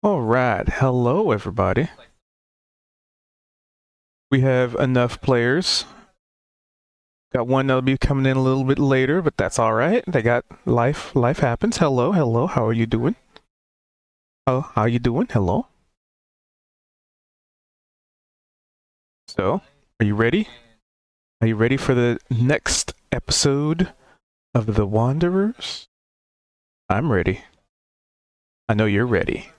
All right. Hello, everybody. We have enough players. Got one that'll be coming in a little bit later, but that's all right. They got life. Life happens. Hello, hello. How are you doing? How you doing? Hello. So, are you ready? Are you ready for the next episode of The Wanderers? I'm ready. I know you're ready.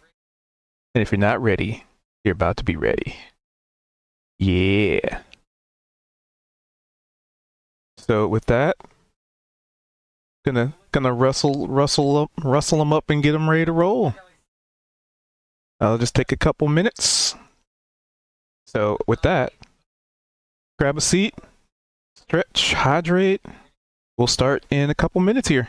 And if you're not ready, you're about to be ready. Yeah. So with that, gonna rustle them up and get them ready to roll. I'll just take a couple minutes. So with that, grab a seat, stretch, hydrate. We'll start in a couple minutes here.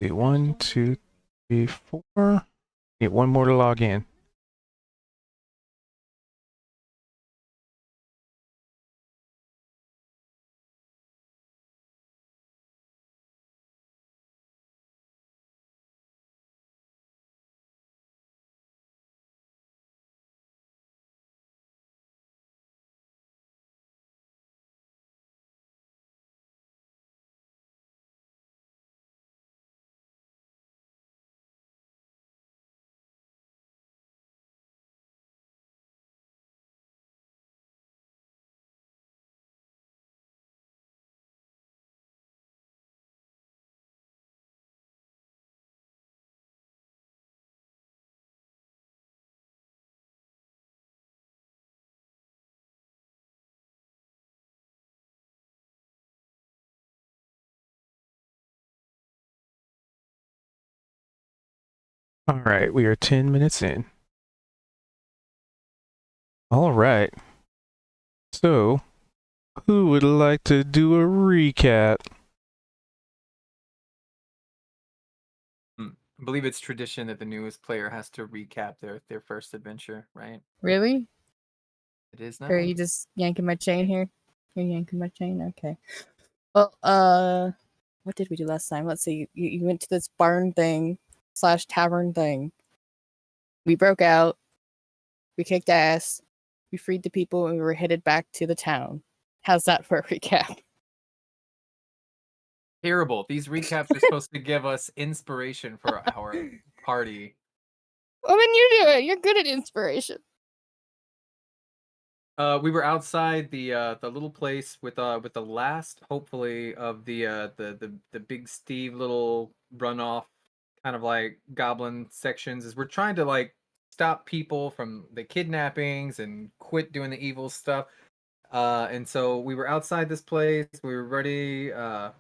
Okay, 1, 2, 3, 4. Need one more to log in. All right, we are 10 minutes in. All right. So, who would like to do a recap? I believe it's tradition that the newest player has to recap their first adventure, right? Really? It is now. Or are you just yanking my chain here? You're yanking my chain? Okay. Well, what did we do last time? Let's see. You went to this barn thing / tavern thing. We broke out. We kicked ass. We freed the people and we were headed back to the town. How's that for a recap? Terrible. These recaps are supposed to give us inspiration for our party. Well, then you do it. You're good at inspiration. We were outside the little place with the last, hopefully, of the Big Steve little runoff kind of like goblin sections. As we're trying to like stop people from the kidnappings and quit doing the evil stuff. And so we were outside this place. We were ready to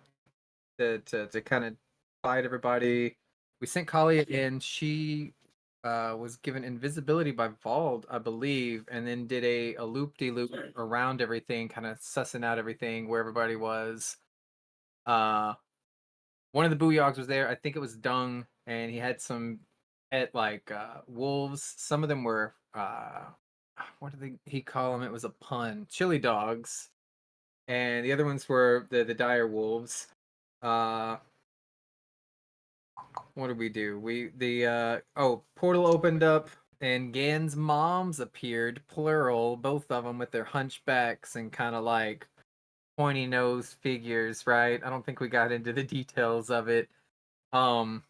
kind of fight everybody. We sent Kalia in. She was given invisibility by Vald, I believe, and then did a loop de loop around everything, kind of sussing out everything where everybody was. Uh, one of the Booyogs was there. I think it was Dung, and he had some at like wolves. Some of them were what did he call them? It was a pun. Chili dogs, and the other ones were the dire wolves. Uh, what did we do? Portal opened up and Gan's moms appeared, plural, both of them with their hunchbacks and kind of like pointy nose figures, right? I don't think we got into the details of it. Um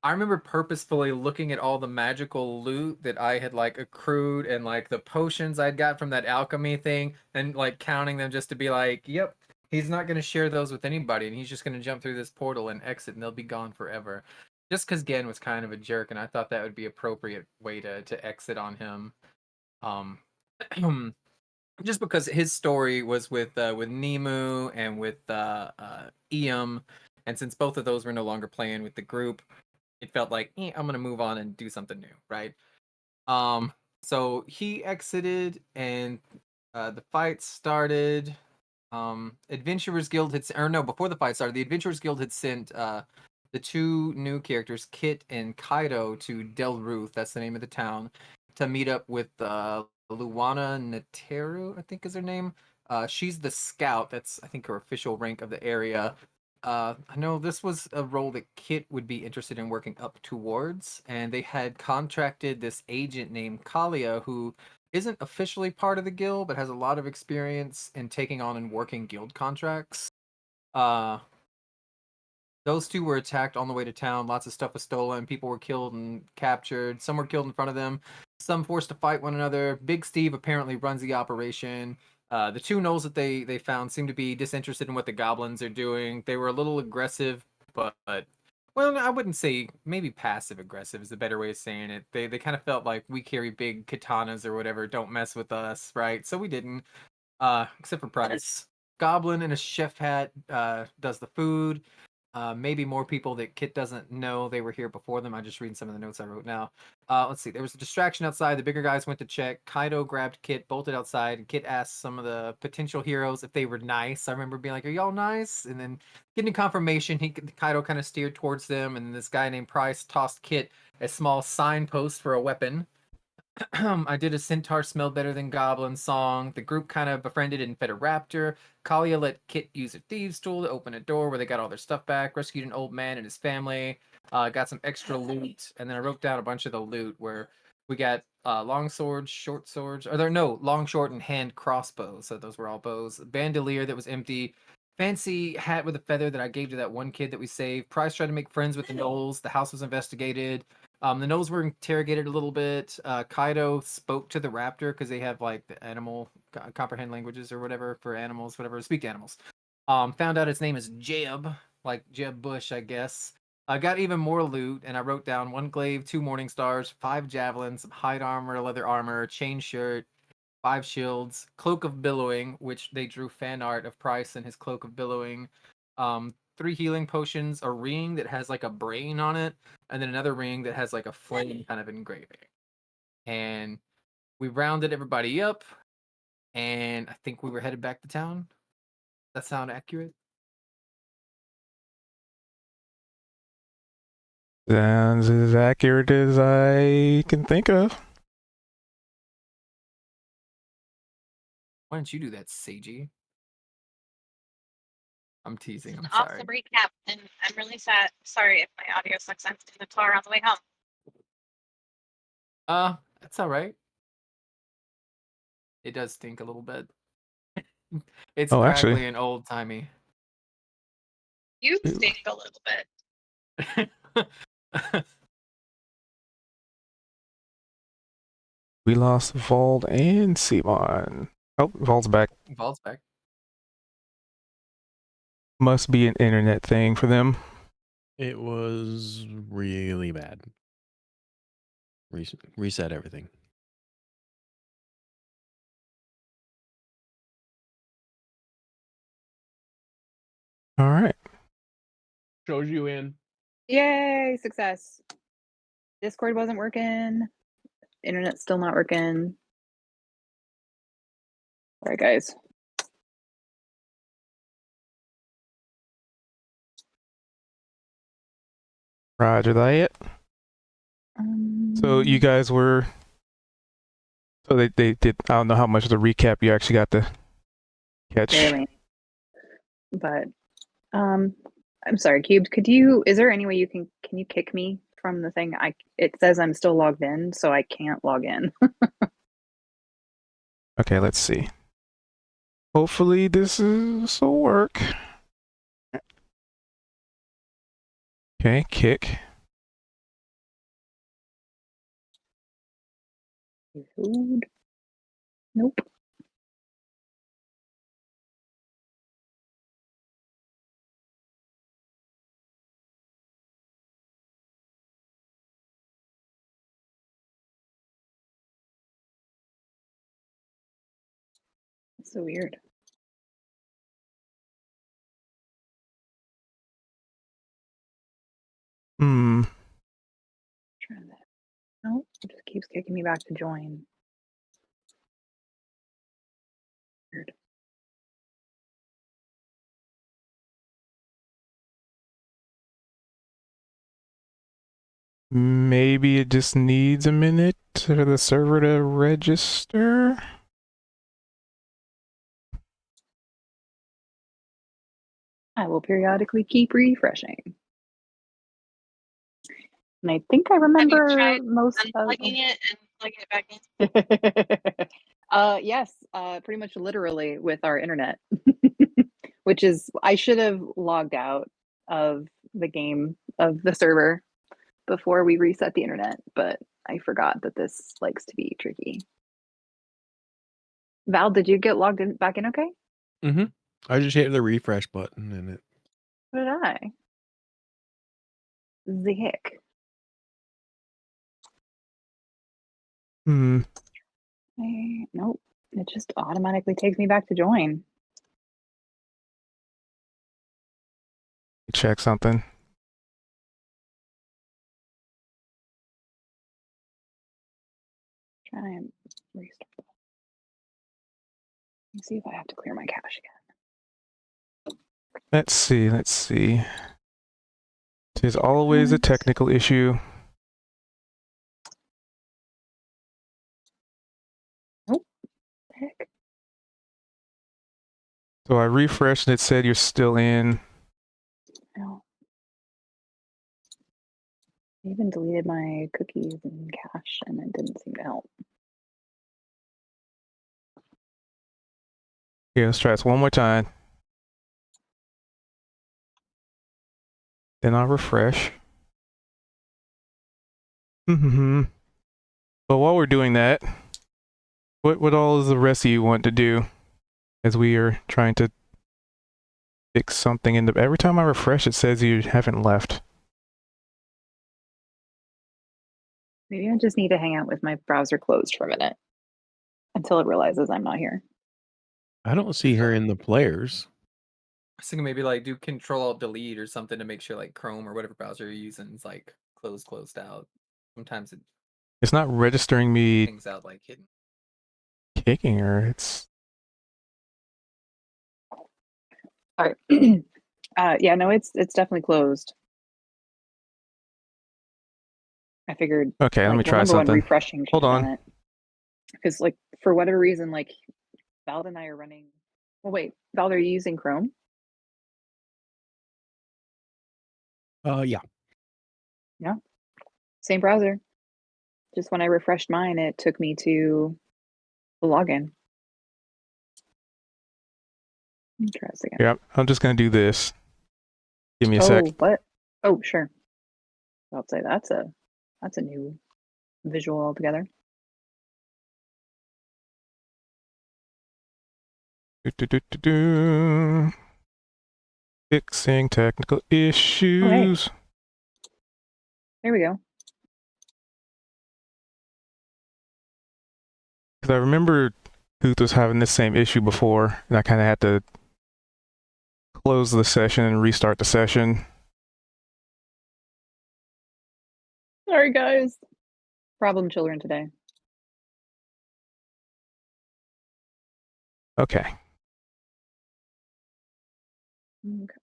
I remember purposefully looking at all the magical loot that I had like accrued and like the potions I'd got from that alchemy thing and like counting them just to be like, yep, he's not going to share those with anybody and he's just going to jump through this portal and exit and they'll be gone forever. Just because Gen was kind of a jerk and I thought that would be appropriate way to exit on him. Um, just because his story was with Nemu and with Eam, and since both of those were no longer playing with the group, it felt like I'm gonna move on and do something new, right? Um, so he exited, and the fight started. Adventurers Guild had, or no, before the fight started, the Adventurers Guild had sent the two new characters, Kit and Kaido, to Del Ruth. That's the name of the town, to meet up with Luana Neteru, I think is her name. She's the scout. That's I think her official rank of the area. I know this was a role that Kit would be interested in working up towards, and they had contracted this agent named Kalia, who isn't officially part of the guild, but has a lot of experience in taking on and working guild contracts. Uh, those two were attacked on the way to town. Lots of stuff was stolen. People were killed and captured. Some were killed in front of them. Some forced to fight one another. Big Steve apparently runs the operation. The two gnolls that they found seem to be disinterested in what the goblins are doing. They were a little aggressive, but well, I wouldn't say, maybe passive aggressive is the better way of saying it. They kind of felt like we carry big katanas or whatever. Don't mess with us, right? So we didn't. Except for Price. Goblin in a chef hat does the food. Maybe more people that Kit doesn't know they were here before them. I'm just reading some of the notes I wrote now. Let's see. There was a distraction outside. The bigger guys went to check. Kaido grabbed Kit, bolted outside, and Kit asked some of the potential heroes if they were nice. I remember being like, "Are y'all nice?" And then getting confirmation, Kaido kind of steered towards them, and this guy named Price tossed Kit a small signpost for a weapon. I did a Centaur Smell Better Than Goblin song. The group kind of befriended and fed a raptor. Kalia let Kit use a thieves' tool to open a door where they got all their stuff back. Rescued an old man and his family. Got some extra loot, and then I wrote down a bunch of the loot where we got long swords, short swords, or there no long, short, and hand crossbows. So those were all bows. Bandolier that was empty. Fancy hat with a feather that I gave to that one kid that we saved. Price tried to make friends with the gnolls. The house was investigated. The gnolls were interrogated a little bit. Kaido spoke to the raptor because they have like the animal comprehend languages or whatever for animals, whatever, speak to animals. Found out its name is Jeb, like Jeb Bush, I guess. I got even more loot, and I wrote down one glaive, two morning stars, 5 javelins, some hide armor, leather armor, chain shirt, 5 shields, cloak of billowing, which they drew fan art of Price and his cloak of billowing. 3 healing potions, a ring that has like a brain on it, and then another ring that has like a flame kind of engraving. And we rounded everybody up, and I think we were headed back to town. That sound accurate? Sounds as accurate as I can think of. Why don't you do that, Seiji? I'm teasing. I'm Awesome sorry. recap, and I'm really sad. Sorry if my audio sucks. I'm in the car on the way home. That's all right. It does stink a little bit. It's Oh, crackly actually. and old timey. You Ooh. stink a little bit. We lost Vault and Simon. Oh, Vault's back. Vault's back. Must be an internet thing for them. It was really bad. Reset everything. All right. Shows you in. Yay, success. Discord wasn't working. Internet's still not working. All right, guys. Roger that. So you guys were. So they did. I don't know how much of the recap you actually got to catch. barely. But I'm sorry, Cubed. Is there any way can you kick me from the thing? It says I'm still logged in, so I can't log in. Okay, let's see. Hopefully this will work. Okay, kick. Food. Nope. That's so weird. Try that. Nope. It just keeps kicking me back to join. Weird. Maybe it just needs a minute for the server to register. I will periodically keep refreshing. And I think I remember tried most of Unplugging it and plugging it back in. yes, pretty much literally with our internet. Which is I should have logged out of the game of the server before we reset the internet, but I forgot that this likes to be tricky. Val, did you get logged in back in okay? Mm-hmm. I just hit the refresh button and it. So did I. The heck? Nope. It just automatically takes me back to join. Check something. Try and restart. Let me see if I have to clear my cache again. Let's see. There's always a technical issue. Nope. Heck. So I refreshed and it said you're still in. No. I even deleted my cookies and cache and it didn't seem to help. Yeah, let's try this one more time. Then I'll refresh. But while we're doing that, what all is the rest of you want to do as we are trying to fix something in the every time I refresh it says you haven't left. Maybe I just need to hang out with my browser closed for a minute until it realizes I'm not here. I don't see her in the players. I was thinking maybe like do Control-Alt-Delete or something to make sure like Chrome or whatever browser you're using is like closed out. Sometimes it It's not registering me things out like hidden. kicking her. It's All right. Yeah, no, it's definitely closed. I figured. okay. Let me Well, try number one, something. refreshing. Hold on. it. Because like for whatever reason, like Val and I are running. Well, wait, Val, are you using Chrome? Yeah. Yeah. Same browser. Just when I refreshed mine, it took me to the login. Let me try this again. Yeah, I'm just gonna do this. Give me a Oh, sec. what? Oh, sure. I'll say that's a new visual altogether. Do. Fixing technical issues. There we go. Because I remember Huth was having this same issue before, and I kind of had to close the session and restart the session. Sorry, guys. Problem children today. Okay. Okay.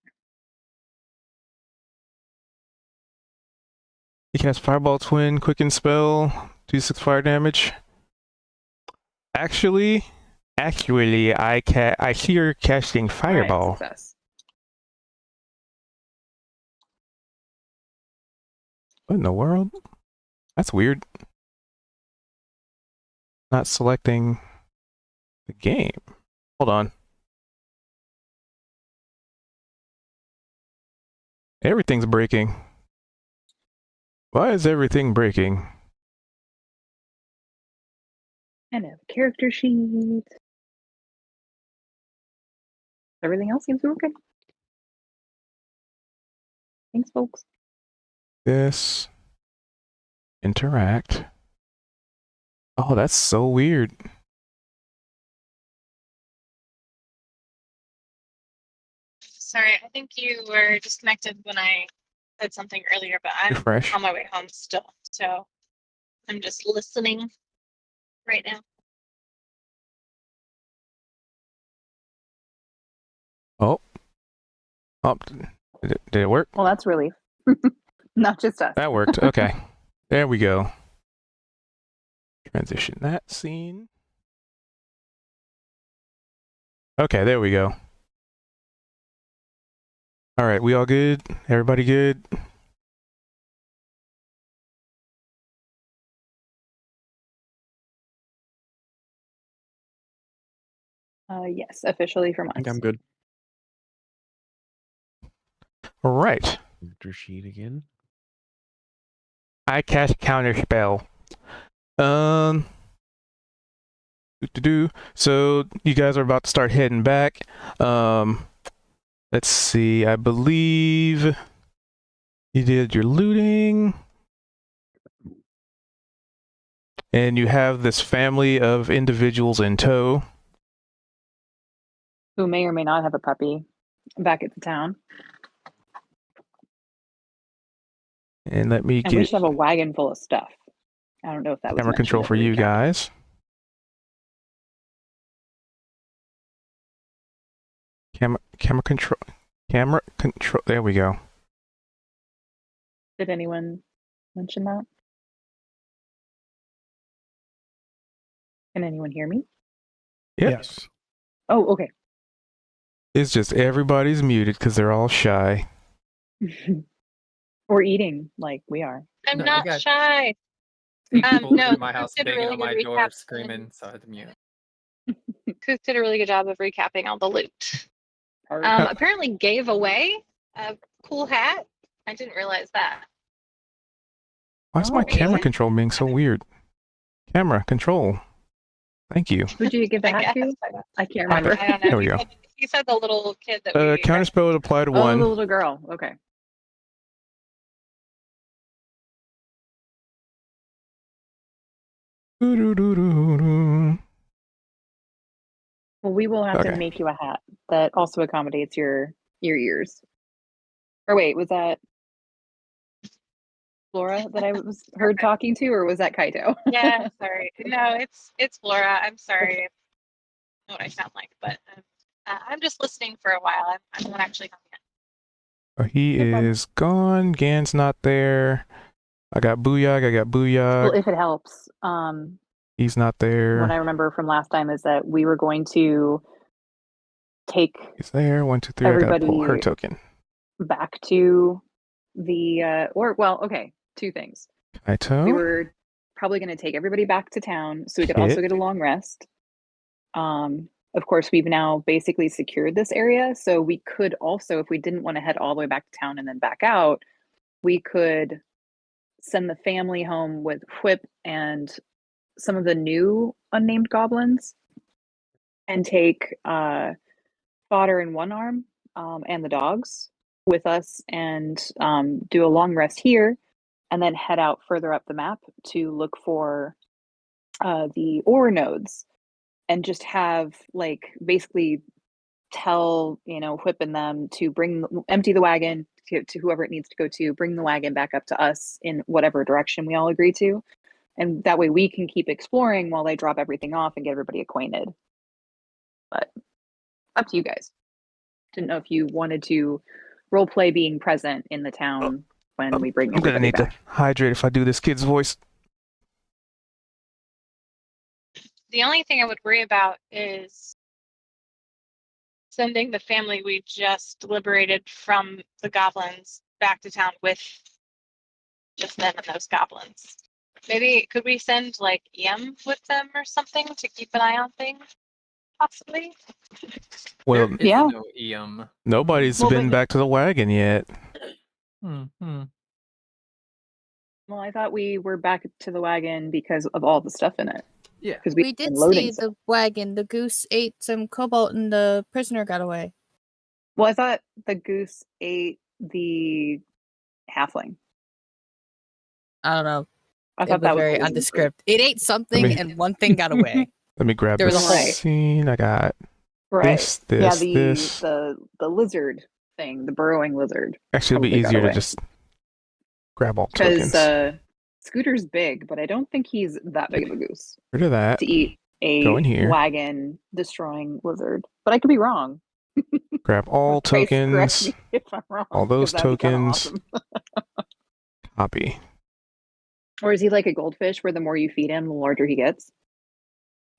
You cast Fireball, Twin, Quicken Spell, 2d6 fire damage. Actually, I see you're casting All right, Fireball. success. What in the world? That's weird. Not selecting the game. Hold on. Everything's breaking. Why is everything breaking? And a character sheet. Everything else seems to be okay. Thanks, folks. This. Interact. Oh, that's so weird. Sorry, I think you were disconnected when I said something earlier, but I'm Refresh. on my way home still. So I'm just listening right now. Oh, did it work? Well, that's relief. Not just us. That worked. Okay. There we go. Transition that scene. Okay, there we go. All right, we all good? Everybody good? Yes, officially from I think us. I'm good. All right. Character sheet again. I cast counter spell. So you guys are about to start heading back. Let's see. I believe you did your looting, and you have this family of individuals in tow. Who may or may not have a puppy back at the town. And let me And we get should have a wagon full of stuff. I don't know if that was camera mentioned control in for the you recap. guys. Camera control. Camera control. There we go. Did anyone mention that? Can anyone hear me? Yep. Yes. Oh, okay. It's just everybody's muted because they're all shy. Or eating like we are. I'm No, I not got- shy. People No, in my house did a banging really on my good door, recap screaming, and- so I had to mute. Cook did a really good job of recapping all the loot. Or- Apparently gave away a cool hat. I didn't realize that. Why is my Oh, camera really? control being so weird? Camera control. Thank you. Who'd you give the I hat to? guess. I can't remember. I don't know. There we go. He said the little kid that we Counterspell would apply to Oh, the one. little girl. Okay. Doo-doo-doo-doo-doo. Well, we will have Okay. to make you a hat that also accommodates your ears. Or wait, was that Flora that I was heard Okay. talking to, or was that Kaito? Yeah, sorry. No, it's Laura. I'm sorry. I know what I sound like, but I'm just listening for a while. I'm not actually home yet. Oh, he No problem. is gone. Gan's not there. I got Booyag. Well, if it helps, He's not there. what I remember from last time is that we were going to take He's there. 1, 2, 3. I gotta pull her everybody token. back to the okay, two things. Kaito. We were probably going to take everybody back to town so we could also Kit. get a long rest. Of course, we've now basically secured this area, so we could also, if we didn't want to head all the way back to town and then back out, we could send the family home with Whip and some of the new unnamed goblins and take Fodder in one arm and the dogs with us and do a long rest here and then head out further up the map to look for the ore nodes and just have like basically tell Whip and them to empty the wagon to whoever it needs to go to, bring the wagon back up to us in whatever direction we all agree to, and that way we can keep exploring while they drop everything off and get everybody acquainted. But up to you guys. Didn't know if you wanted to role play being present in the town when we bring I'm gonna everybody need back. to hydrate if I do this kid's voice. The only thing I would worry about is sending the family we just liberated from the goblins back to town with just them and those goblins. Maybe could we send like EM with them or something to keep an eye on things? Possibly. Well, There is Yeah. no EM. nobody's Well, been but- back to the wagon yet. Hmm. Well, I thought we were back to the wagon because of all the stuff in it. Yeah. Because We we've did been loading see stuff. the wagon. The goose ate some cobalt and the prisoner got away. Well, I thought the goose ate the halfling. I don't know. I It thought was that was very always in the group. nondescript. It ate something mean- and one thing got away. Let me grab There was this a hole. scene. I got Right. this, Yeah, this. the lizard thing, the burrowing lizard. Actually, it'll be probably got easier to away. just grab all Because tokens. Scooter's big, but I don't think he's that big of a goose Rid of that. to eat Go in a here. wagon destroying lizard. But I could be wrong. Grab all Price, correct tokens. me if I'm wrong, All those 'cause that'd be kinda tokens. awesome. Copy. Or is he like a goldfish where the more you feed him, the larger he gets?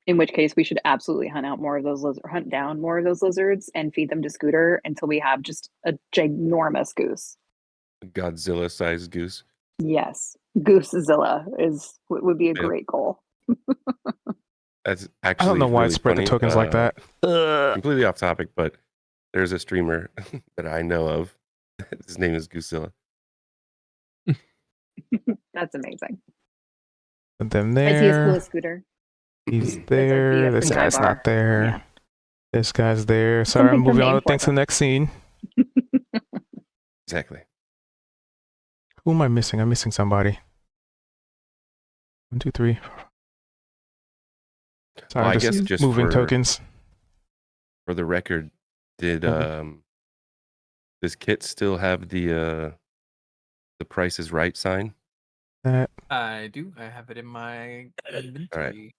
In which case, we should absolutely hunt down more of those lizards and feed them to Scooter until we have just a ginormous goose. Godzilla-sized goose. Yes, Goosezilla would be a Yep. great goal. That's I actually don't know why really it spread funny. the tokens like that. Completely off topic, but there's a streamer that I know of. His name is Goosezilla. That's amazing. Put them Is he as cool there. as Scooter? He's like there. the This Sky guy's Bar. not there. Yeah. This guy's there. Sorry, I'm Something to moving on name to for things to the them. next scene. Exactly. Who am I missing? I'm missing somebody. 1, 2, 3. Sorry, Well, I I'm guess just just moving for- tokens. For the record, did Mhm. does Kit still have the Price is Right sign? That I do. I have it in my inventory.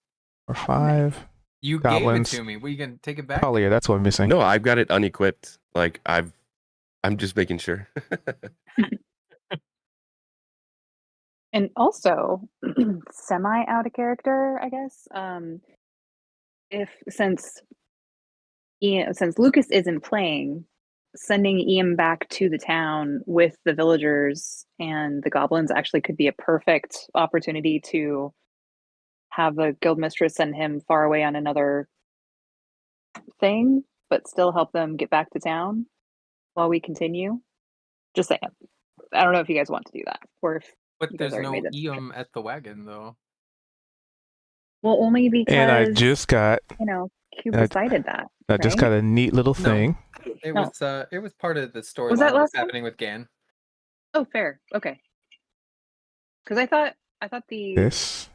or 5. You Goblins. gave it to me. We can take it back. Collier, that's what I'm missing. No, I've got it unequipped. Like I'm just making sure. And also, semi out of character, I guess. Since Lucas isn't playing, sending Ian back to the town with the villagers and the goblins actually could be a perfect opportunity to have the guild mistress send him far away on another thing, but still help them get back to town while we continue. Just saying. I don't know if you guys want to do that, or if But You guys there's already no made that EM at the wagon, though. well, only because And I just got Cube decided that. I just right? got a neat little No. thing. It No. was part of the storyline that that was last time? happening with Gan. Oh, fair. Okay. Because I thought This.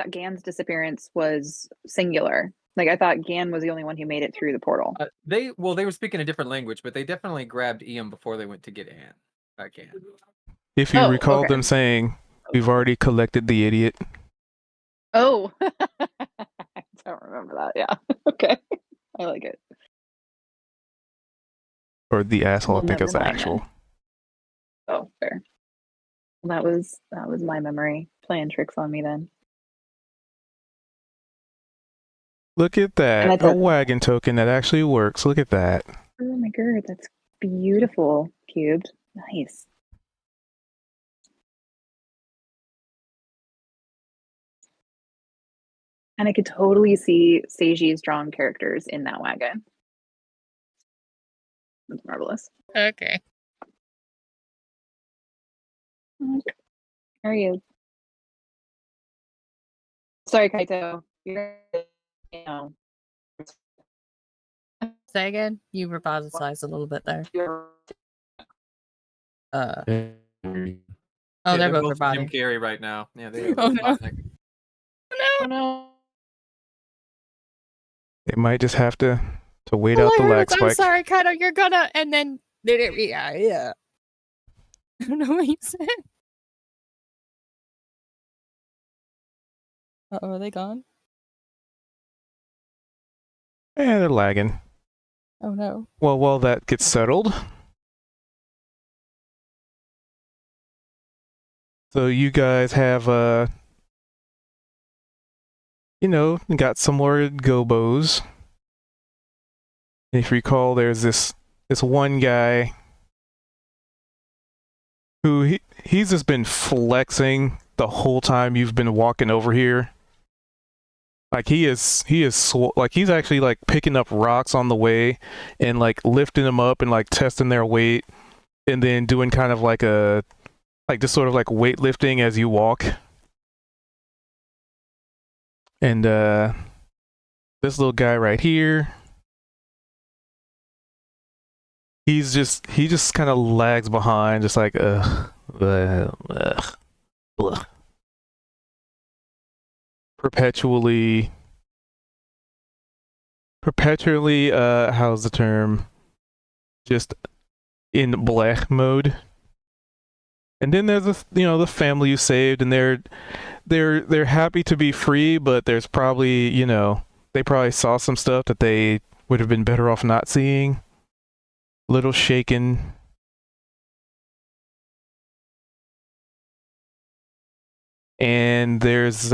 Gan's disappearance was singular. Like I thought Gan was the only one who made it through the portal. They were speaking a different language, but they definitely grabbed EM before they went to get Anne. Gan. If you Oh, recall okay. them saying, we've already collected the idiot. Oh, I don't remember that. Yeah. Okay. I like it. Or the asshole, I Well, think is the never mind actual. Oh, fair. Well, that was my memory playing tricks on me then. Look at And I that. A thought- wagon token that actually works. Look at that. Oh my god, that's beautiful, Cubed. Nice. And I could totally see Seiji's drawn characters in that wagon. That's marvelous. Okay. How are you? Sorry, Kaito. You're, Say again. You repositized a little bit there. you're Oh, Yeah, they're both Jim robotic. Carrey right now. Yeah, they are Oh, no. Robotnik. oh no. They might just have to wait out the Hilarious. lag I'm spike. sorry, Kaido. You're gonna, and then yeah. I don't know what you said. Oh, are they gone? Yeah, they're lagging. Oh no. Well, while that gets settled, So you guys have got some more gobos. And if you recall, there's this one guy who he's just been flexing the whole time you've been walking over here. Like he is like he's actually like picking up rocks on the way and like lifting them up and like testing their weight and then doing kind of like just sort of like weightlifting as you walk. And this little guy right here, he just kind of lags behind, just like perpetually how's the term, just in blech mode. And then there's the family you saved, and they're happy to be free, but there's probably they probably saw some stuff that they would have been better off not seeing. Little shaken. And there's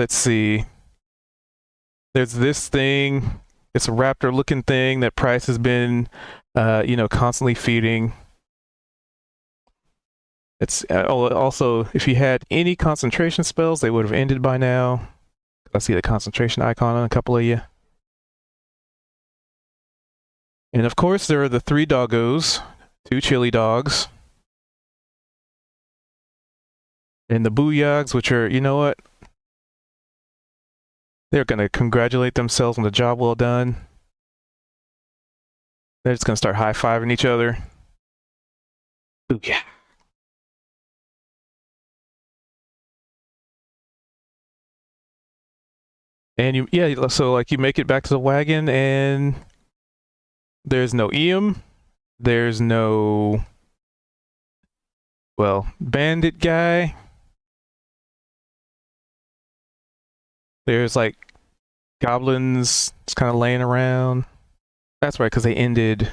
there's this thing. It's a raptor looking thing that Price has been constantly feeding. It's also, if you had any concentration spells, they would have ended by now. I see the concentration icon on a couple of you. And of course, there are the 3 doggos, 2 chili dogs. And the booyags, which are, you know what? They're going to congratulate themselves on the job well done. They're just going to start high-fiving each other. Booyah. And so like you make it back to the wagon, and there's no Eam, there's no, bandit guy. There's like goblins just kind of laying around. That's right, because they ended,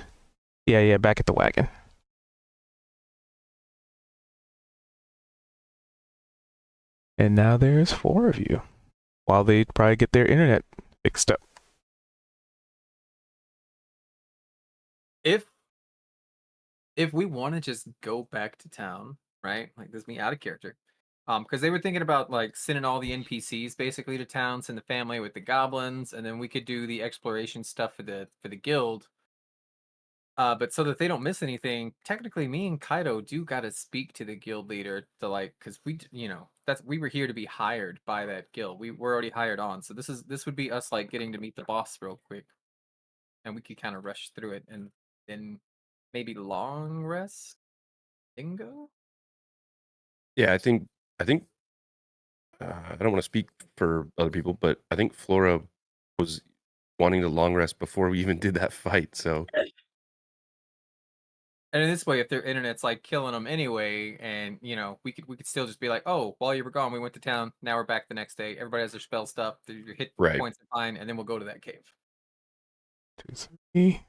back at the wagon. And now there's 4 of you, while they probably get their internet fixed up. If we want to just go back to town, right? Like this is me out of character. Because they were thinking about like sending all the NPCs basically to town, send the family with the goblins, and then we could do the exploration stuff for the guild. But so that they don't miss anything, technically me and Kaido do gotta speak to the guild leader to like, because we we were here to be hired by that guild. We were already hired on, so this would be us like getting to meet the boss real quick, and we could kind of rush through it and then maybe long rest. Bingo. Yeah, I think I don't want to speak for other people, but I think Flora was wanting to long rest before we even did that fight. So And in this way, if their internet's like killing them anyway, and we could still just be like, oh, while you were gone, we went to town. Now we're back the next day. Everybody has their spell stuff. Your hit Right. points are fine, and then we'll go to that cave. 2, 3.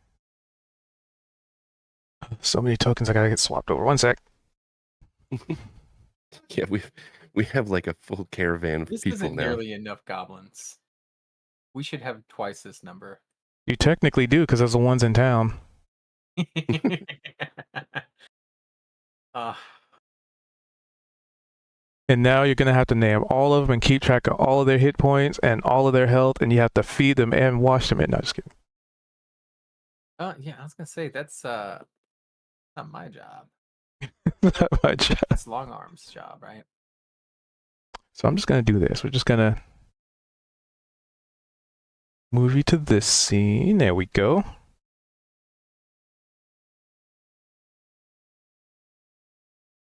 So many tokens, I gotta get swapped over. 1 sec. yeah, we have like a full caravan of This people isn't now. nearly enough goblins. We should have twice this number. You technically do, because those are the ones in town. uh, And now you're gonna have to name all of them and keep track of all of their hit points and all of their health, and you have to feed them and wash them in. No, just kidding. yeah, I was gonna say that's not my job. Not my job. It's Long Arm's job, right? So I'm just gonna do this. We're just gonna move you to this scene. There we go.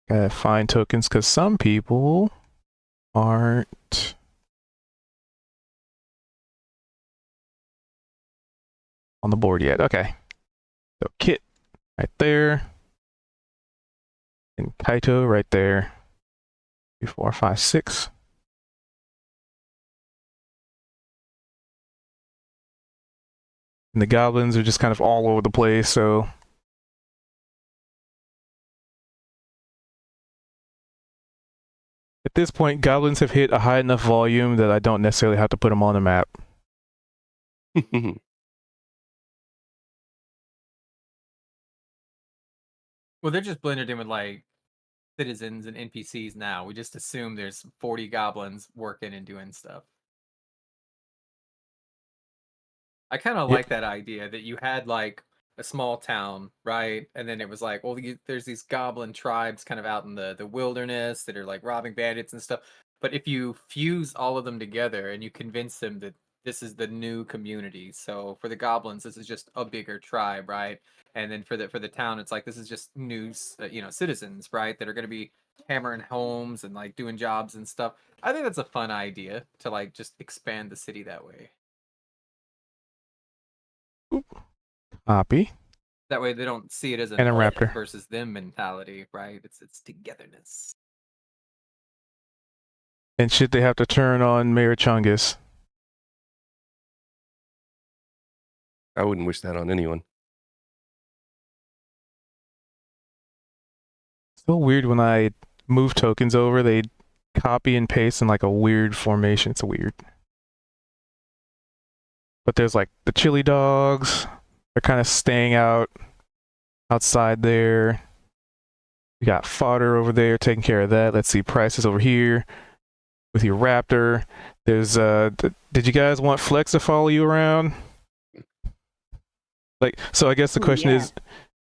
Gotta find tokens because some people aren't on the board yet. Okay. So Kit right there. And Kaito right there. 3, 4, 5, 6. And the goblins are just kind of all over the place, so this point, goblins have hit a high enough volume that I don't necessarily have to put them on the map. Well, they're just blended in with like citizens and NPCs now. We just assume there's 40 goblins working and doing stuff. I kind of Yeah. like that idea that you had like a small town, right? And then it was like, well, there's these goblin tribes kind of out in the wilderness that are like robbing bandits and stuff. But if you fuse all of them together and you convince them that this is the new community, so for the goblins, this is just a bigger tribe, right? And then for the town, it's like this is just new, citizens, right? That are going to be hammering homes and like doing jobs and stuff. I think that's a fun idea to like just expand the city that way. Copy. That way they don't see it as And a us raptor. versus them mentality, right? It's togetherness. And should they have to turn on Mayor Chungus? I wouldn't wish that on anyone. So weird when I move tokens over, they copy and paste in like a weird formation. It's weird. But there's like the chili dogs. They're kind of staying outside there. We got fodder over there, taking care of that. Let's see, prices over here with your raptor. There's did you guys want Flex to follow you around? Like, so I guess the Ooh, question yeah. is,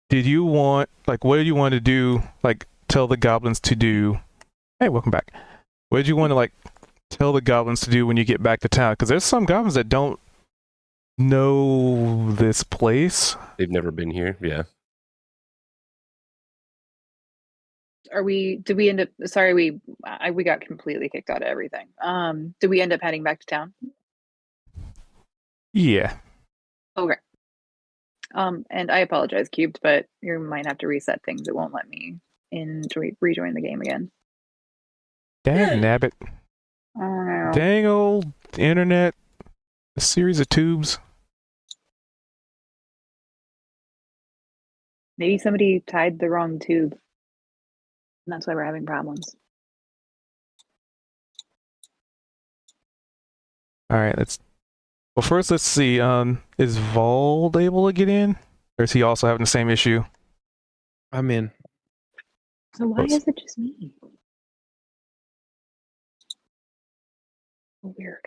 did you want, like, what did you want to do, like, tell the goblins to do? Hey, welcome back. What did you want to, like, tell the goblins to do when you get back to town? Because there's some goblins that don't know this place. They've never been here. Yeah. Did we end up, sorry, we got completely kicked out of everything. Did we end up heading back to town? Yeah. Okay. And I apologize, Cubed, but you might have to reset things. It won't let me rejoin the game again. Dag nabbit. Oh no. Dang old internet. A series of tubes. Maybe somebody tied the wrong tube. And that's why we're having problems. All right, well, first let's see. Is Vold able to get in? Or is he also having the same issue? I'm in. So why Oops. is it just me? So weird.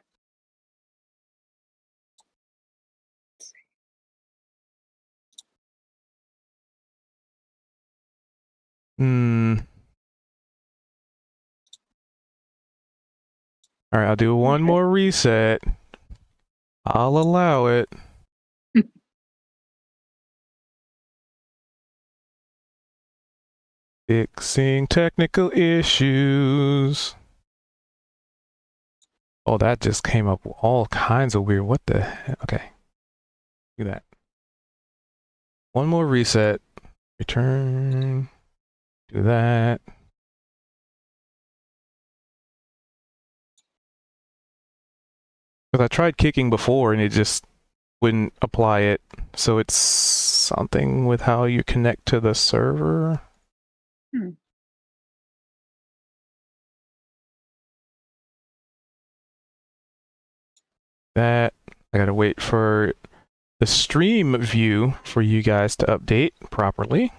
All right, I'll do one Okay. more reset. I'll allow it. Fixing technical issues. Oh, that just came up with all kinds of weird. What the heck? Okay. Do that. One more reset. Return. Do that. Because I tried kicking before and it just wouldn't apply it. So it's something with how you connect to the server. That I gotta wait for the stream view for you guys to update properly.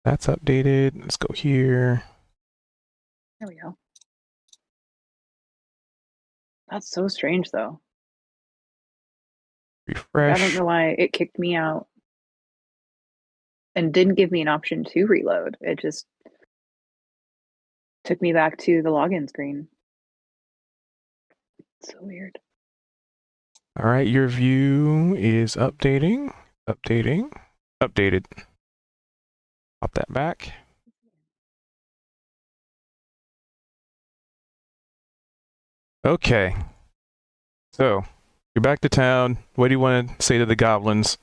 That's updated. Let's go here. There we go. That's so strange, though. Refresh. I don't know why it kicked me out and didn't give me an option to reload. It just took me back to the login screen. So weird. All right, your view is updating. Updated. Pop that back. Okay. So, you're back to town. What do you want to say to the goblins?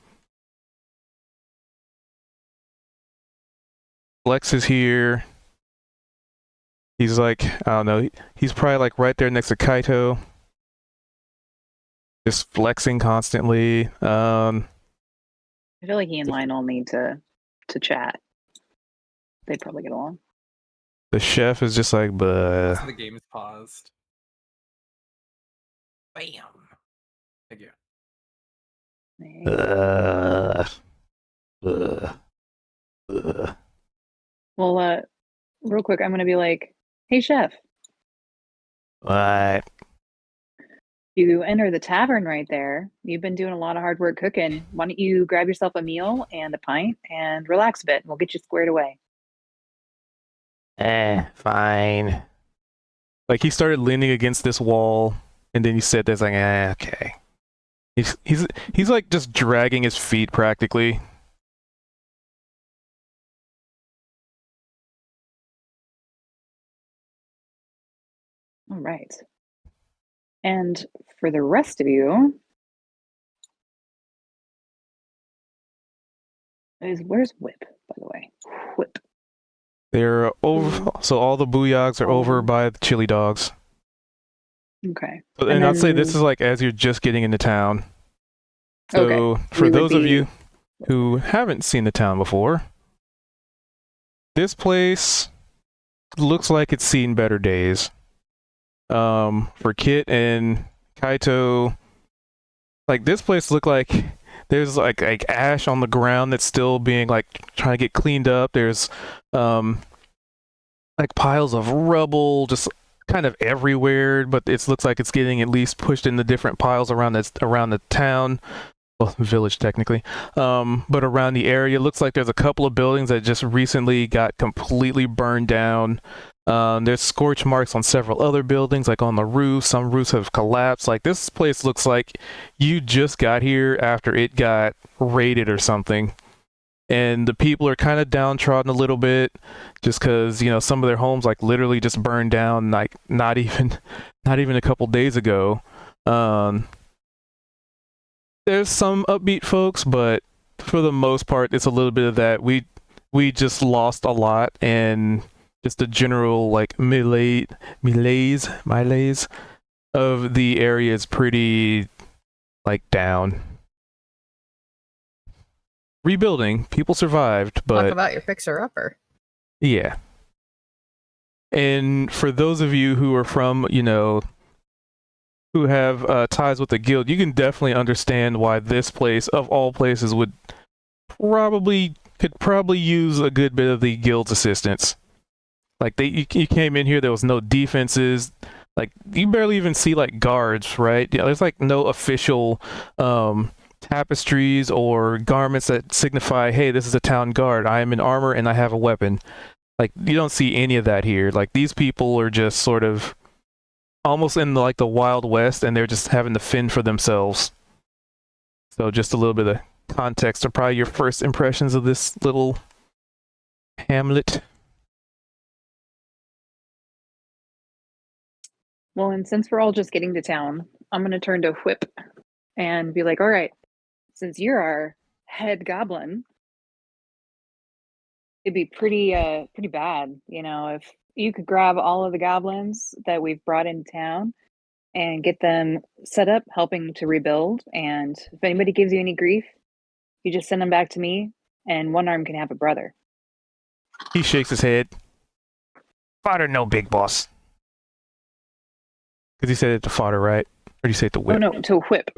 Flex is here. He's like, I don't know, he's probably like right there next to Kaito. Just flexing constantly. I feel like he and Lionel need to chat. They'd probably get along. The chef is just like, So but the game is paused. Bam. Thank you. uh, Well, real quick, I'm gonna be like, "Hey, chef, what? you enter the tavern right there. You've been doing a lot of hard work cooking. Why don't you grab yourself a meal and a pint and relax a bit, and we'll get you squared away." Fine. Like he started leaning against this wall, and then he said this like, okay. He's like just dragging his feet practically. All right. And for the rest of you, where's Whip, by the way? Whip. They're over. So all the booyogs are over by the chili dogs. Okay. And I'd say this is like as you're just getting into town. So Okay. for We would those of be- you who haven't seen the town before, this place looks like it's seen better days. For Kit and Kaito, like this place looked like there's like ash on the ground that's still being like trying to get cleaned up. There's like piles of rubble just kind of everywhere, but it looks like it's getting at least pushed into different piles around the town. Well, village technically, but around the area, looks like there's a couple of buildings that just recently got completely burned down. There's scorch marks on several other buildings, like on the roof. Some roofs have collapsed. Like this place looks like you just got here after it got raided or something. And the people are kind of downtrodden a little bit, just because some of their homes like literally just burned down, like not even a couple days ago. There's some upbeat folks, but for the most part, it's a little bit of that. We just lost a lot, and just the general like malaise of the area is pretty like down. Rebuilding, people survived, Talk but about your fixer-upper. yeah. And for those of you who are from, who have ties with the guild, you can definitely understand why this place, of all places, could probably use a good bit of the guild's assistance. Like you came in here, there was no defenses. Like you barely even see like guards, right? Yeah, there's like no official tapestries or garments that signify, hey, this is a town guard. I am in armor and I have a weapon. Like you don't see any of that here. Like these people are just sort of almost in like the Wild West, and they're just having to fend for themselves. So just a little bit of context, or probably your first impressions of this little hamlet. Well, and since we're all just getting to town, I'm going to turn to Whip and be like, "All right, since you're our head goblin, it'd be pretty bad, if you could grab all of the goblins that we've brought into town and get them set up, helping to rebuild. And if anybody gives you any grief, you just send them back to me, and one arm can have a brother." He shakes his head. Fodder no, big boss. Because he said it to Fodder, right? Or do you say it to Whip? Oh no, to Whip.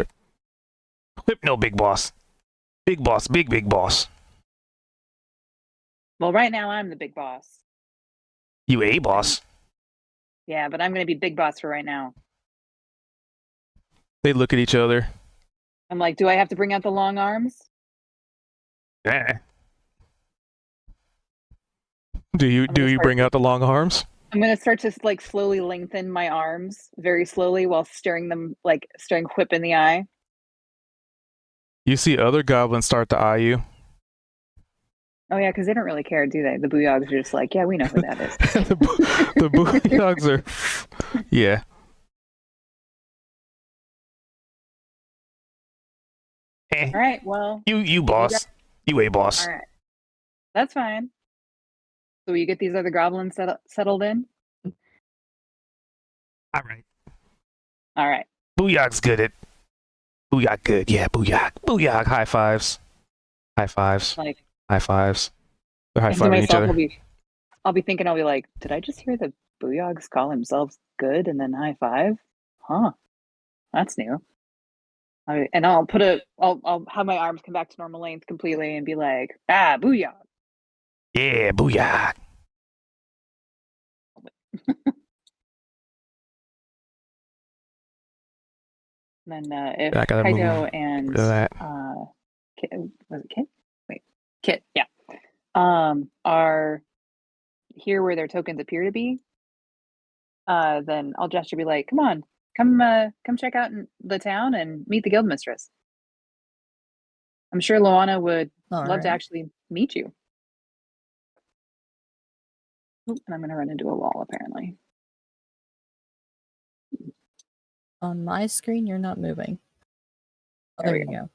Whip no, big boss. Big boss, big boss. Well, right now I'm the big boss. You a boss. Yeah, but I'm going to be big boss for right now. They look at each other. I'm like, do I have to bring out the long arms? Do you gonna start- bring out the long arms? I'm going to start to like slowly lengthen my arms very slowly while staring Whip in the eye. You see other goblins start to eye you. Oh yeah, because they don't really care, do they? The booyogs are just like, yeah, we know who that is. the booyogs are, yeah. All right, well, You boss. You a boss. all right, that's fine. So will you get these other goblins settled in? All right. All right. Booyog's good at. Booyog good. Yeah, booyog. Booyog. High fives. High fives. Like, High fives. They're high thinking to fiving each myself, other. I'll be thinking, I'll be like, did I just hear the Booyogs call themselves good and then high five? Huh. That's new. And I'll have my arms come back to normal length completely and be like, Booyah. Yeah, booyah. And then if I gotta Kaido move and to that. Kit, was it Kit? Wait, Kit, yeah. Are here where their tokens appear to be, then I'll gesture be like, come on, come check out the town and meet the guild mistress. I'm sure Loana would love to actually meet you. Oop, and I'm gonna run into a wall apparently. On my screen, you're not moving. Oh, There there we you go.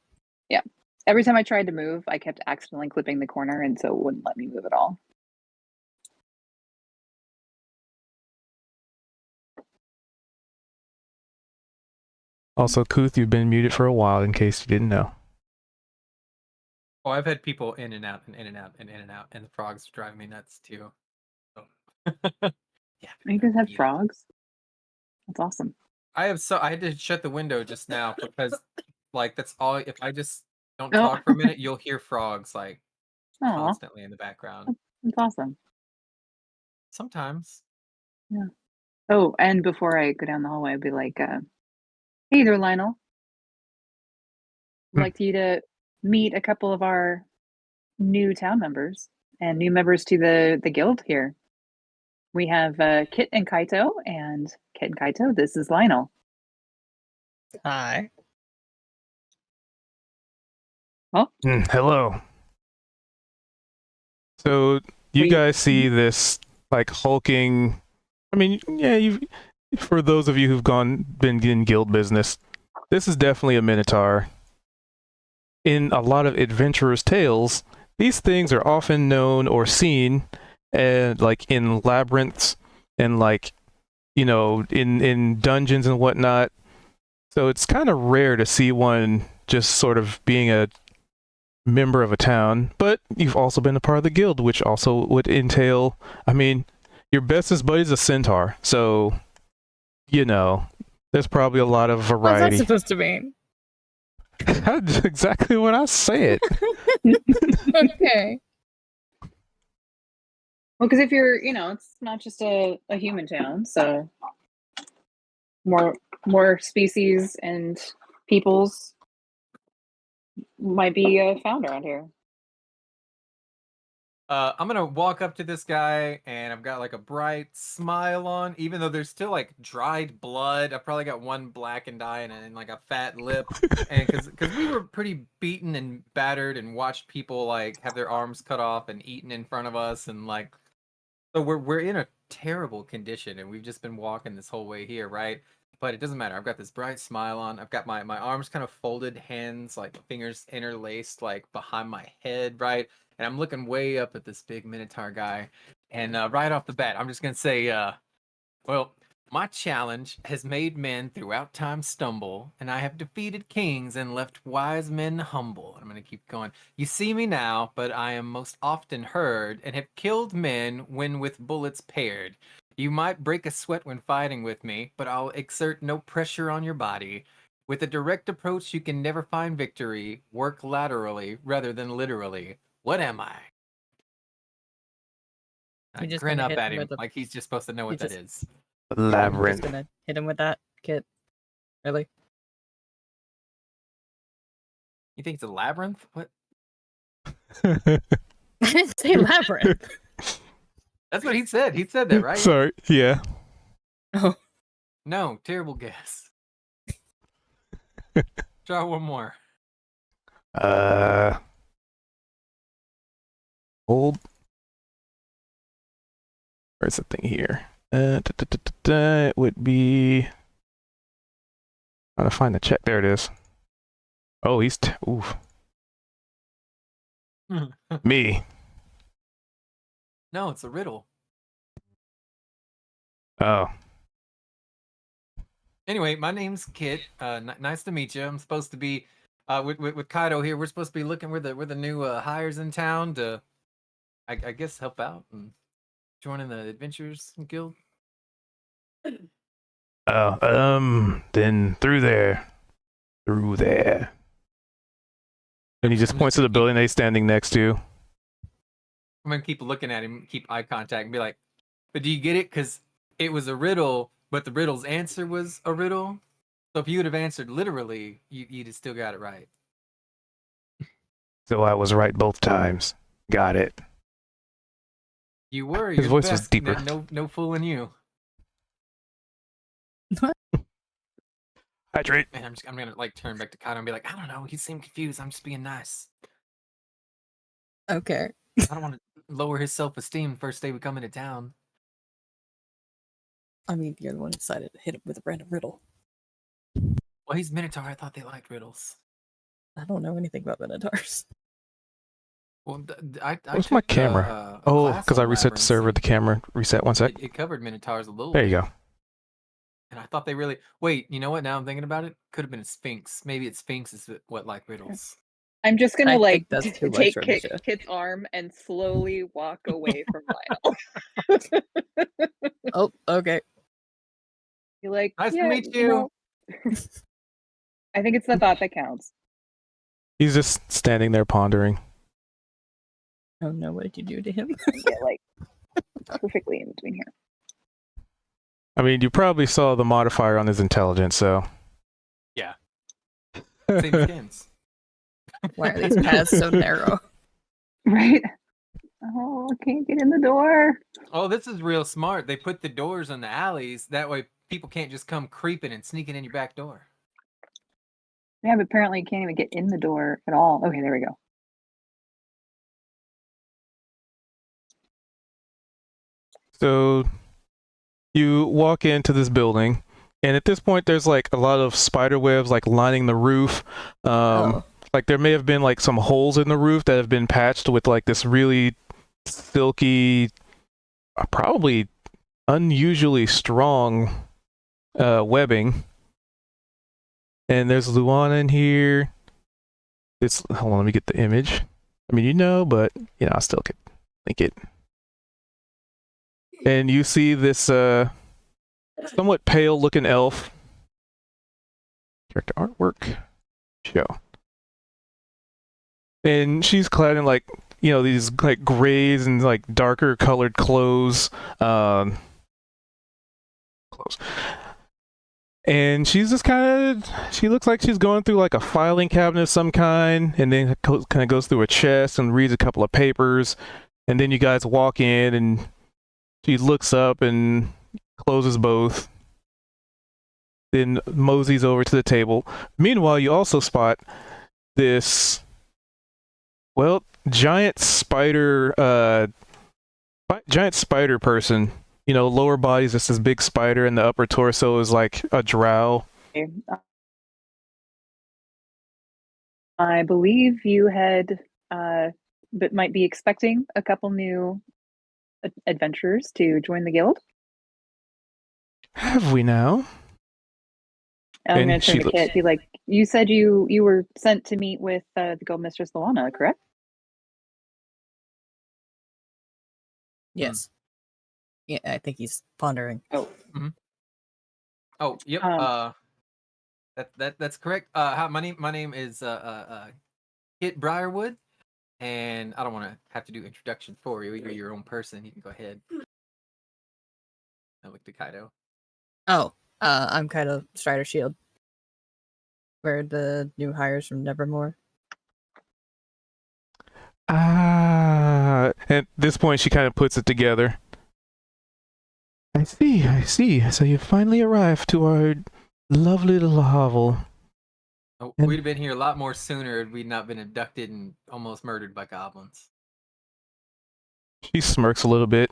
Yeah. Every time I tried to move, I kept accidentally clipping the corner, and so it wouldn't let me move at all. Also, Kuth, you've been muted for a while in case you didn't know. Oh, I've had people in and out and in and out and in and out, and the frogs drive me nuts too. So. Yeah. You guys have Yeah. frogs? That's awesome. I had to shut the window just now because like that's all. If I just don't Oh. talk for a minute, you'll hear frogs like Aw, constantly in the background. that's awesome. Sometimes. Yeah. Oh, and before I go down the hallway, I'd be like, hey there, Lionel. I'd like you to meet a couple of our new town members and new members to the guild here. We have Kit and Kaito, and Kit and Kaito, this is Lionel. Hi. Hello. So you guys see this like hulking. I mean, yeah, you. For those of you who've been in guild business, this is definitely a minotaur. In a lot of adventurers' tales, these things are often known or seen, and like in labyrinths and like, you know, in dungeons and whatnot. So it's kind of rare to see one just sort of being a member of a town, but you've also been a part of the guild, which also would entail, I mean, your bestest buddy's a centaur, so, you know, there's probably a lot of What's variety. that supposed to mean? That's exactly what I said. Okay. Well, because if you're, it's not just a human town, so more species and peoples might be found around here. I'm gonna walk up to this guy, and I've got like a bright smile on, even though there's still like dried blood. I've probably got one blackened eye and like a fat lip, and because we were pretty beaten and battered, and watched people like have their arms cut off and eaten in front of us, and like, so we're in a terrible condition, and we've just been walking this whole way here, right? But it doesn't matter. I've got this bright smile on. I've got my arms kind of folded, hands like fingers interlaced, like behind my head, right? And I'm looking way up at this big minotaur guy. And right off the bat, I'm just gonna say, well, my challenge has made men throughout time stumble, and I have defeated kings and left wise men humble. I'm gonna keep going. You see me now, but I am most often heard, and have killed men when with bullets paired. You might break a sweat when fighting with me, but I'll exert no pressure on your body. With a direct approach, you can never find victory. Work laterally rather than literally. What am I? I You're just grin gonna up hit at him him with a- like he's just supposed to know what you that just- is. You're just Labyrinth. gonna hit him with that, Kit. Really? You think it's a labyrinth? What? I didn't say labyrinth. That's what he said. He said that, right? Sorry. Yeah. Oh. No, terrible guess. Try one more. Hold. Where's the thing here? It would be. Trying to find the check. There it is. Oh, he's oof. Me. No, it's a riddle. Oh. Anyway, my name's Kit. Nice to meet you. I'm supposed to be with Kaido here. We're supposed to be looking. We're the new hires in town to, I guess, help out and joining the Adventurers Guild? Then through there. Through there. And he just I'm points to gonna the building that he's standing next to. I'm gonna keep looking at him, keep eye contact, and be like, "But do you get it? Because it was a riddle, but the riddle's answer was a riddle. So if you would have answered literally, you'd have still got it right." So I was right both times. Got it. You were. His You're the voice was best. deeper. No fooling you. Hydrate. Man, I'm gonna like turn back to Kaido and be like, "I don't know. He seemed confused. I'm just being nice. Okay. I don't want to lower his self-esteem first day we come into town." I mean, you're the one who decided to hit him with a random riddle. Well, he's Minotaur. I thought they liked riddles. I don't know anything about Minotaurs. Well, I Where's my took, camera? a Oh, class because I on reset the labyrinths, server. and The camera reset. One sec. It covered Minotaurs a little There bit. you go. And I thought they really wait. You know what? Now I'm thinking about it. Could have been a Sphinx. Maybe it's Sphinx is what like riddles. I'm just gonna I like think that's too much take for Misha. Kit's arm and slowly walk away from Lionel. Oh, okay. You're like, Nice to yeah, meet you you. know. I think it's the thought that counts. He's just standing there pondering. Oh no, what did you do to him? Get like perfectly in between here. I mean, you probably saw the modifier on his intelligence, so. Same skins. Why are these paths so narrow? Right? Oh, I can't get in the door. Oh, this is real smart. They put the doors on the alleys. That way people can't just come creeping and sneaking in your back door. Yeah, but apparently you can't even get in the door at all. Okay, there we go. So you walk into this building, and at this point, there's like a lot of spider webs like lining the roof. Oh. Like there may have been like some holes in the roof that have been patched with like this really silky, probably unusually strong webbing. And there's Luana in here. It's hold on, let me get the image. I mean, but I still could link it. And you see this somewhat pale looking elf. Character artwork. Show. And she's clad in like, these like grays and like darker colored clothes. Clothes. And she's just she looks like she's going through like a filing cabinet of some kind, and then kind of goes through a chest and reads a couple of papers. And then you guys walk in, and she looks up and closes both. Then moseys over to the table. Meanwhile, you also spot this, giant spider person. Lower body is just this big spider, and the upper torso is like a drow. Okay. I believe you had, but might be expecting a couple new adventurers to join the guild. Have we now? I'm And going to she turn to looks- Kit. Be like, you said you were sent to meet with the guild mistress Luana, correct? Yes. Yeah, I think he's pondering. Oh, yep. That's correct. Hi, my name is Kit Briarwood, and I don't want to have to do introductions for you. You're your own person. You can go ahead. I look to Kaido. Oh, I'm kind of Strider Shield. We're the new hires from Nevermore. At this point, she kind of puts it together. I see. So you finally arrived to our lovely little hovel. Oh, And- we'd have been here a lot more sooner if we'd not been abducted and almost murdered by goblins. She smirks a little bit.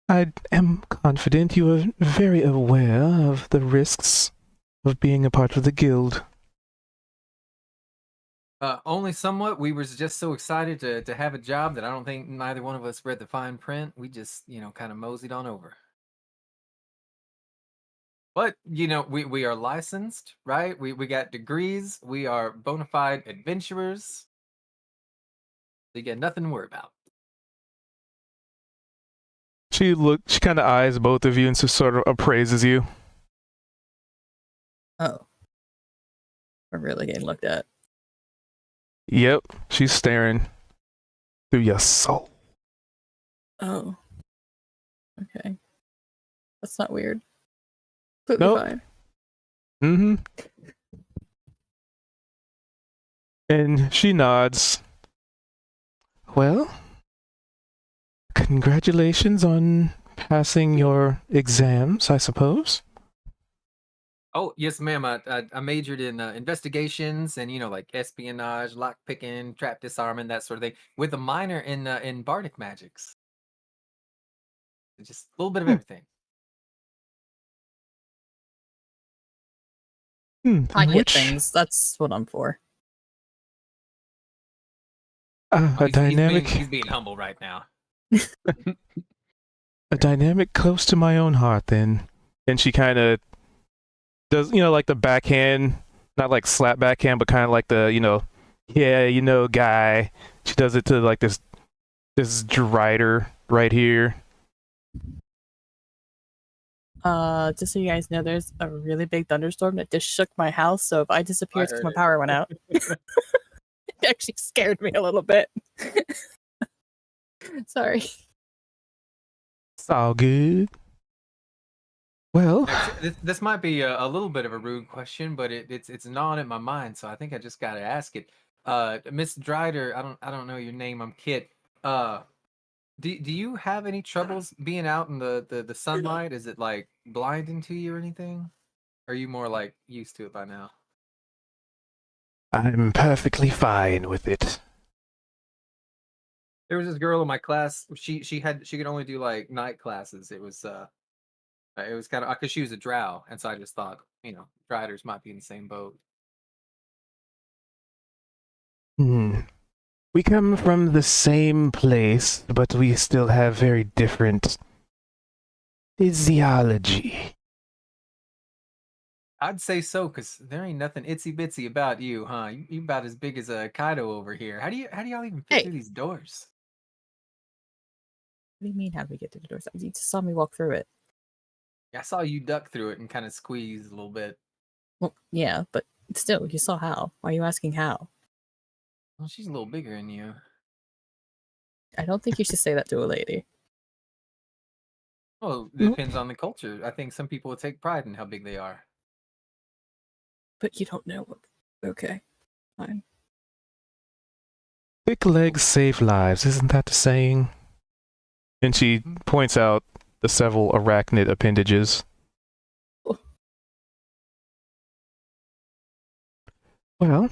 I am confident you are very aware of the risks of being a part of the guild. Only somewhat. We were just so excited to have a job that I don't think neither one of us read the fine print. We just, kind of moseyed on over. But, we are licensed, right? We got degrees. We are bona fide adventurers. So you got nothing to worry about. She kind of eyes both of you and just sort of appraises you. Oh. We're really getting looked at. Yep, she's staring through your soul. Oh. Okay. That's not weird. Completely Nope. fine. Mm-hmm. And she nods. Well, congratulations on passing your exams, I suppose. Oh yes, ma'am. I majored in investigations and like espionage, lock picking, trap disarming, that sort of thing, with a minor in bardic magics. Just a little bit of Hmm. everything. I get Which things. That's what I'm for. a dynamic, He's being humble right now. a dynamic close to my own heart. Then, and she kind of does, like the backhand, not like slap backhand, but kind of like the, yeah, guy. She does it to like this Drider right here. Just so you guys know, there's a really big thunderstorm that just shook my house. So if I disappeared because heard my it. power went out, it actually scared me a little bit. Sorry. It's all good. Well, This might be a little bit of a rude question, but it's gnawing at my mind, so I think I just got to ask it. Miss Drider, I don't know your name. I'm Kit. Do you have any troubles being out in the sunlight? Is it like blinding to you or anything? Are you more like used to it by now? I'm perfectly fine with it. There was this girl in my class. She could only do like night classes. It was kind of because she was a drow, and so I just thought Driders might be in the same boat. We come from the same place, but we still have very different physiology. I'd say so, because there ain't nothing itsy bitsy about you, huh? You about as big as a Kaido over here. How do y'all even fit Hey. through these doors? What do you mean, how do we get to the doors? You just saw me walk through it. I saw you duck through it and kind of squeeze a little bit. Well, yeah, but still, you saw how. Why are you asking how? Well, she's a little bigger than you. I don't think you should say that to a lady. Well, it depends on the culture. I think some people will take pride in how big they are. But you don't know what. Okay, fine. Thick legs save lives, isn't that the saying? And she points out the several arachnid appendages. Well,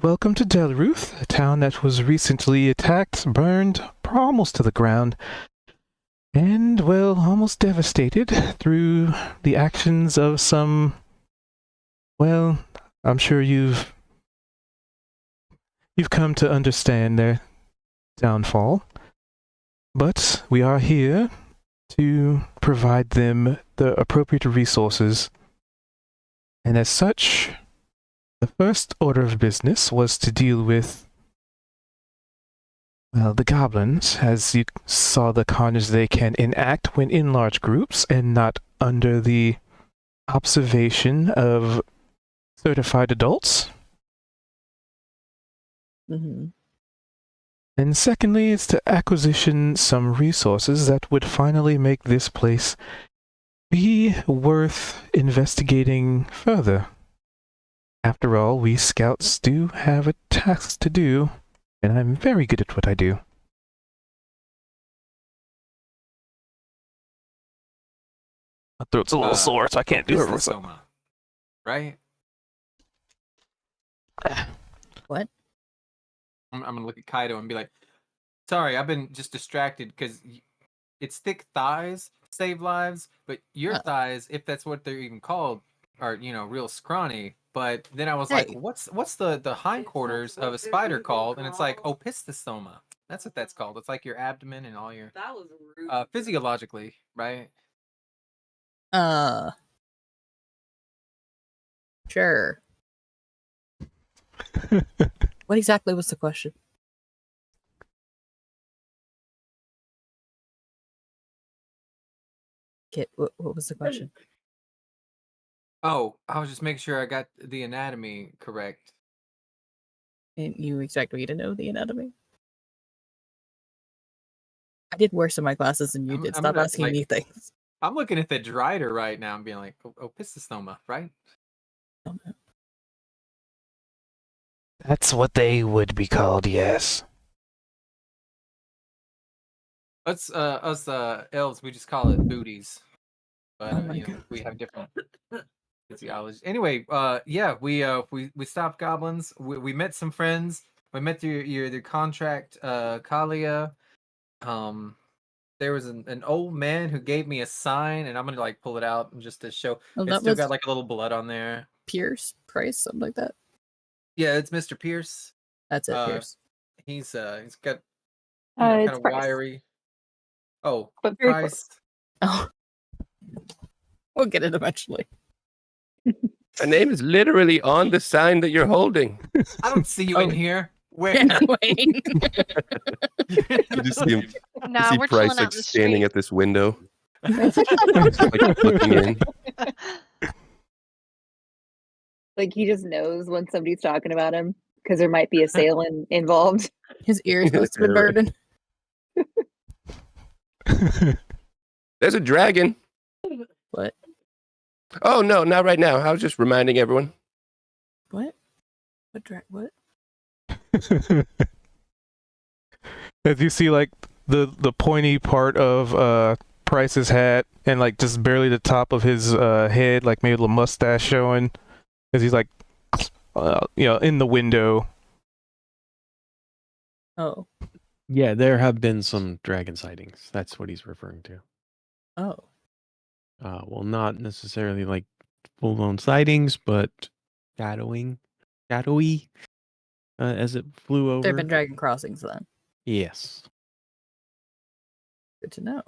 welcome to Delruth, a town that was recently attacked, burned, almost to the ground, and, well, almost devastated through the actions of some, well, I'm sure you've come to understand their downfall. But we are here to provide them the appropriate resources. And as such, the first order of business was to deal with, well, the goblins, as you saw the carnage they can enact when in large groups and not under the observation of certified adults. Mm-hmm. And secondly, it's to acquisition some resources that would finally make this place be worth investigating further. After all, we scouts do have a task to do, and I'm very good at what I do. My throat's a little sore, so I can't do it. Opistosoma, right? What? I'm gonna look at Kaido and be like, "Sorry, I've been just distracted because it's thick thighs save lives, but your thighs, if that's what they're even called, are real scrawny." But then I was like, Hey. "What's the hindquarters of a spider called?" And it's like opistosoma. That's what that's called. It's like your abdomen and all your That was rude. physiologically, right? Sure. What exactly was the question? Kit, what was the question? Oh, I was just making sure I got the anatomy correct. And you expect me to know the anatomy? I did worse in my classes than you I'm- did. I'm Stop gonna, asking like- me things. I'm looking at the drider right now and being like, opistosoma, right? That's what they would be called, yes. Us elves, we just call it booties. But Oh my you know, God. we have different physiology. Anyway, yeah, we stopped goblins. We met some friends. We met your contract, Kalia. There was an old man who gave me a sign, and I'm gonna like pull it out and just to show. Oh, It's that still was got like a little blood on there. Pierce, Price, something like that. Yeah, it's Mr. Pierce. That's it, Uh, Pierce. He's got kind It's of Price, wiry. Oh, but very Price. Oh. We'll get it eventually. My name is literally on the sign that you're holding. I don't see you in Oh. here. Where? Yeah, wait. You just see him. You No, see we're Price chilling like out the standing street. at this window, like looking in. like he just knows when somebody's talking about him because there might be a sale involved. His ears must have been Yeah, right. burning. There's a dragon. What? Oh no, not right now. I was just reminding everyone. What? What? As you see, like the pointy part of Price's hat, and like just barely the top of his head, like maybe a little mustache showing, as he's like, in the window. Oh. Yeah, there have been some dragon sightings. That's what he's referring to. Oh. Well, not necessarily like full-blown sightings, but shadowy, as it flew over. There have been dragon crossings then. Yes. Good to know.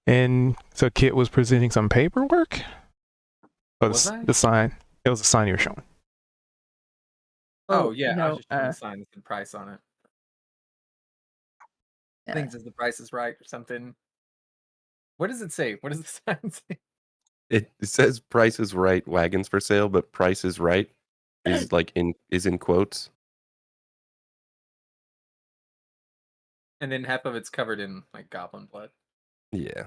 And so Kit was presenting some paperwork. Oh, Was I? the sign. It was the sign you were showing. Oh yeah, I no, was just trying to sign the price on it. yeah. Things as the price is right or something. What does it say? What does the sign say? It says "Price is right," wagons for sale, but "Price is right" is like in quotes. And then half of it's covered in like goblin blood. Yeah.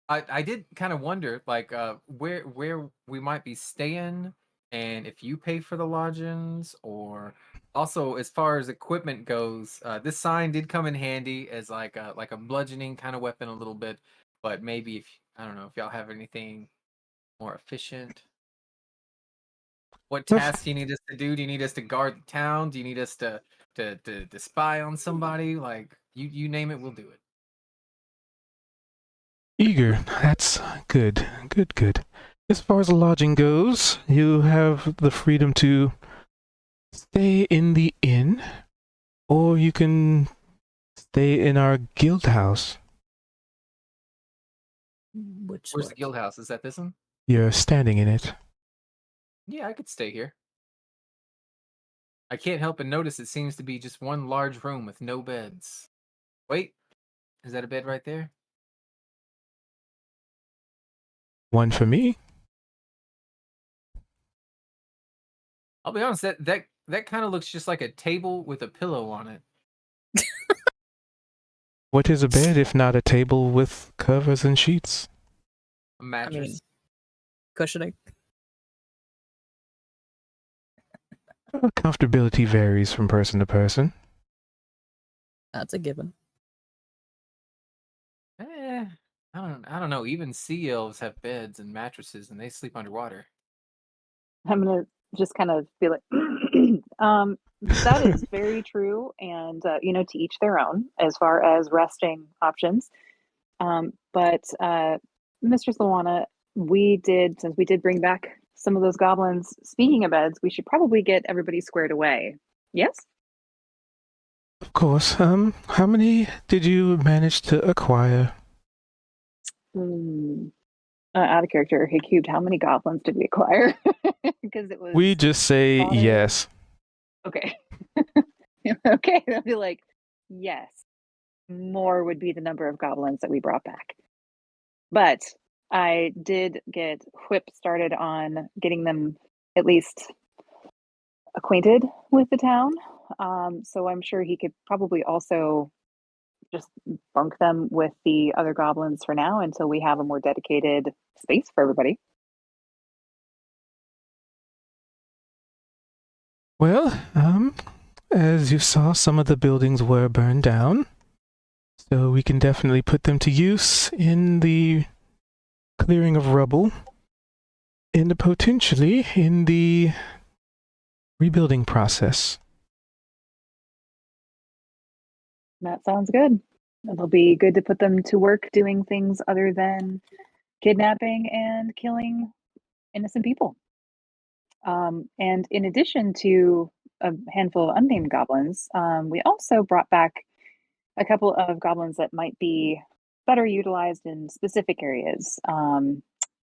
I did kind of wonder like where we might be staying and if you pay for the lodgings, or also as far as equipment goes, this sign did come in handy as like a bludgeoning kind of weapon a little bit, but maybe if I don't know if y'all have anything more efficient. What tasks do you need us to do? Do you need us to guard the town? Do you need us to spy on somebody? Like you name it, we'll do it. Eager. That's good. Good. As far as lodging goes, you have the freedom to stay in the inn, or you can stay in our guild house. Which Where's one? the guild house? Is that this one? You're standing in it. Yeah, I could stay here. I can't help but notice it seems to be just one large room with no beds. Wait, is that a bed right there? One for me. I'll be honest, that kind of looks just like a table with a pillow on it. What is a bed if not a table with covers and sheets? A mattress. Cushioning. Comfortability varies from person to person. That's a given. I don't know. Even sea elves have beds and mattresses, and they sleep underwater. I'm gonna just kind of be like, that is very true, and to each their own as far as resting options. But Mistress Luana, since we did bring back some of those goblins. Speaking of beds, we should probably get everybody squared away. Yes. Of course. How many did you manage to acquire? Out of character, hey Cubed, how many goblins did we acquire? Because it was We just say Water. yes. okay. Okay, they'll be like, yes, more would be the number of goblins that we brought back. But I did get Whip started on getting them at least acquainted with the town. So I'm sure he could probably also just bunk them with the other goblins for now until we have a more dedicated space for everybody. Well, as you saw, some of the buildings were burned down, so we can definitely put them to use in the clearing of rubble and potentially in the rebuilding process. That sounds good. It'll be good to put them to work doing things other than kidnapping and killing innocent people. And in addition to a handful of unnamed goblins, we also brought back a couple of goblins that might be better utilized in specific areas,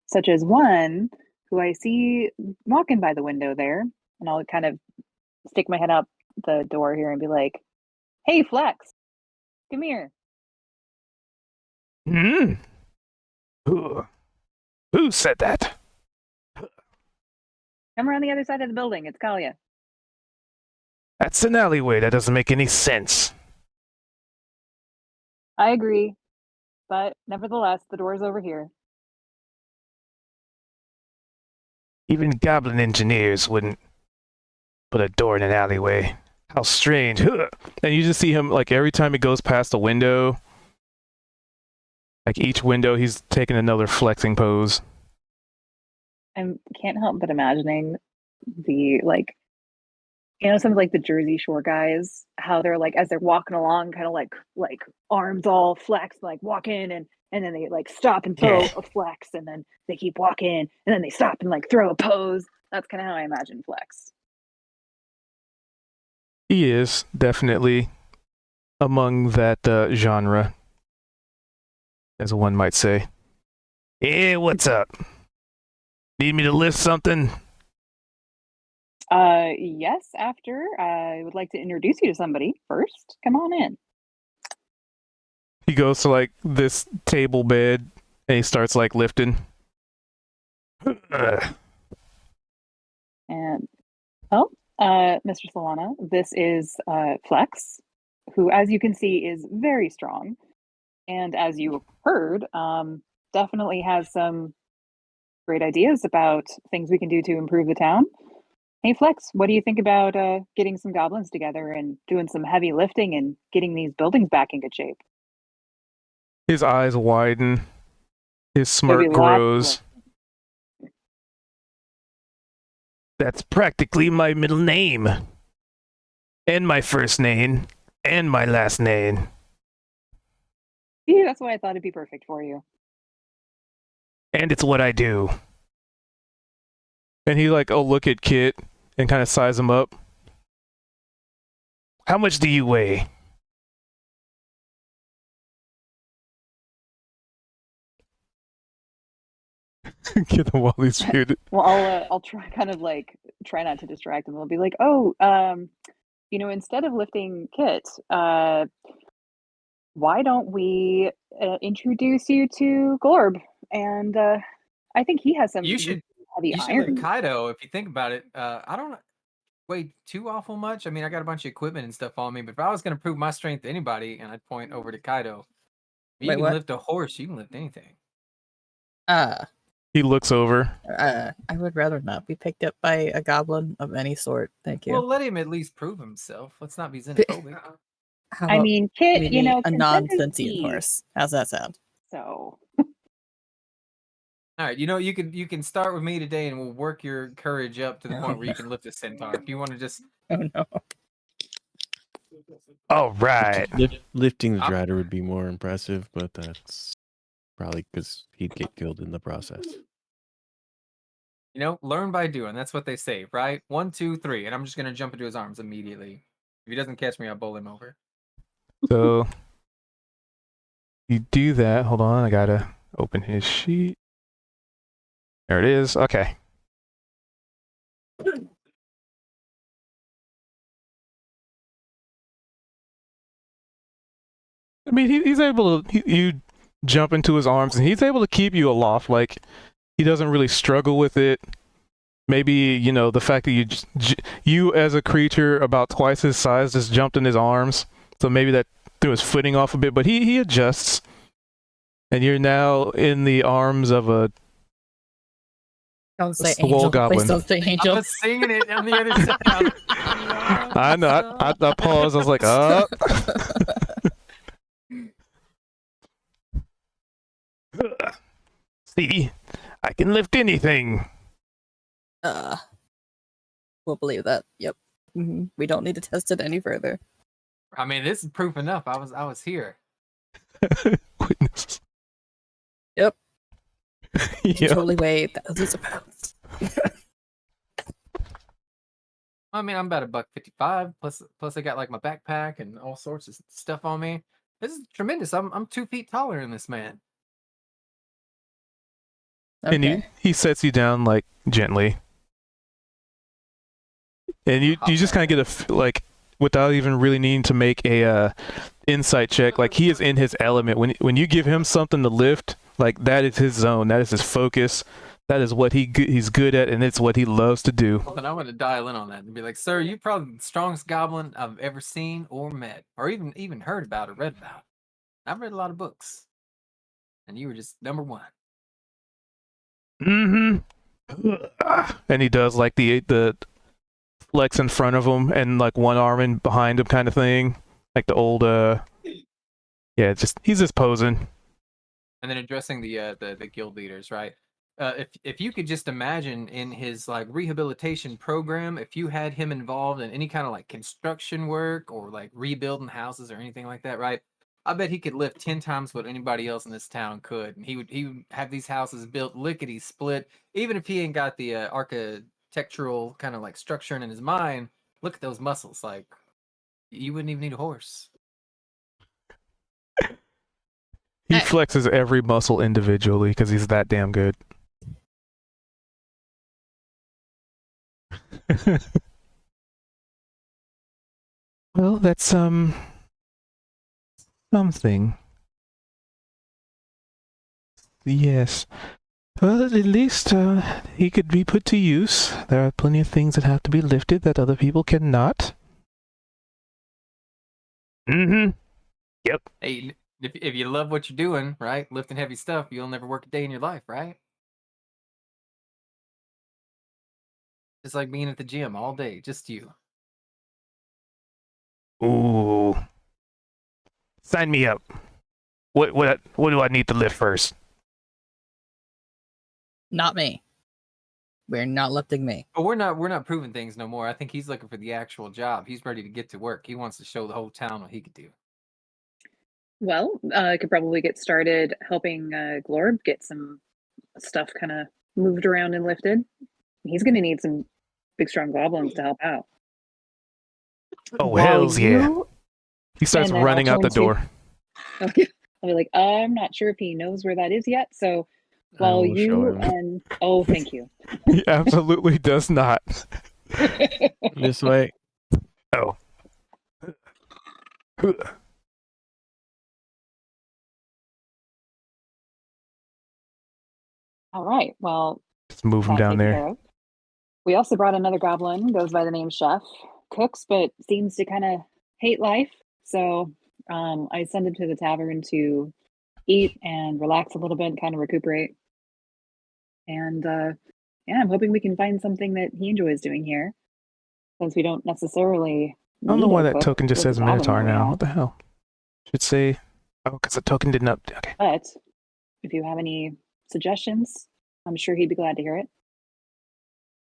such as one who I see walking by the window there, and I'll kind of stick my head out the door here and be like, "Hey, Flex, come here." Hmm? Who said that? Come around the other side of the building. It's Kalia. That's an alleyway. That doesn't make any sense. I agree, but nevertheless, the door's over here. Even goblin engineers wouldn't put a door in an alleyway. How strange. And you just see him, like, every time he goes past a window, like each window, he's taking another flexing pose. I can't help but imagining the, like, some of like the Jersey Shore guys, how they're like, as they're walking along, kind of like arms all flexed, like walk in and then they like stop and throw a flex, and then they keep walking and then they stop and like throw a pose. That's kind of how I imagine Flex. He is definitely among that genre, as one might say. Hey, what's up? Need me to lift something? Yes, after I would like to introduce you to somebody first. Come on in. He goes to like this table bed and he starts like lifting. And Mr. Solana, this is Flex, who, as you can see, is very strong, and as you heard, definitely has some great ideas about things we can do to improve the town. Hey, Flex, what do you think about getting some goblins together and doing some heavy lifting and getting these buildings back in good shape? His eyes widen. His There'll be smirk lots of grows. That's practically my middle name. And my first name. And my last name. Yeah, that's why I thought it'd be perfect for you. And it's what I do. And he like, oh, look at Kit and kind of size him up. How much do you weigh? Get the Wally's beard. Well, I'll try not to distract him. I'll be like, oh, instead of lifting Kit, why don't we introduce you to Glorb? And I think he has some You should heavy lift iron. Kaido if you think about it. I don't weigh too awful much. I mean, I got a bunch of equipment and stuff on me, but if I was going to prove my strength to anybody, and I'd point over to Kaido, you Wait, can what? lift a horse, you can lift anything. He looks over. I would rather not be picked up by a goblin of any sort. Thank you. Well, let him at least prove himself. Let's not be xenophobic. How I about mean, Kit, maybe can a send his non-sentient keys, horse? How's that sound? So All right, you can start with me today, and we'll work your courage up to the point where you can lift a centaur. If you want to just, Oh no. All right. Lifting the I'm- Drider would be more impressive, but that's probably because he'd get killed in the process. learn by doing. That's what they say, right? 1, 2, 3, and I'm just gonna jump into his arms immediately. If he doesn't catch me, I'll bowl him over. So you do that. Hold on, I gotta open his sheet. There it is. Okay. I mean, he's able to. You jump into his arms, and he's able to keep you aloft. Like he doesn't really struggle with it. Maybe the fact that you as a creature about twice his size just jumped in his arms, so maybe that threw his footing off a bit. But he adjusts, and you're now in the arms of a Don't say swole angel. goblin. Please don't say I angel. was singing it on the other side. I know. I paused. I was like, oh. See, I can lift anything. We'll believe that. Yep. We don't need to test it any further. I mean, this is proof enough. I was here. Witness. Yep. You Yeah. totally weigh thousands of pounds. I mean, I'm about $1.55. Plus, I got like my backpack and all sorts of stuff on me. This is tremendous. I'm 2 feet taller than this man. Okay. And he sets you down like gently, and you just kind of get like without even really needing to make a insight check. Like he is in his element. When you give him something to lift, like that is his zone. That is his focus. That is what he's good at, and it's what he loves to do. Well, then I want to dial in on that and be like, "Sir, you're probably the strongest goblin I've ever seen or met, or even heard about or read about. I've read a lot of books, and you were just number one." And he does like the flex in front of him and like one arm in behind him kind of thing, like the old yeah. He's just posing. And then addressing the guild leaders, right? If you could just imagine in his like rehabilitation program, if you had him involved in any kind of like construction work or like rebuilding houses or anything like that, right? I bet he could lift 10 times what anybody else in this town could, and he would have these houses built lickety split. Even if he ain't got the architectural kind of like structure in his mind, look at those muscles. Like you wouldn't even need a horse. He flexes every muscle individually because he's that damn good. Well, that's something. Yes. Well, at least he could be put to use. There are plenty of things that have to be lifted that other people cannot. Yep. Hey, if you love what you're doing, right, lifting heavy stuff, you'll never work a day in your life, right? It's like being at the gym all day, just you. Ooh. Sign me up. What do I need to lift first? Not me. We're not lifting me. But we're not proving things no more. I think he's looking for the actual job. He's ready to get to work. He wants to show the whole town what he could do. Well, I could probably get started helping Glorb get some stuff kind of moved around and lifted. He's going to need some big, strong goblins to help out. Oh, While hells yeah. you He starts spend that running out the action door. Okay. I'll be like, I'm not sure if he knows where that is yet. So while will show you him. and thank you. He absolutely does not. This way. Oh. All right. Well, Just move him that down taken there. care of. We also brought another goblin, goes by the name Chef. Cooks, but seems to kind of hate life. So I send him to the tavern to eat and relax a little bit, kind of recuperate. And yeah, I'm hoping we can find something that he enjoys doing here, since we don't necessarily. I don't know need why a that cook token just with says the goblin Minotaur that we now. have. What the hell? Should say. Oh, because the token didn't up. Okay. But if you have any suggestions, I'm sure he'd be glad to hear it.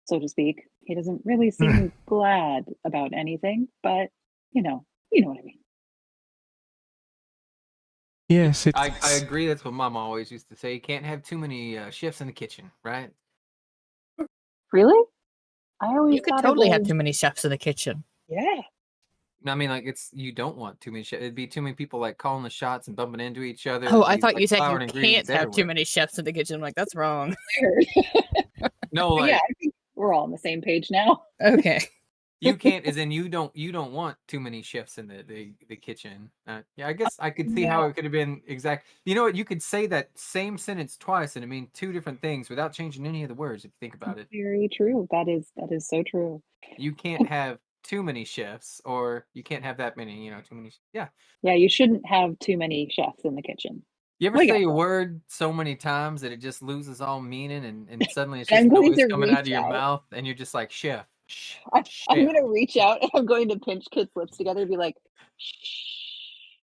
So to speak. He doesn't really seem glad about anything, but you know what I mean. Yes, it's. I agree. That's what Mama always used to say. You can't have too many chefs in the kitchen, right? Really? I always You could thought totally it have was, too many chefs in the kitchen. Yeah. I mean, like you don't want too many chefs. It'd be too many people like calling the shots and bumping into each other. Oh, There'd I be, thought like, you said flour you and can't ingredients have too everywhere. many chefs in the kitchen. I'm like, that's wrong. No, But like yeah, I think we're all on the same page now. Okay. You can't, as in you don't want too many chefs in the kitchen. Yeah, I guess I could see how it could have been exact. You know what? You could say that same sentence twice and it mean two different things without changing any of the words. If you think about it, Very true. That is so true. you can't have too many chefs, or you can't have that many. Too many. Yeah. Yeah, you shouldn't have too many chefs in the kitchen. You ever We say got a word so many times that it just loses all meaning, and suddenly it's I'm just going noise to coming out of reach your out. mouth, and you're just like chef. I'm chef. gonna reach out and I'm going to pinch Kit's lips together and be like, shh.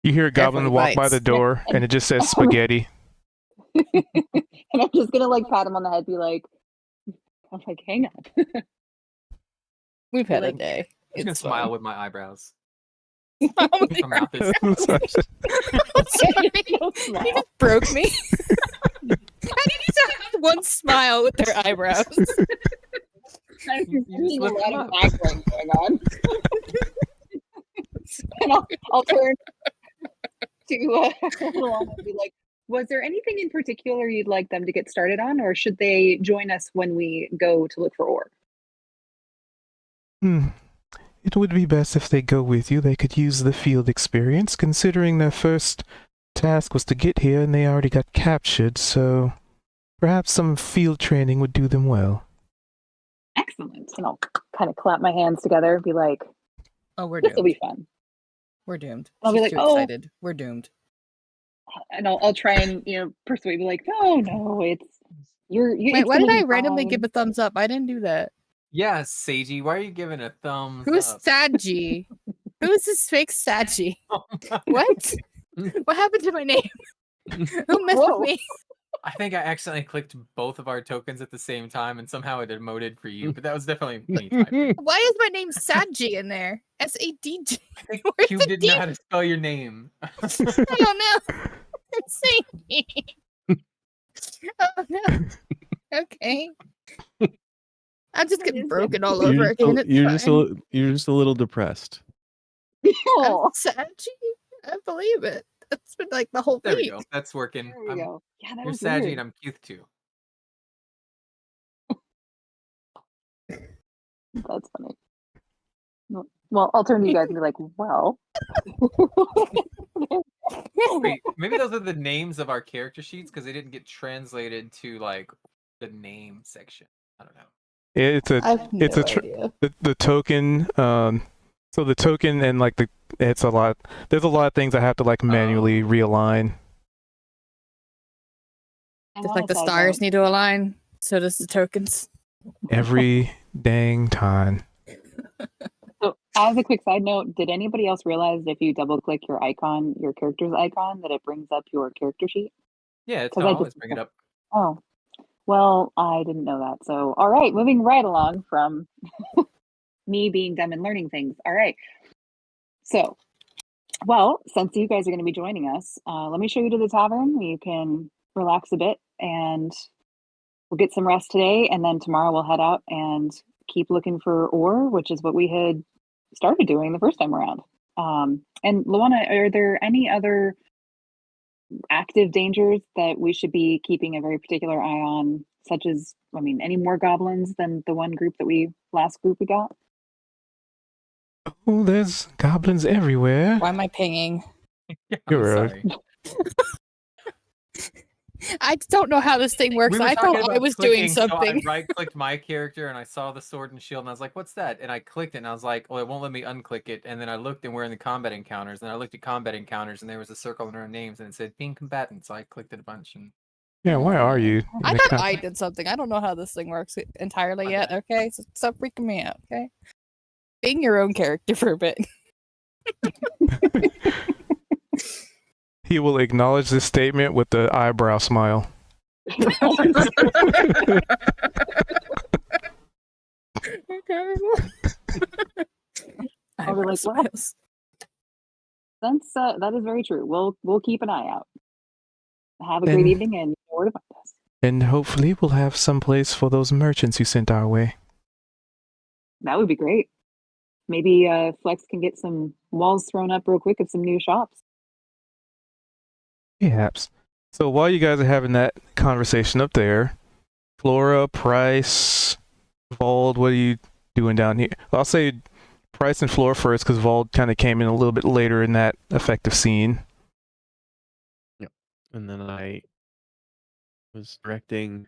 You hear a Careful, goblin he walk by bites. the door, and it just says spaghetti. And I'm just gonna like pat him on the head, be like, hang on. We've had a like- day. I'm just gonna It's smile fine. with my eyebrows. Oh my My mouth is Sorry. Don't You smile. just broke me. How did you have one smile with their eyebrows? I'm You just seeing a lift lot them of up. haggling going on. And I'll turn to Luana and be like, was there anything in particular you'd like them to get started on, or should they join us when we go to look for ore? It would be best if they go with you. They could use the field experience, considering their first task was to get here and they already got captured, so perhaps some field training would do them well. Excellent. And I'll kind of clap my hands together and be like, Oh, we're this will doomed. be fun. We're doomed. I'll be She's like, too "Oh." excited. We're doomed. And I'll try and persuade, be like, no, it's you. Wait, why did I randomly give a thumbs up? I didn't do that. Yeah, Seiji, why are you giving a thumbs Who's up? Saji? Who is this fake Saji? Oh my- What? What happened to my name? Who messed Whoa. with me? I think I accidentally clicked both of our tokens at the same time, and somehow it emoted for you. But that was definitely me typing. Why is my name Saji in there? S-A-D-J. I think Where's Cube the didn't D? know how to spell your name. I don't know. It's Sadie. Oh no. Okay. I'm just getting broken all over again. It's fine. You're just a little depressed. I'm Oh, Saji. I believe it. That's been like the whole There we week. go. That's working. there we go. Yeah, that You're was Saji weird. and I'm Keith too. That's funny. Well, I'll turn to you guys and be like, well. Wait, maybe those are the names of our character sheets because they didn't get translated to like the name section. I don't know. It's a I have It's no a tr- idea. the token. So the token and like it's a lot. There's a lot of things I have to like manually realign. And Just on like a the side stars note, need to align, so does the tokens. Every dang time. So, as a quick side note, did anybody else realize if you double click your icon, your character's icon, that it brings up your character sheet? Yeah, it's 'Cause no, I I always just- bring it up. Oh, well, I didn't know that. So, all right, moving right along from me being dumb and learning things. All right. So, well, since you guys are going to be joining us, let me show you to the tavern. You can relax a bit and we'll get some rest today. And then tomorrow we'll head out and keep looking for ore, which is what we had started doing the first time around. And Luana, are there any other active dangers that we should be keeping a very particular eye on, such as, any more goblins than the one group that last group we got? Oh, there's goblins everywhere. Why am I pinging? Yeah, You're I'm right. sorry. I don't know how this thing works. We were I talking thought I about was doing clicking, so something. I right-clicked my character and I saw the sword and shield and I was like, "What's that?" And I clicked it and I was like, "Well, it won't let me unclick it." And then I looked and we're in the combat encounters and I looked at combat encounters and there was a circle under our names and it said "Being combatant." So I clicked it a bunch and Yeah, why are you? in I the thought con- I did something. I don't know how this thing works entirely My yet. bad. Okay, so stop freaking me out. Okay, being your own character for a bit. He will acknowledge this statement with the eyebrow smile. I'll be like, well, that is very true. We'll keep an eye out. Have a great Then- evening and you know where to find us. And hopefully we'll have some place for those merchants you sent our way. That would be great. Maybe Flex can get some walls thrown up real quick of some new shops. Perhaps. So while you guys are having that conversation up there, Flora, Price, Vold, what are you doing down here? I'll say Price and Flora first because Vald kind of came in a little bit later in that effective scene. And then I was directing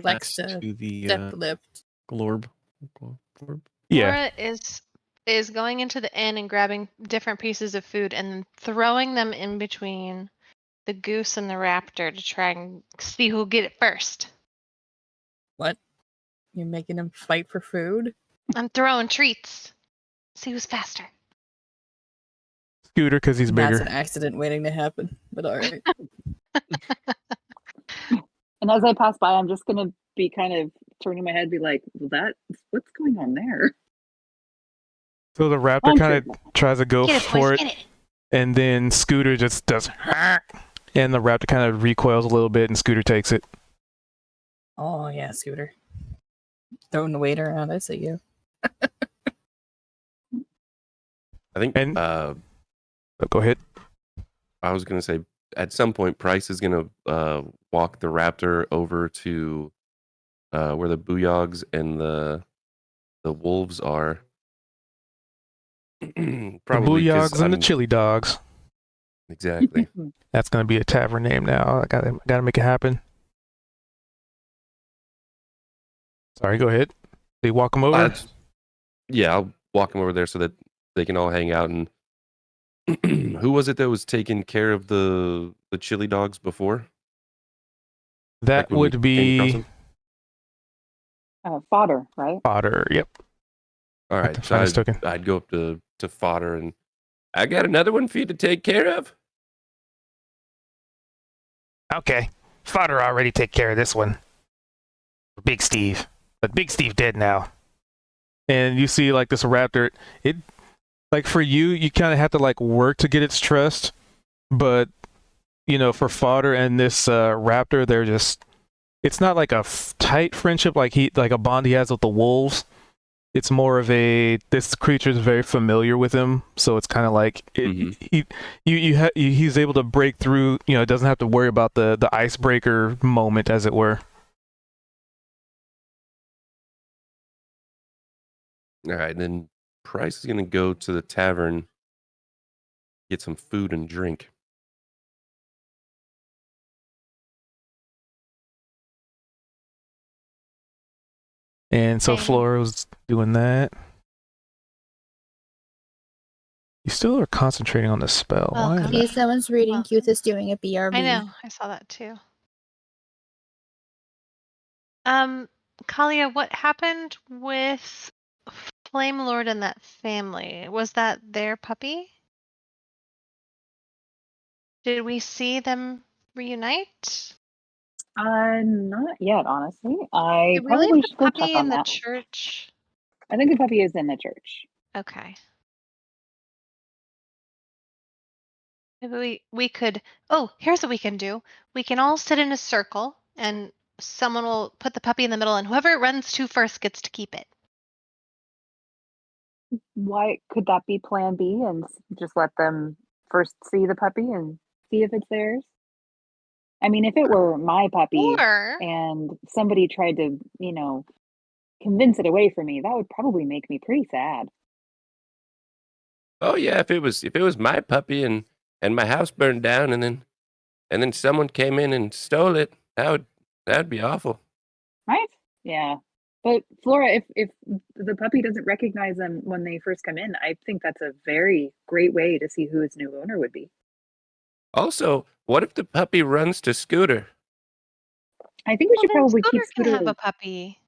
Flex Flex to to the step lift. glorb. Yeah. Laura is going into the inn and grabbing different pieces of food and then throwing them in between the goose and the raptor to try and see who'll get it first. What? You're making them fight for food? I'm throwing treats. See who's faster. Scooter because he's That's bigger. an accident waiting to happen. But all right. And as I pass by, I'm just gonna be kind of turning my head, be like, well, what's going on there? So the raptor I'm kind sure. of tries to go Get it, for boys, it, get it. and then Scooter just does, and the raptor kind of recoils a little bit, and Scooter takes it. Oh yeah, Scooter. Throwing the weight around. I see you. I think And- Oh, go ahead. I was gonna say at some point Price is gonna walk the raptor over to where the Booyogs and the wolves are. The Probably 'cause Booyogs and the I'm- Chili Dogs. Exactly. That's gonna be a tavern name now. I gotta make it happen. Sorry, go ahead. So you walk them over. Yeah, I'll walk them over there so that they can all hang out. And who was it that was taking care of the chili dogs before? That Like when we would came across be them? Fodder, right? Otter. Yep. All At right, the so finest token. I'd go up to Fodder and I got another one for you to take care of. Okay. Fodder already take care of this one. Big Steve. But Big Steve dead now. And you see like this raptor, it like for you kind of have to like work to get its trust. But you know, for Fodder and this raptor, they're just it's not like a tight friendship like a bond he has with the wolves. It's more of a this creature is very familiar with him, so it's kind of like he's able to break through. You know, doesn't have to worry about the icebreaker moment, as it were. All right, then Price is gonna go to the tavern, get some food and drink. And so Okay. Flora was doing that. You still are concentrating on the spell. Why? Welcome. is See, someone's reading. Well, Cuth is doing a BRB. I know. I saw that too. Kalia, what happened with Flame Lord and that family? Was that their puppy? Did we see them reunite? Not yet, honestly. I Did we leave probably the should go check puppy on in the that. church? I think the puppy is in the church. Okay. Maybe we could. Oh, here's what we can do. We can all sit in a circle, and someone will put the puppy in the middle, and whoever it runs to first gets to keep it. Why could that be plan B and just let them first see the puppy and see if it's theirs? I mean, if it were my puppy Or and somebody tried to, convince it away from me, that would probably make me pretty sad. Oh yeah, if it was my puppy and my house burned down and then someone came in and stole it, that'd be awful. Right? Yeah. But Flora, if the puppy doesn't recognize them when they first come in, I think that's a very great way to see who its new owner would be. Also, what if the puppy runs to Scooter? I think we should then probably Scooter keep can Scooter. have a puppy.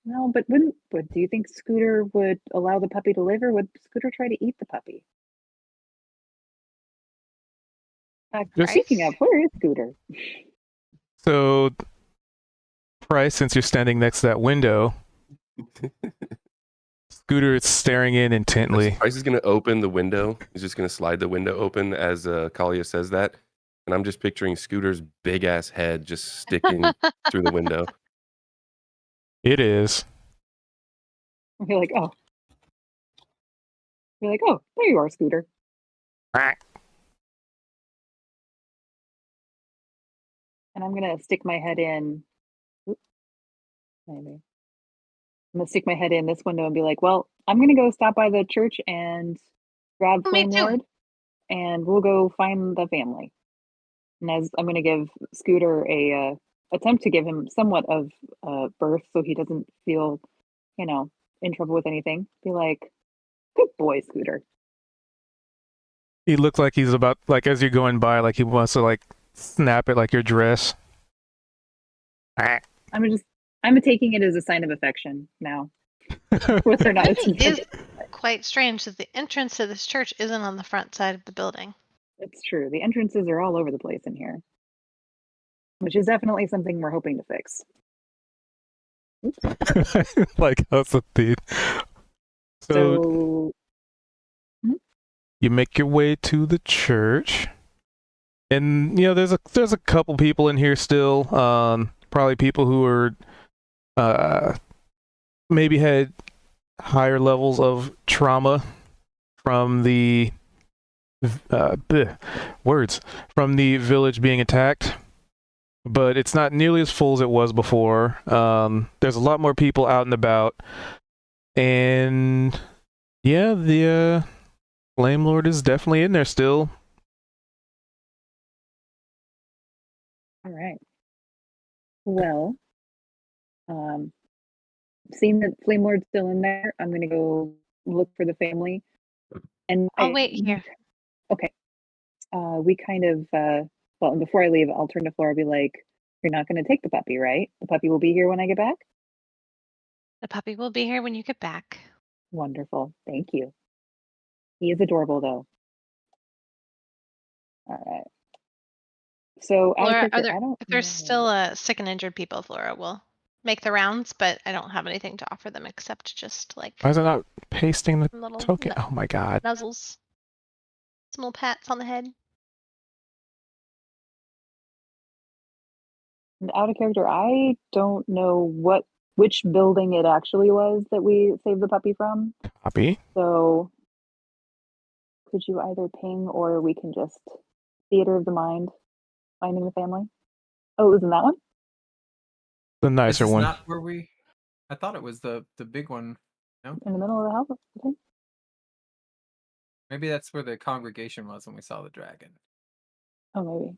No, but do you think Scooter would allow the puppy to live, or would Scooter try to eat the puppy? Speaking of, where is Scooter? So, Price, since you're standing next to that window, Scooter is staring in intently. Price is gonna open the window. He's just gonna slide the window open as Kalia says that, and I'm just picturing Scooter's big ass head just sticking through the window. It is. You're like, oh. You're like, oh, there you are, Scooter. And I'm gonna stick my head in. Oops, maybe. I'm gonna stick my head in this window and be like, well, I'm gonna go stop by the church and grab Me Flame too. Lord, and we'll go find the family. And as I'm gonna give Scooter a attempt to give him somewhat of birth, so he doesn't feel, in trouble with anything. Be like, good boy, Scooter. He looks like he's about, like, as you're going by, like he wants to, like, snap it like your dress. I'm taking it as a sign of affection now, whether or not it's Really is intended. quite strange that the entrance to this church isn't on the front side of the building. It's true. The entrances are all over the place in here, which is definitely something we're hoping to fix. Like, how's the thing? So So you make your way to the church, and there's a couple people in here still. Probably people who are maybe had higher levels of trauma from the from the village being attacked, but it's not nearly as full as it was before. There's a lot more people out and about, and yeah, the Flame Lord is definitely in there still. all right. Well, seeing that Flame Lord's still in there, I'm gonna go look for the family. And I'll wait here. Okay. We kind of well, and before I leave, I'll turn to Flora and be like, you're not gonna take the puppy, right? The puppy will be here when I get back? The puppy will be here when you get back. Wonderful. Thank you. He is adorable though. All right. So Flora, I don't if there's know. still sick and injured people, Flora will make the rounds, but I don't have anything to offer them except just like Why is it not pasting the little token? Oh my god. nuzzles. Some little pats on the head. And out of character, I don't know which building it actually was that we saved the puppy from. Copy. So could you either ping or we can just theater of the mind, finding the family? Oh, it was in that one? The nicer This is one. not where we. I thought it was the big one. No, In the middle of the house? Okay. maybe that's where the congregation was when we saw the dragon. Oh, maybe.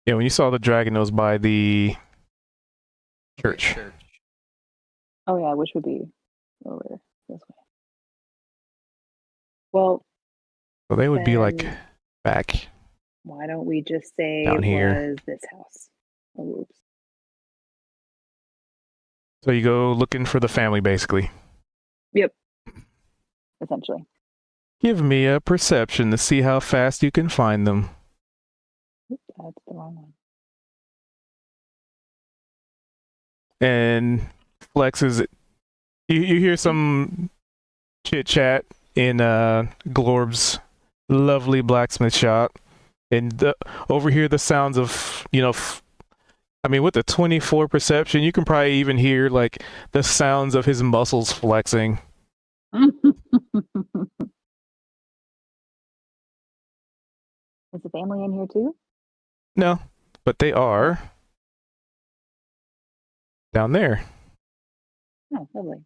Yeah, when you saw the dragon, it was by the Okay, church. Oh yeah, which would be over this way. Well, So they would be like then back. why don't we just say Down it here. was this house? Oh, oops. So you go looking for the family, basically. Yep. Essentially. Give me a perception to see how fast you can find them. Oops, that's the wrong one. And Flex is. You hear some chit chat in Glorb's lovely blacksmith shop, and overhear the sounds of I mean, with the 24 perception, you can probably even hear like the sounds of his muscles flexing. Is the family in here too? No, but they are down there. Oh, lovely.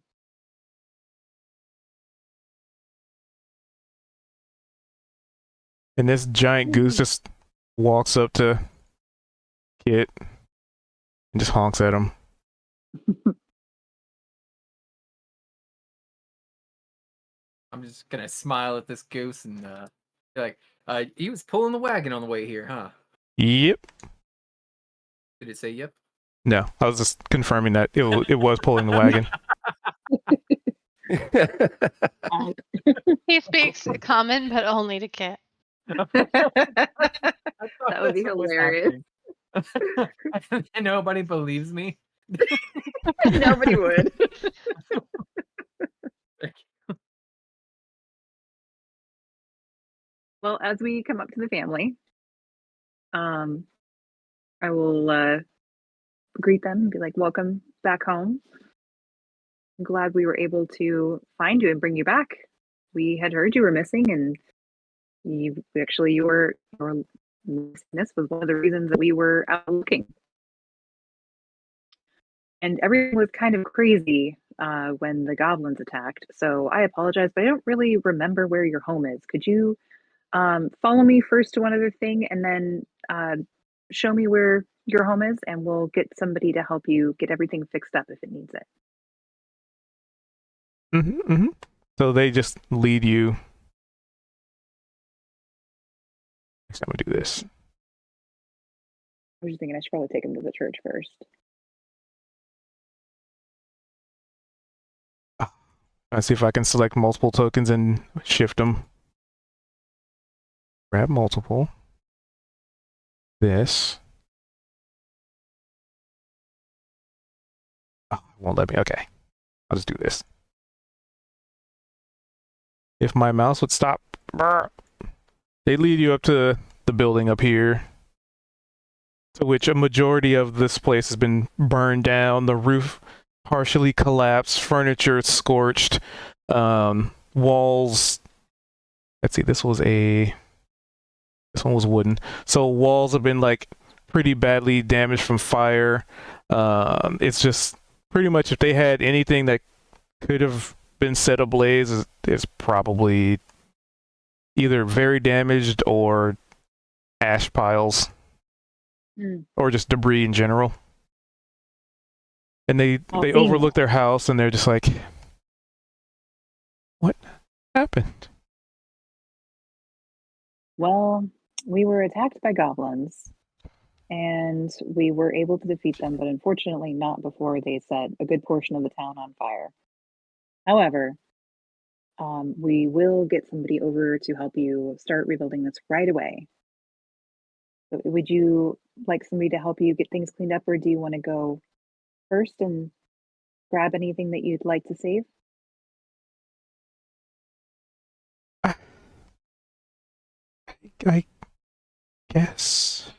And this giant goose just walks up to Kit and just honks at him. I'm just gonna smile at this goose and be like, he was pulling the wagon on the way here, huh? Yep. Did it say yep? No, I was just confirming that it was pulling the wagon. He speaks common, but only to Kit. That would be hilarious. And nobody believes me. Nobody would. Well, as we come up to the family, I will greet them and be like, welcome back home. I'm glad we were able to find you and bring you back. We had heard you were missing, and your missing was one of the reasons that we were out looking. And everything was kind of crazy when the goblins attacked. So I apologize, but I don't really remember where your home is. Could you follow me first to one other thing and then show me where your home is, and we'll get somebody to help you get everything fixed up if it needs it. So they just lead you. Next time we do this. I was just thinking I should probably take him to the church first. Let's see if I can select multiple tokens and shift them. Grab multiple. This. Oh, it won't let me. Okay. I'll just do this. If my mouse would stop. They lead you up to the building up here, to which a majority of this place has been burned down. The roof partially collapsed, furniture scorched, walls. Let's see, this one was wooden. So walls have been like pretty badly damaged from fire. It's just pretty much if they had anything that could have been set ablaze, is probably either very damaged or ash piles, or just debris in general. And they overlook their house, and they're just like, what happened? Well, we were attacked by goblins, and we were able to defeat them, but unfortunately not before they set a good portion of the town on fire. However, we will get somebody over to help you start rebuilding this right away. So would you like somebody to help you get things cleaned up, or do you want to go first and grab anything that you'd like to save? I guess.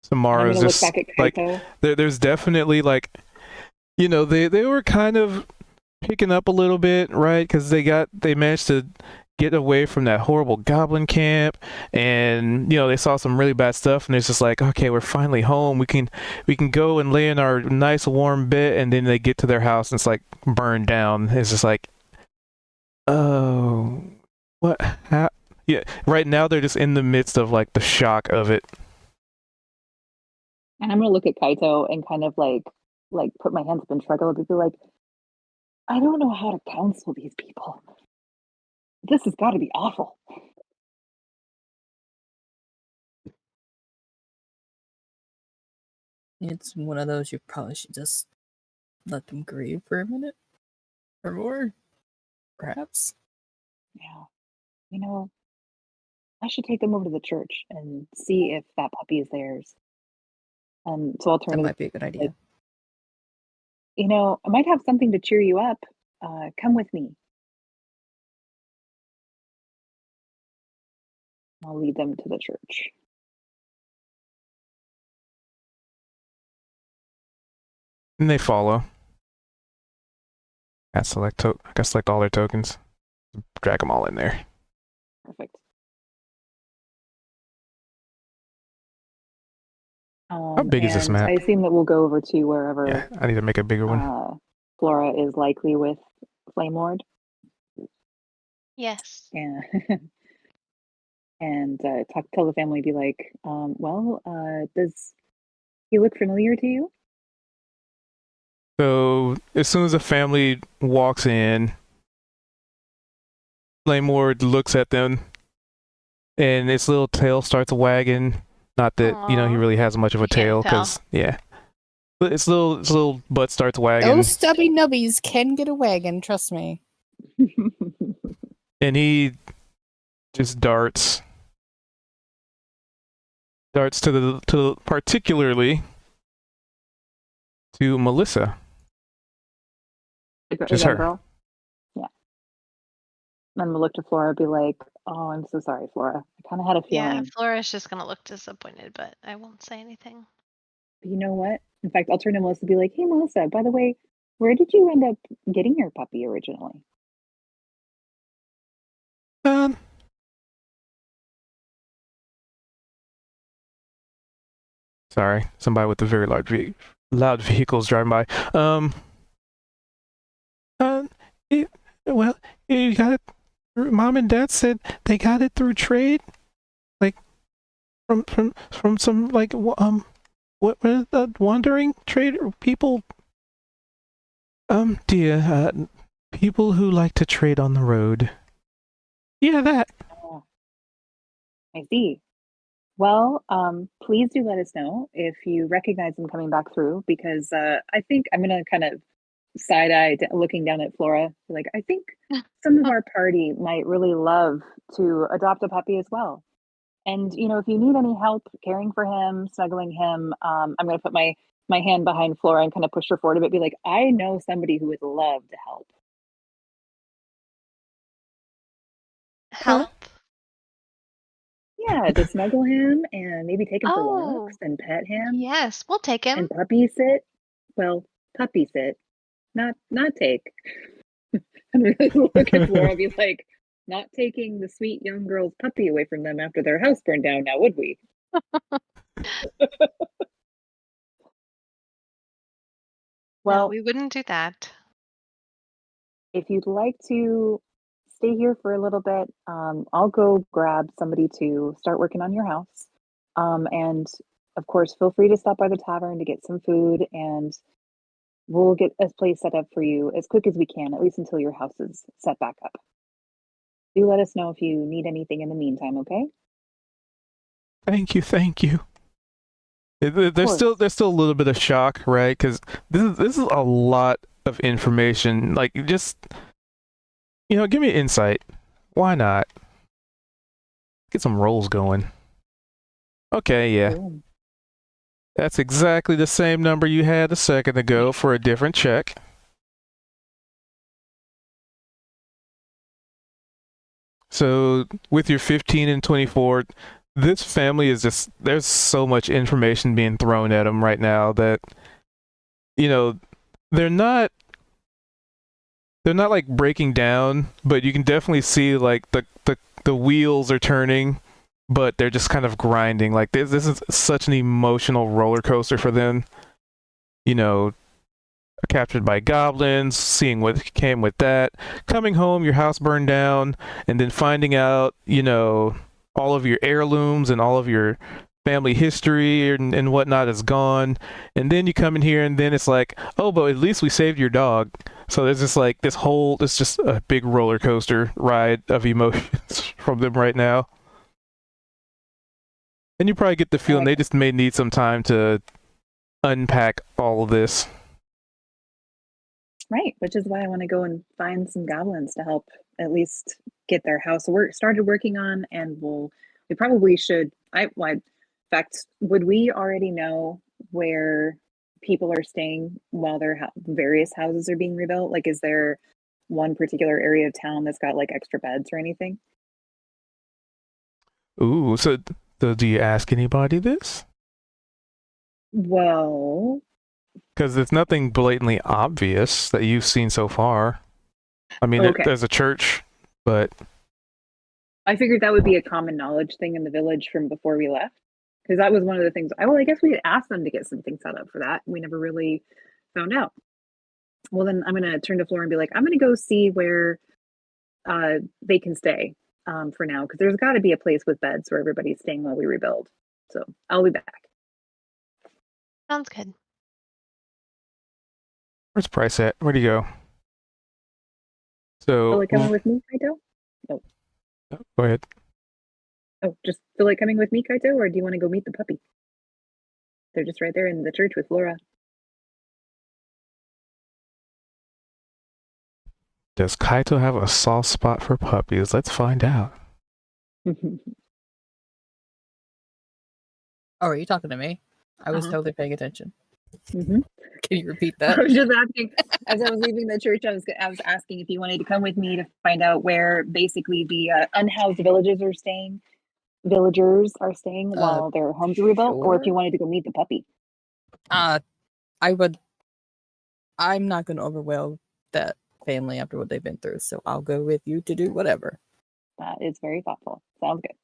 Samara's look just back at like, Kaito. there's definitely like, you know, they were kind of picking up a little bit, right? Because they managed to get away from that horrible goblin camp, and you know they saw some really bad stuff, and it's just like, okay, we're finally home. We can go and lay in our nice warm bed, and then they get to their house and it's like burned down. It's just like, oh, what? Yeah, right now they're just in the midst of like the shock of it. And I'm gonna look at Kaito and kind of like put my hands up and shrug a little bit, be like, I don't know how to counsel these people. This has got to be awful. It's one of those you probably should just let them grieve for a minute or more, perhaps. Yeah. You know, I should take them over to the church and see if that puppy is theirs. And so I'll turn That to might be a good idea. you know, I might have something to cheer you up. Come with me. I'll lead them to the church. And they follow. I select all their tokens. Drag them all in there. Perfect. How big is this and map? I assume that we'll go over to wherever Yeah, I need to make a bigger one. Flora is likely with Flame Lord. Yes. Yeah. And tell the family, be like, does he look familiar to you? So as soon as the family walks in, Flame Lord looks at them, and its little tail starts wagging. Not that he Aw. really has much of a You can't tail, tell. because but its little butt starts wagging, Those stubby nubbies can get a wagon, trust me. and he just darts to the particularly to Melissa. Is Just that her. girl? Yeah. And I'm gonna look to Flora and be like, oh, I'm so sorry, Flora. I kind of had a feeling. Yeah, Flora's just gonna look disappointed, but I won't say anything. You know what? In fact, I'll turn to Melissa and be like, hey, Melissa, by the way, where did you end up getting your puppy originally? Sorry, somebody with a very loud vehicles driving by. It, well, you got it. Mom and Dad said they got it through trade, like from some like what are the wandering trader people? People who like to trade on the road. Yeah, that. Oh, I see. Well, please do let us know if you recognize them coming back through, because I think I'm gonna kind of side eye looking down at Flora. Like, I think some of our party might really love to adopt a puppy as well. And if you need any help caring for him, snuggling him, I'm gonna put my hand behind Flora and kind of push her forward a bit. Be like, I know somebody who would love to help. Help? Yeah, to snuggle him and maybe take him for Oh, walks and pet him yes, we'll take him. and puppy sit. Well, puppy sit, not take. And really look at Flora and be like, not taking the sweet young girl's puppy away from them after their house burned down, now would we? No, Well, we wouldn't do that. if you'd like to stay here for a little bit, I'll go grab somebody to start working on your house. And of course, feel free to stop by the tavern to get some food, and we'll get a place set up for you as quick as we can, at least until your house is set back up. Do let us know if you need anything in the meantime, okay? Thank you. There's course. still a little bit of shock, right? Because this is a lot of information. Like, just give me insight. Why not? Get some rolls going. Okay, yeah. Cool. That's exactly the same number you had a second ago for a different check. So with your 15 and 24, this family is just, there's so much information being thrown at them right now that, they're not like breaking down, but you can definitely see like the wheels are turning, but they're just kind of grinding. Like this is such an emotional roller coaster for them. Captured by goblins, seeing what came with that, coming home, your house burned down, and then finding out, all of your heirlooms and all of your family history and whatnot is gone. And then you come in here and then it's like, oh, but at least we saved your dog. So there's just like it's just a big roller coaster ride of emotions from them right now. And you probably get the feeling they just may need some time to unpack all of this. Right, which is why I want to go and find some goblins to help at least get their house started working on, and we probably should. In fact, would we already know where people are staying while their various houses are being rebuilt? Like, is there one particular area of town that's got like extra beds or anything? Ooh, so do you ask anybody this? Well, because there's nothing blatantly obvious that you've seen so far. I mean, okay. There's a church, but I figured that would be a common knowledge thing in the village from before we left, because that was one of the things. I guess we had asked them to get something set up for that. We never really found out. Well, then I'm gonna turn to Flora and be like, I'm gonna go see where they can stay for now, because there's got to be a place with beds where everybody's staying while we rebuild. So I'll be back. Sounds good. Where's Price at? Where'd he go? So Feel like coming with me, Kaito? go ahead. Oh, just feel like coming with me, Kaito, or do you want to go meet the puppy? They're just right there in the church with Flora. Does Kaito have a soft spot for puppies? Let's find out. Oh, are you talking to me? I was totally paying attention. Mm-hmm. Can you repeat that? I was just asking, as I was leaving the church, I was asking if you wanted to come with me to find out where basically the unhoused villagers are staying while their homes are rebuilt, or if you wanted to go meet the puppy. I'm not going to overwhelm that family after what they've been through, so I'll go with you to do whatever. That is very thoughtful. Sounds good.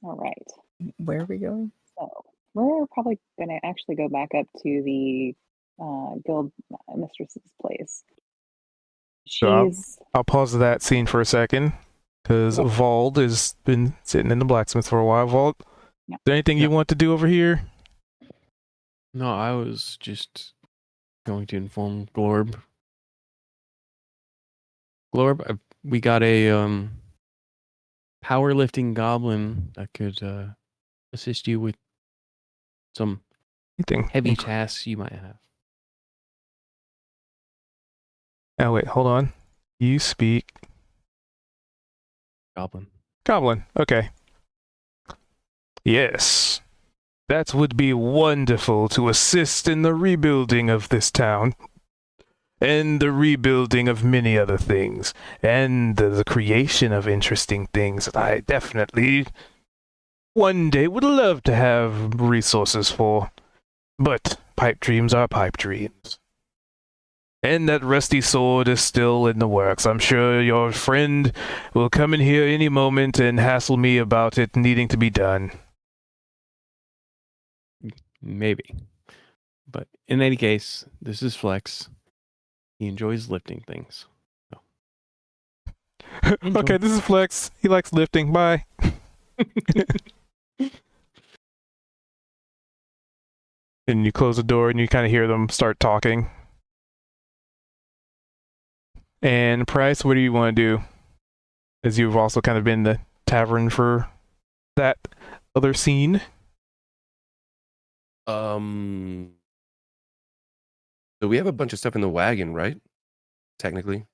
All right. Where are we going? So We're probably gonna actually go back up to the guild mistress's place. So She's I'll pause that scene for a second because Yeah. Vald has been sitting in the blacksmith for a while. Vald, Yeah. is there anything you want to do over here? No, I was just going to inform Glorb. Glorb, we got a powerlifting goblin that could assist you with some Anything heavy tasks you might have. Oh wait, hold on. You speak Goblin. Goblin. Okay. Yes. That would be wonderful to assist in the rebuilding of this town. And the rebuilding of many other things. And the creation of interesting things that I definitely one day would love to have resources for. But pipe dreams are pipe dreams. And that rusty sword is still in the works. I'm sure your friend will come in here any moment and hassle me about it needing to be done. Maybe. But in any case, this is Flex. He enjoys lifting things. Enjoy. Okay, this is Flex. He likes lifting. Bye. And you close the door and you kind of hear them start talking. And Price, what do you want to do? As you've also kind of been in the tavern for that other scene. So we have a bunch of stuff in the wagon, right? Technically.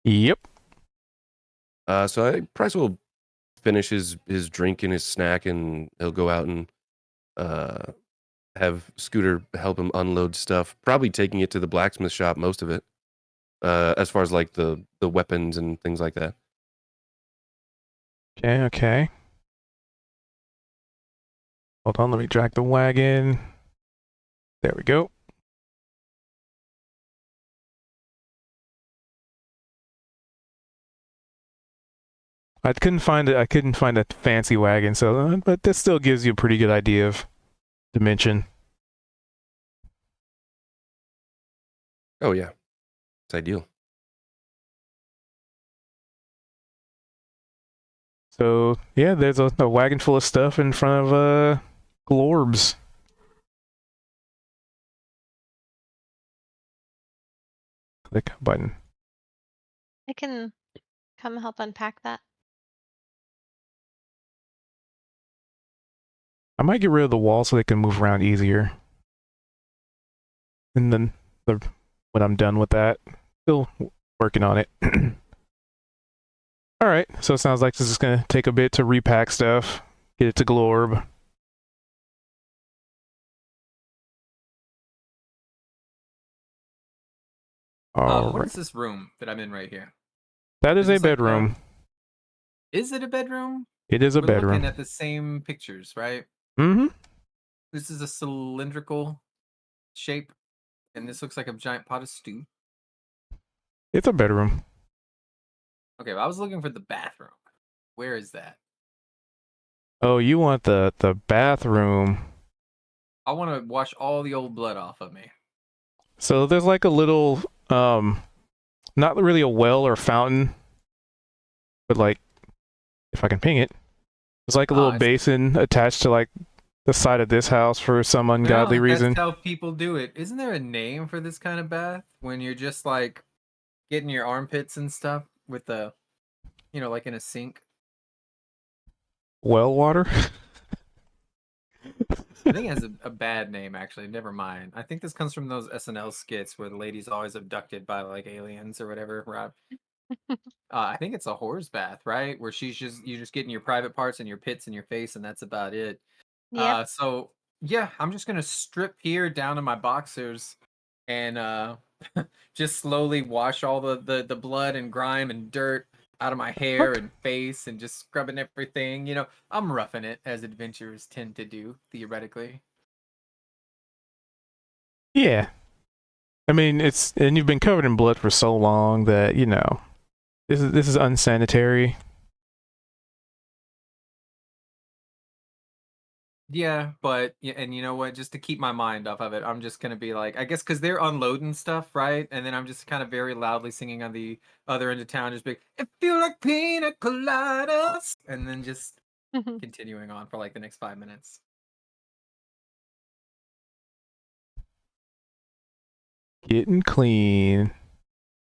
Yep. So Price will finish his drink and his snack, and he'll go out and have Scooter help him unload stuff. Probably taking it to the blacksmith shop, most of it. As far as like the weapons and things like that. Okay. Hold on, let me drag the wagon. There we go. I couldn't find a fancy wagon, so but this still gives you a pretty good idea of dimension. Oh yeah, it's ideal. So yeah, there's a wagon full of stuff in front of Glorb's. Click button. I can come help unpack that. I might get rid of the wall so they can move around easier. And then when I'm done with that, still working on it. All right, so it sounds like this is gonna take a bit to repack stuff, get it to Glorb. All What right, is this room that I'm in right here? that is is a this like, bedroom. Is it a bedroom? It is a We're bedroom. looking at the same pictures, right? Mm-hmm. This is a cylindrical shape, and this looks like a giant pot of stew. It's a bedroom. Okay, well, I was looking for the bathroom. Where is that? Oh, you want the bathroom. I want to wash all the old blood off of me. So there's like a little not really a well or fountain, but like if I can ping it, there's like a little I see. basin attached to like the side of this house for some ungodly reason. That's how people do it. Isn't there a name for this kind of bath when you're just like getting your armpits and stuff with the, like in a sink? Well water. I think it has a bad name, actually. Never mind. I think this comes from those SNL skits where the lady's always abducted by like aliens or whatever. Right? I think it's a whore's bath, right? Where you're just getting your private parts and your pits in your face, and that's about it. Yep. So yeah, I'm just gonna strip here down to my boxers and just slowly wash all the blood and grime and dirt out of my hair and face and just scrubbing everything. I'm roughing it as adventurers tend to do, theoretically. Yeah. I mean, and you've been covered in blood for so long that, this is unsanitary. Yeah, but and you know what? Just to keep my mind off of it, I'm just gonna be like, I guess because they're unloading stuff, right? And then I'm just kind of very loudly singing on the other end of town, just big. It feel like pina coladas, and then just continuing on for like the next 5 minutes. Getting clean.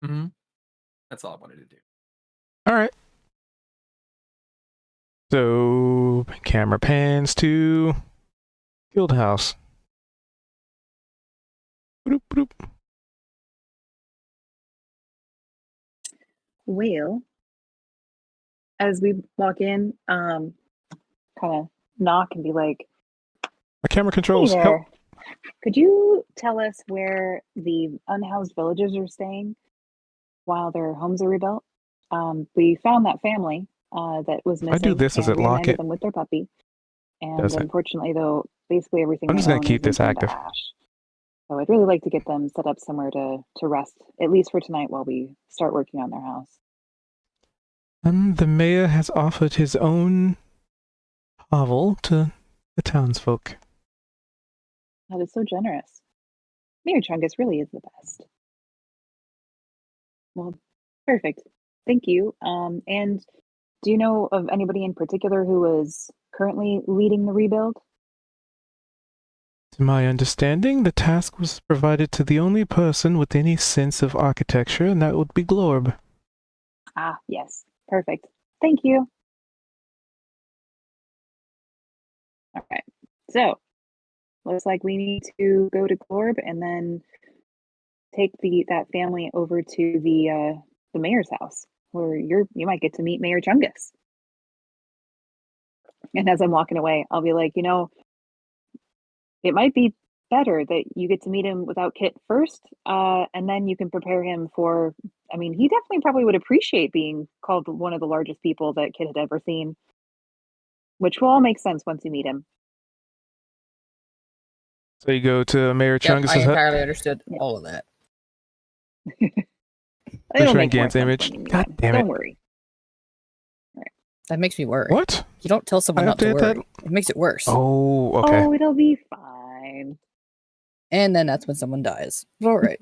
Mm-hmm. That's all I wanted to do. All right. So camera pans to Guild House. Boop, boop. Well, as we walk in, kind of knock and be like, My camera "Hey controls. Help. there, could you tell us where the unhoused villagers are staying while their homes are rebuilt? We found that family that was If I do missing, this, does and it lock reunited it? them with their puppy. And Does it? unfortunately, though, basically everything I'm they just gonna own keep has this been turned to active. ash. So I'd really like to get them set up somewhere to rest, at least for tonight, while we start working on their house. And the mayor has offered his own hovel to the townsfolk. That is so generous. Mayor Chungus really is the best. Well, perfect. Thank you. And do you know of anybody in particular who is currently leading the rebuild? To my understanding, the task was provided to the only person with any sense of architecture, and that would be Glorb. Ah, yes. Perfect. Thank you. All right. So, looks like we need to go to Glorb and then take that family over to the mayor's house, where you might get to meet Mayor Chungus. And as I'm walking away, I'll be like, it might be better that you get to meet him without Kit first, and then you can prepare him for. I mean, he definitely probably would appreciate being called one of the largest people that Kit had ever seen, which will all make sense once you meet him. So you go to Mayor Yep, Chungus's I hut. entirely understood all of that. It'll Shrink make more Gant's sense image. when you meet God him. damn it. Don't worry. That makes me worry. What? You don't tell someone I not to updated worry. that? It makes it worse. Oh, okay. Oh, it'll be fine. And then that's when someone dies. But all right.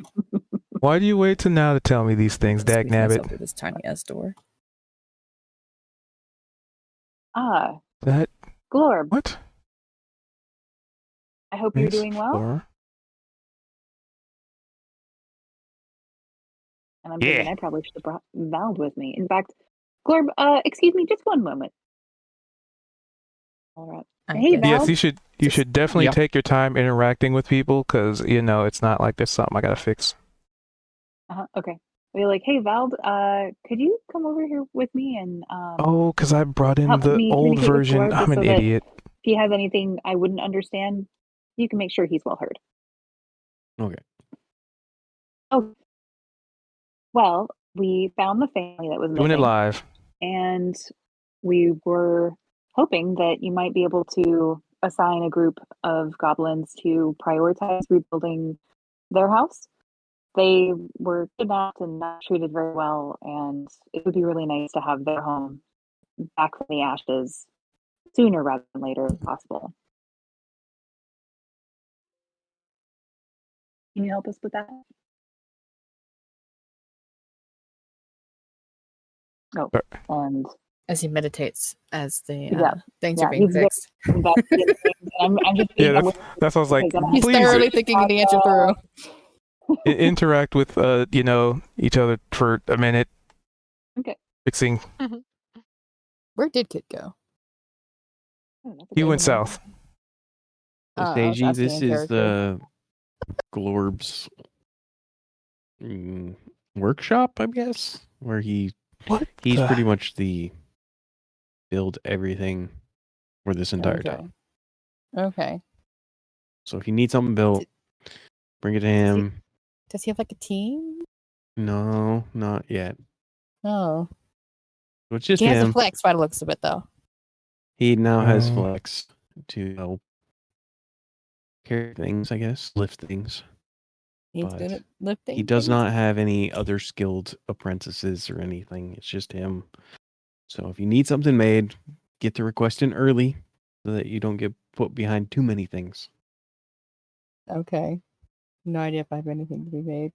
Why do you wait till now to tell me these things, Let's squeeze myself dagnabbit? through this tiny ass door. Ah, That Glorb, what? I hope you're Miss doing well. Flora? And I'm thinking I probably should have brought Vald with me. In fact, Glorb, excuse me, just one moment. All right. I Hey, guess. Val. Yes, you should definitely Yeah. take your time interacting with people, because it's not like there's something I gotta fix. Okay. We're like, hey, Vald, could you come over here with me and Oh, because I brought in help the me old communicate with version. Glorb I'm so an that idiot. if he has anything I wouldn't understand, you can make sure he's well heard. Okay. Oh, well, we found the family that was Doing it missing, live. and we were hoping that you might be able to assign a group of goblins to prioritize rebuilding their house. They were kidnapped and not treated very well, and it would be really nice to have their home back from the ashes sooner rather than later if possible. Can you help us with that? Oh, Sure. and As he meditates, as the Yeah. things Yeah, are being he's very- fixed. invested in things. I'm just being Yeah, aware that's what I was like. because I'm He's Please thoroughly thinking the answer through. interact with each other for a minute. Okay. Fixing. Where did Kit go? Oh, that's a He good went one. south. So I was Seiji, asking this in is character. the Glorb's workshop, I guess, where he's the- pretty much the build everything for this entire Okay. town. Okay. So if you need something built, bring it to him. Does he have like a team? No, not yet. Oh. So it's just He has a him. flex by the looks of it, though. He now has Oh. flex to help carry things, I guess, lift things. He's good But at lifting. He does things. not have any other skilled apprentices or anything. It's just him. So if you need something made, get the request in early so that you don't get put behind too many things. Okay. No idea if I have anything to be made.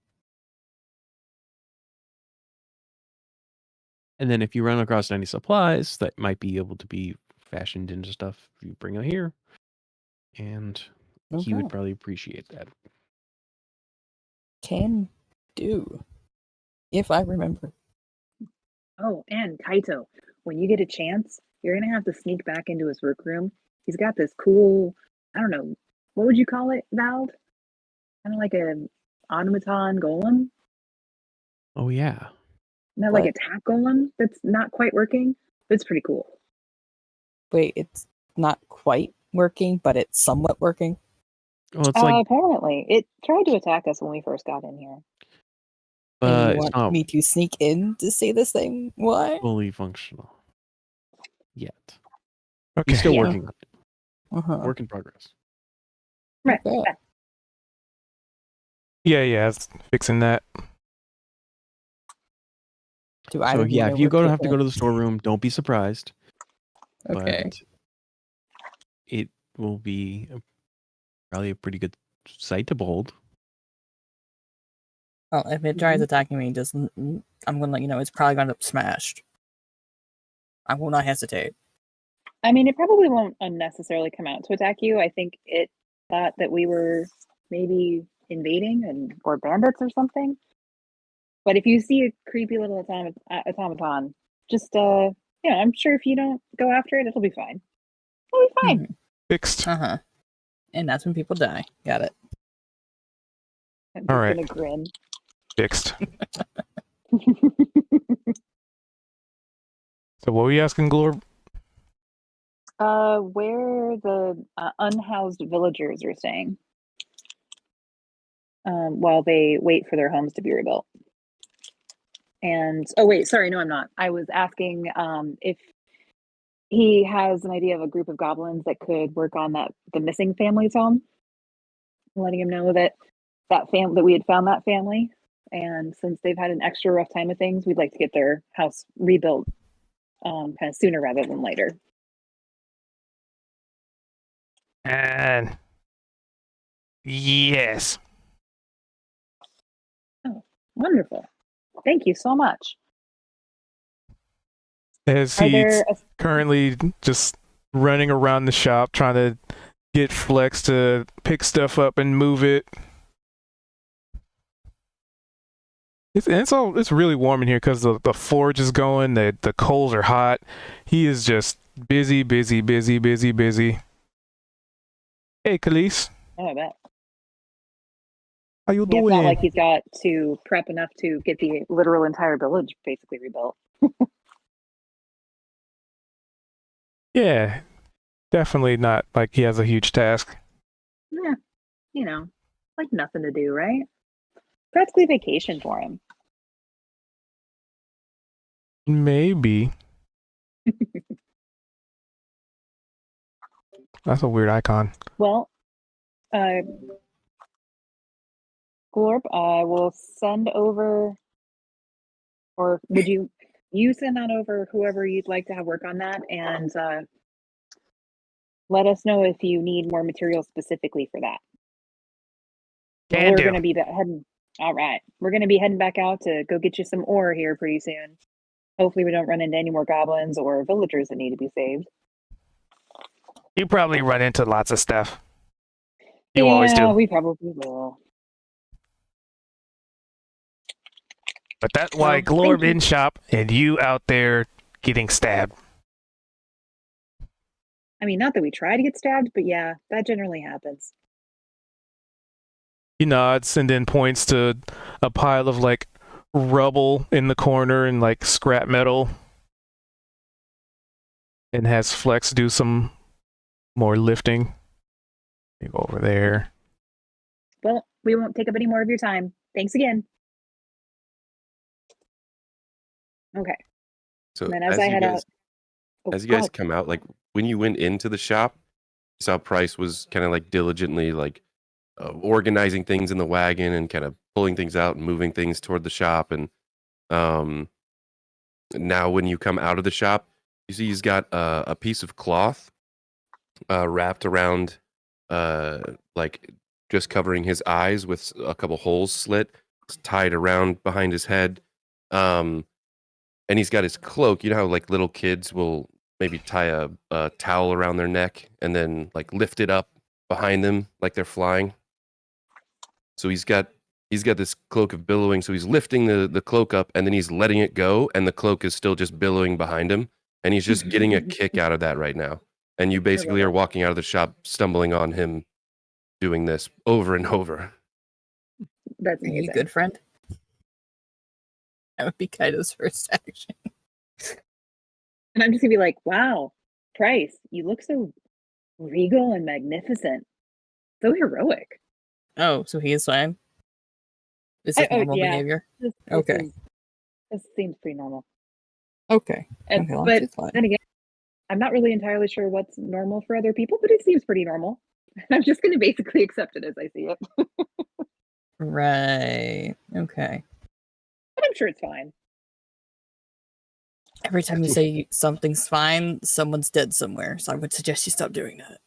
And then if you run across any supplies that might be able to be fashioned into stuff, you bring it here. And he would Okay. probably appreciate that. Can do. If I remember. Oh, and Kaito, when you get a chance, you're gonna have to sneak back into his workroom. He's got this cool, I don't know, what would you call it, Val? Kind of like an automaton golem. Oh yeah. Not like a What? tack golem that's not quite working, but it's pretty cool. Wait, it's not quite working, but it's somewhat working. Well, it's like, Apparently, it tried to attack us when we first got in here. And you it's want not me to sneak in to see this thing? What? fully functional yet. Okay. He's still Yeah. working on it. Uh-huh. Work in progress. Right. Okay. right. Yeah, it's fixing that. Do I So yeah, if you have to go to the it? storeroom, don't be surprised. Okay. But it will be probably a pretty good sight to behold. Well, if it tries attacking me, I'm gonna let you know it's probably gonna end up smashed. I will not hesitate. I mean, it probably won't unnecessarily come out to attack you. I think it thought that we were maybe invading or bandits or something. But if you see a creepy little automaton, just I'm sure if you don't go after it, it'll be fine. It'll be fine. Fixed. Uh-huh. And that's when people die. Got it. I'm All just right. gonna grin. Fixed. So what were you asking, Glorb? Where the unhoused villagers are staying, while they wait for their homes to be rebuilt. And oh wait, sorry, no, I'm not. I was asking if he has an idea of a group of goblins that could work on the missing family's home. Letting him know that that we had found that family, and since they've had an extra rough time of things, we'd like to get their house rebuilt kind of sooner rather than later. And yes. Wonderful. Thank you so much. As Are he's there currently just running around the shop trying to get Flex to pick stuff up and move it. It's really warm in here because the forge is going, the coals are hot. He is just busy. Hey, Khalees. Oh, I bet. How you Yeah, doing? it's not like he's got to prep enough to get the literal entire village basically rebuilt. Yeah, definitely not like he has a huge task. Yeah, like nothing to do, right? Practically vacation for him. Maybe. That's a weird icon. Well, Glorp, I will send over, or would you send that over whoever you'd like to have work on that, and let us know if you need more material specifically for that. Can We're do. going to be heading. All right, we're going to be heading back out to go get you some ore here pretty soon. Hopefully, we don't run into any more goblins or villagers that need to be saved. You probably run into lots of stuff. You always do. We probably will. But that's Well, why thank Glorb you. in shop and you out there getting stabbed. I mean, not that we try to get stabbed, but yeah, that generally happens. He nods and then points to a pile of like rubble in the corner and like scrap metal. And has Flex do some more lifting. You go over there. Well, we won't take up any more of your time. Thanks again. Okay. So And then as I head out, as you go guys ahead. come out, like when you went into the shop, you saw Price was kind of like diligently like organizing things in the wagon and kind of pulling things out and moving things toward the shop. And now when you come out of the shop, you see he's got a piece of cloth wrapped around, like just covering his eyes with a couple holes slit, tied around behind his head. And he's got his cloak. You know how like little kids will maybe tie a towel around their neck and then like lift it up behind them like they're flying. So he's got this cloak of billowing. So he's lifting the cloak up and then he's letting it go, and the cloak is still just billowing behind him, and he's just getting a kick out of that right now. And you basically are walking out of the shop, stumbling on him doing this over and over. That's Are you amazing. good, friend? That would be Kaido's first action. And I'm just gonna be like, wow, Price, you look so regal and magnificent. So heroic. Oh, so he is fine? This is normal yeah. behavior? This Okay. this seems pretty normal. Okay. And, Okay, well, but she's fine. then again, I'm not really entirely sure what's normal for other people, but it seems pretty normal. I'm just gonna basically accept it as I see it. Right. Okay. But I'm sure it's fine. Every time you say something's fine, someone's dead somewhere. So I would suggest you stop doing that.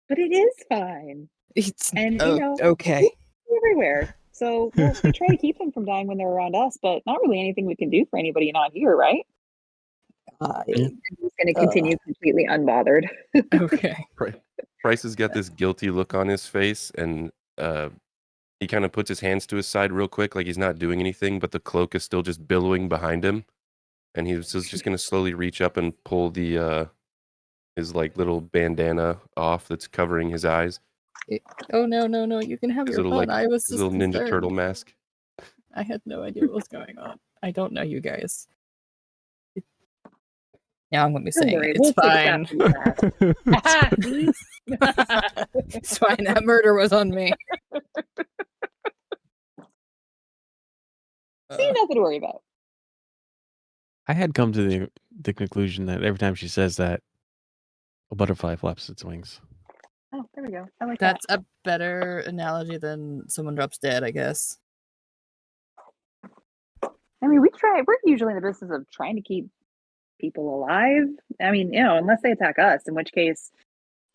But it is fine. It's And you know, okay. they're everywhere. So we try to keep them from dying when they're around us, but not really anything we can do for anybody not here, right? I'm just gonna continue completely unbothered. Okay. Price has got this guilty look on his face, and he kind of puts his hands to his side real quick, like he's not doing anything, but the cloak is still just billowing behind him. And he's just going to slowly reach up and pull the his like little bandana off that's covering his eyes. Oh no! You can have His your little fun. like I was his just little Ninja concerned. Turtle mask. I had no idea what was going on. I don't know you guys. Now I'm gonna be Don't saying worry, it's we'll take fine. that from that. It's fine. That murder was on me. See, nothing to worry about. I had come to the conclusion that every time she says that, a butterfly flaps its wings. Oh, there we go. I like That's a better analogy than someone drops dead, I guess. that. I mean, we're usually in the business of trying to keep people alive. I mean, you know, unless they attack us, in which case,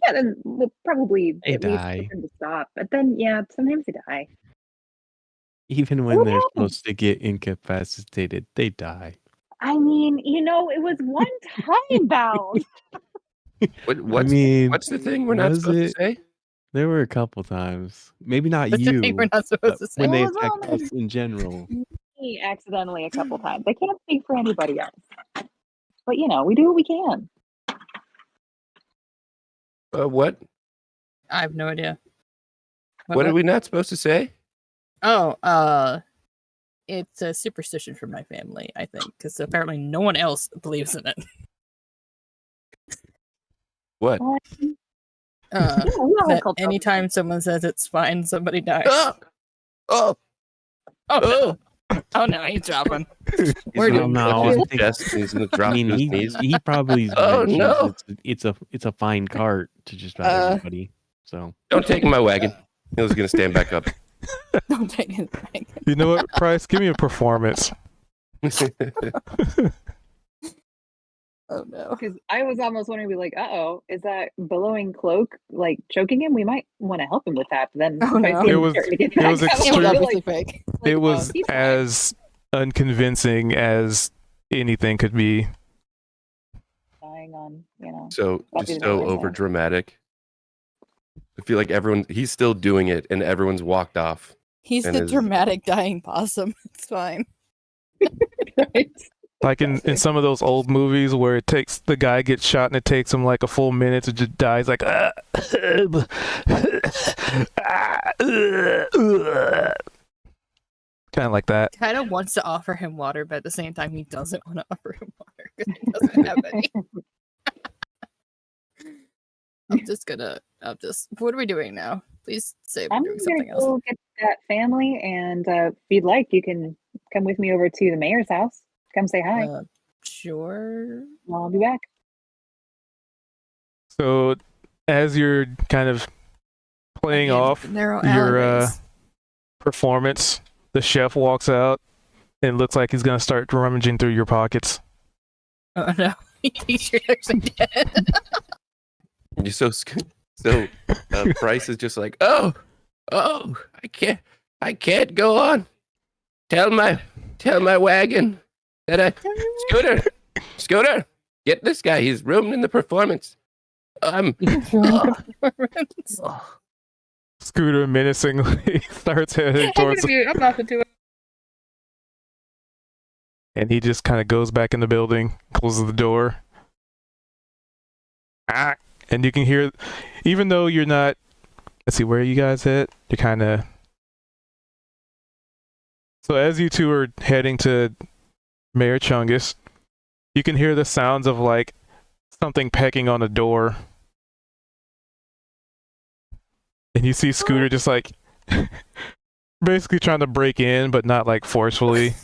yeah, then we'll probably They at least die. get them to stop. But then, yeah, sometimes they die. Even when What they're happened? supposed to get incapacitated, they die. I mean, you know, it was one time bound. What's the thing we're not was supposed it- to say? There were a couple times. Maybe not That's the you, thing we're not but supposed to say. when they Well, attack no, us in general. Me accidentally a couple times. I can't speak for anybody else. But you know, we do what we can. What? I have no idea. What are we not supposed to say? Oh, it's a superstition from my family, I think, because apparently no one else believes in it. What? Uh, Yeah, we all have that cultural anytime someone says it's fine, somebody dies. Oh, Oh, oh! oh no, he's dropping. He's We're gonna doing clutch good. his chest and he's gonna drop I mean, to his he knees. he probably Oh, mentions no. it's a fine cart to just about everybody. So Don't take my wagon. He was gonna stand back up. Don't take it back. You know what, Price? Give me a performance. Oh no. Because I was almost wondering, be like, "Uh-oh, is that billowing cloak like choking him? We might want to help him with that." But then Oh, no. I see him It was- starting to get it was back up, It was extreme- I'm obviously like, fake. It oh, was he's fine. as unconvincing as anything could be. dying on, you know. So That'd be just the so nice over one. dramatic. I feel like he's still doing it, and everyone's walked off. He's And the his- dramatic dying possum. It's fine. Right? Like in some of those old movies where it takes the guy gets shot and it takes him like a full minute to just die. He's like, kind of like that. Kind of wants to offer him water, but at the same time, he doesn't want to offer him water because he doesn't have any. What are we doing now? Please say we're I'm doing gonna something else. go get that family, and if you'd like, you can come with me over to the mayor's house. Come say hi. Sure. I'll be back. So as you're kind of playing Again, off narrow your alleyways. performance, the chef walks out and looks like he's gonna start rummaging through your pockets. Oh no, he's actually dead. You're so Price is just like, oh, I can't go on. Tell my wagon that Scooter, get this guy. He's ruining the performance. Scooter menacingly starts heading towards him, I'm not gonna do it. and he just kind of goes back in the building, closes the door. Ah, and you can hear, even though you're not, let's see, where are you guys at? You're kind of, so as you two are heading to Mayor Chungus, you can hear the sounds of like something pecking on a door. And you see Scooter just like basically trying to break in, but not like forcefully.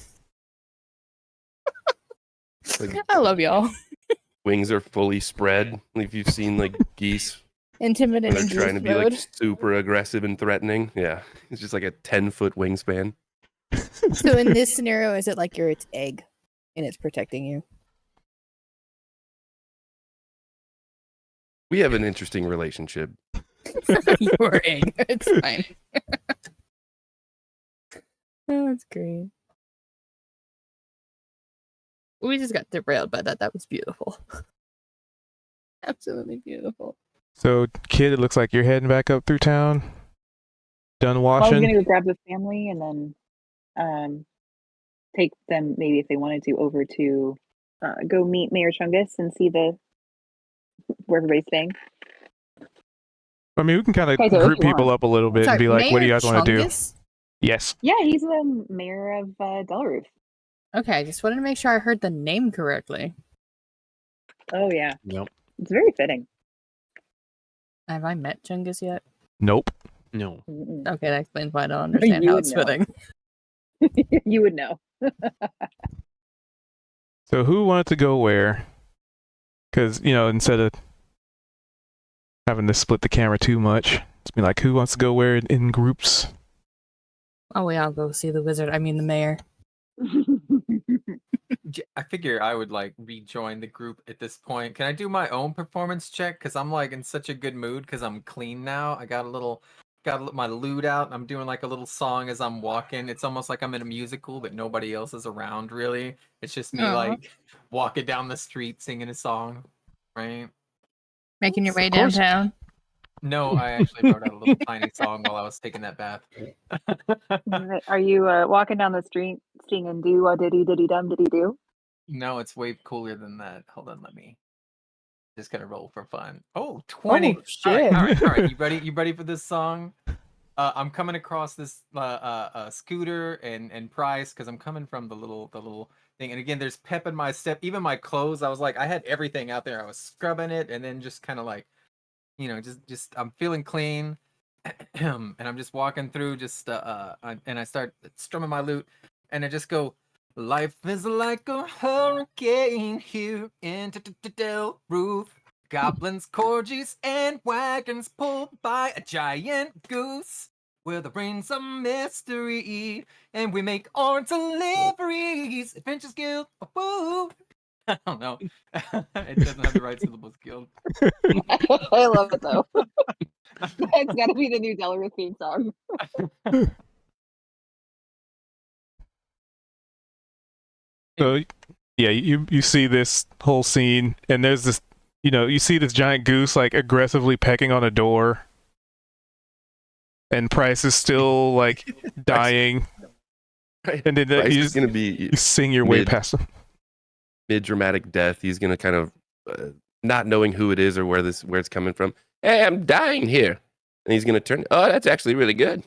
Like, I love y'all. wings are fully spread. If you've seen like geese, Intimidating. they're trying to be mode. like super aggressive and threatening. Yeah, it's just like a 10-foot wingspan. So in this scenario, is it like you're its egg and it's protecting you? We have an interesting relationship. Your egg. It's fine. Oh, that's great. We just got derailed by that. That was beautiful. Absolutely beautiful. So, kid, it looks like you're heading back up through town. Done I was washing. gonna go grab the family and then take them, maybe if they wanted to, over to go meet Mayor Chungus and see where everybody's staying. I mean, we can kind of Okay, so if group you people want. up a little bit and be like, what do you guys want to do? Chungus? Yes. Yeah, he's the mayor of Delroof. Okay, I just wanted to make sure I heard the name correctly. Oh yeah, Yep. it's very fitting. Have I met Chungus yet? Nope. No. Mm-mm. Okay, that explains why I don't understand You how would it's know. fitting. You would know. So, who wanted to go where? Because, you know, instead of having to split the camera too much, it's be like, who wants to go where in groups? Oh, yeah, I'll go see the wizard. I mean, the mayor. I figure I would like rejoin the group at this point. Can I do my own performance check? Because I'm like in such a good mood because I'm clean now. I got my lute out. I'm doing like a little song as I'm walking. It's almost like I'm in a musical, but nobody else is around really. It's just me Aw. like walking down the street singing a song, right? Making your way Of course. downtown. No, I actually wrote out a little tiny song while I was taking that bath. Are you walking down the street singing "Do a diddy diddy dum diddy do"? No, it's way cooler than that. Hold on, let me just gonna roll for fun. Oh, 20. Oh, shit. All right. You ready for this song? I'm coming across this Scooter and Price because I'm coming from the little thing. And again, there's pep in my step. Even my clothes, I was like, I had everything out there. I was scrubbing it and then just kind of like, you know, just I'm feeling clean. And I'm just walking through, and I start strumming my lute, and I just go, life is like a hurricane here in Delroof. Goblins, corgis, and wagons pulled by a giant goose. Where the brain's a mystery, and we make our deliveries. Adventures Guild, woo! I don't know. It doesn't have the right syllables guild. I love it though. It's got to be the new Delroof theme song. So, yeah, you see this whole scene, and there's this, you know, you see this giant goose like aggressively pecking on a door, and Price is still like dying, and then Price you, is gonna be you sing your way mid- past him. mid-dramatic death. He's gonna kind of not knowing who it is or where it's coming from. Hey, I'm dying here, and he's gonna turn. Oh, that's actually really good.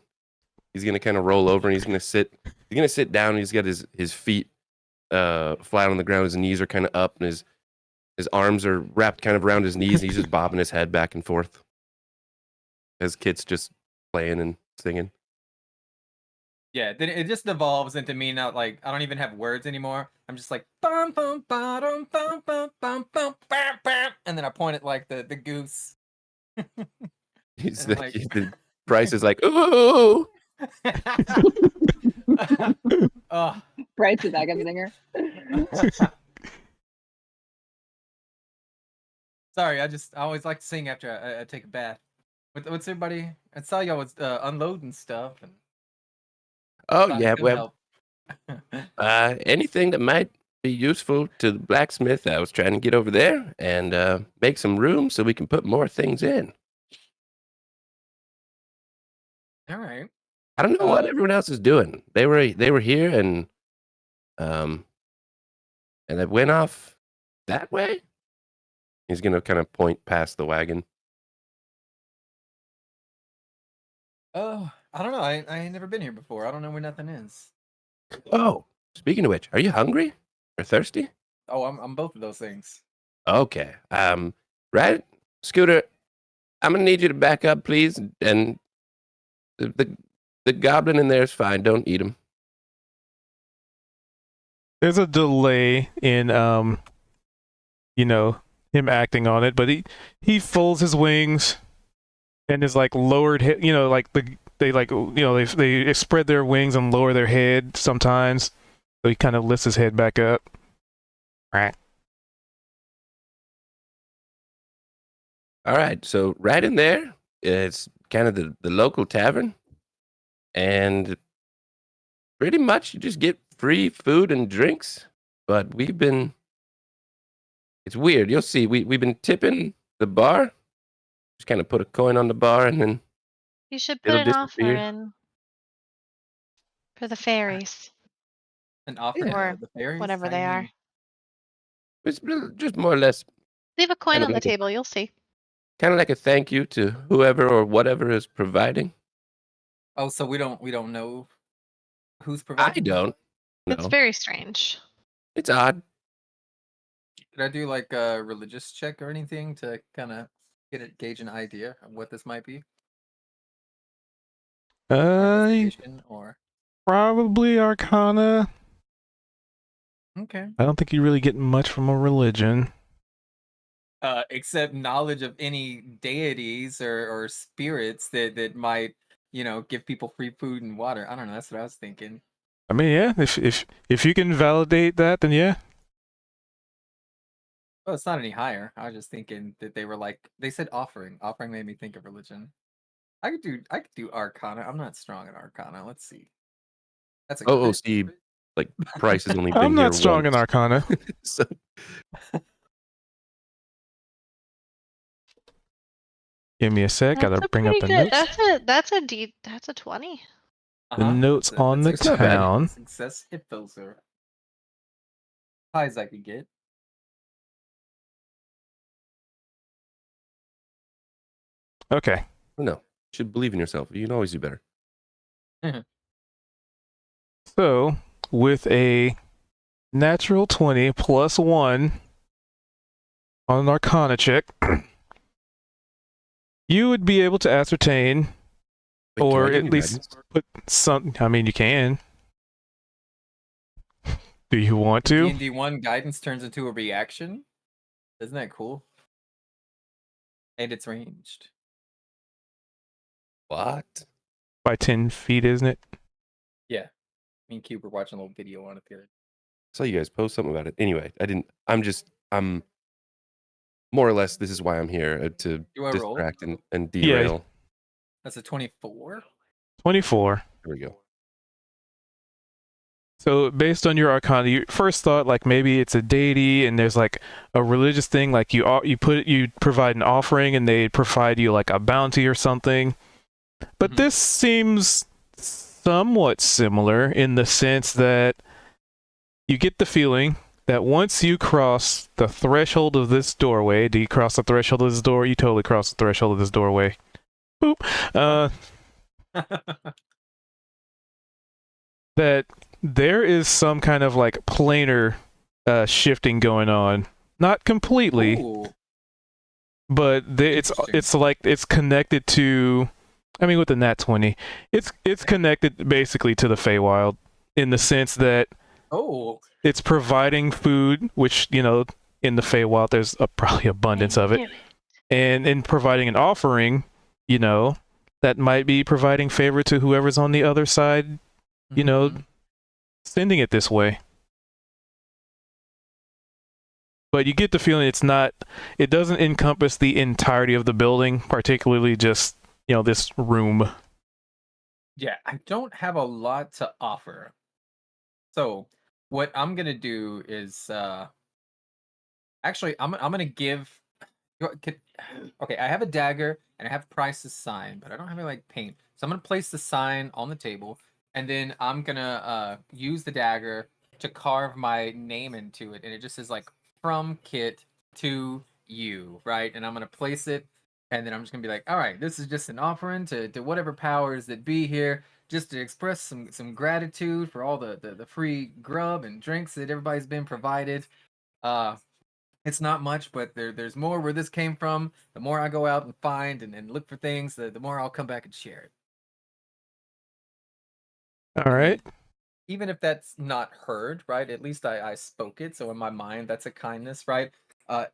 He's gonna kind of roll over and he's gonna sit. He's gonna sit down. And he's got his feet flat on the ground. His knees are kind of up, and his arms are wrapped kind of around his knees. And he's just bobbing his head back and forth as Kit's just playing and singing. Yeah, then it just evolves into me not like I don't even have words anymore. I'm just like bum bum bum bum bum bum bum bam bam, and then I point at like the goose. He's And like- the Price is like, ooh. Oh, Bryce the backup singer. Sorry, I always like to sing after I take a bath. What's everybody? I saw y'all was unloading stuff and Oh thought I'd yeah, come well, help. anything that might be useful to the blacksmith, I was trying to get over there and make some room so we can put more things in. All right. I don't know what Uh, everyone else is doing. They were here and it went off that way. He's gonna kind of point past the wagon. Oh, I don't know. I ain't never been here before. I don't know where nothing is. Oh, speaking of which, are you hungry or thirsty? Oh, I'm both of those things. Okay. Right, Scooter. I'm gonna need you to back up, please. And the goblin in there is fine. Don't eat him. There's a delay in you know, him acting on it, but he folds his wings and is like lowered, you know, like they like, you know, they spread their wings and lower their head sometimes. So he kind of lifts his head back up. Right. All right. So right in there, it's kind of the local tavern, and pretty much you just get free food and drinks. But it's weird. You'll see. We've been tipping the bar. Just kind of put a coin on the bar, and then You should put it'll an offer disappear. in for the fairies, An offer Yeah. Or to the fairies? whatever How they you are. mean? It's just more or less Leave a coin Kinda on the like a- table. You'll see. kind of like a thank you to whoever or whatever is providing. Oh, so we don't know who's I providing? don't. It's No, very strange. it's odd. Could I do like a religious check or anything to kind of gauge an idea of what this might be? Or investigation or Probably Arcana. okay. I don't think you really get much from a religion. Except knowledge of any deities or spirits that might, you know, give people free food and water. I don't know. That's what I was thinking. I mean, yeah, if you can validate that, then yeah. Well, it's not any higher. I was just thinking that they were like they said offering. Offering made me think of religion. I could do Arcana. I'm not strong at Arcana. Let's see. That's a Oh, crit. Steve, like Price has only been I'm here not strong in once. Arcana. So Give me a sec. That's Gotta a bring up pretty the good. notes. That's a 20. The notes on the That's a town. success hit filter. High as I could get. Okay. no, you should believe in yourself. You can always do better. So, with a natural 20 plus 1 on an Arcana check, you would be able to ascertain, Wait, can or I give at you least guidance? put some. I mean, you can. Do you want to? D&D 1 guidance turns into a reaction. Isn't that cool? And it's ranged. What? By 10 feet, isn't it? Yeah. Me and Cube were watching a little video on it the other day. I saw you guys post something about it. Anyway, I didn't. I'm more or less. This is why I'm here to Do I roll? distract and derail. That's a 24. 24. There we go. So based on your Arcana, you first thought like maybe it's a deity and there's like a religious thing, like you provide an offering and they provide you like a bounty or something. But Mhm. this seems somewhat similar in the sense that you get the feeling that once you cross the threshold of this doorway, do you cross the threshold of this door? You totally cross the threshold of this doorway. Boop. That there is some kind of like planar shifting going on. Not completely, Ooh. but Interesting. it's like it's connected to. I mean, with the Nat 20, it's connected basically to the Feywild in the sense that Oh. it's providing food, which you know in the Feywild there's probably abundance of it, and in providing an offering, you know, that might be providing favor to whoever's on the other side. You know, Mhm. sending it this way. but you get the feeling it doesn't encompass the entirety of the building, particularly just, this room. Yeah, I don't have a lot to offer. So what I'm gonna do is actually I'm gonna give okay, I have a dagger and I have Price's sign, but I don't have any like paint. So I'm gonna place the sign on the table, and then I'm gonna use the dagger to carve my name into it, and it just says like from Kit to you, right? And I'm gonna place it, and then I'm just gonna be like, all right, this is just an offering to whatever powers that be here, just to express some gratitude for all the free grub and drinks that everybody's been provided. Uh it's not much, but there's more where this came from. The more I go out and find and look for things, the more I'll come back and share it. All right. Even if that's not heard, right? At least I spoke it. So in my mind, that's a kindness, right?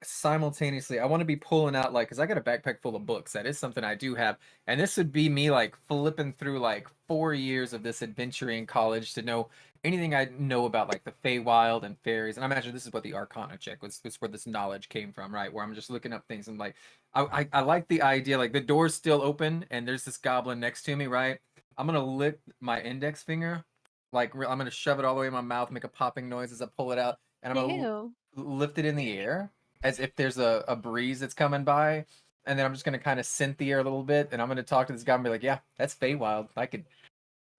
Simultaneously, I want to be pulling out because I got a backpack full of books. That is something I do have, and this would be me like flipping through like 4 years of this adventuring college to know anything I know about like the Feywild and fairies. And I imagine this is what the Arcana check was where this knowledge came from, right? Where I'm just looking up things and like I like the idea like the door's still open and there's this goblin next to me, right? I'm gonna lick my index finger, I'm gonna shove it all the way in my mouth, make a popping noise as I pull it out, and I'm gonna Ew. lift it in the air as if there's a breeze that's coming by, and then I'm just gonna kind of scent the air a little bit, and I'm gonna talk to this guy and be like, "Yeah, that's Feywild. I could,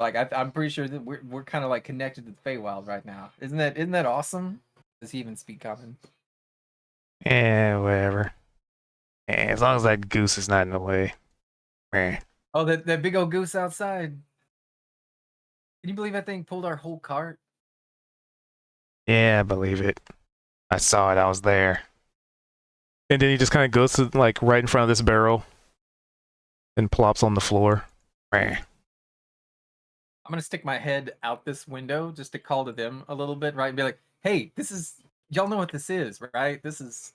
I'm pretty sure that we're kind of like connected to the Feywild right now. Isn't that awesome? Does he even speak common? Whatever. As long as that goose is not in the way. Eh. Oh, that big old goose outside. Can you believe that thing pulled our whole cart? Yeah, I believe it. I saw it. I was there. And then he just kind of goes to like right in front of this barrel and plops on the floor. Eh. I'm gonna stick my head out this window just to call to them a little bit, right? And be like, "Hey, this is y'all know what this is, right? This is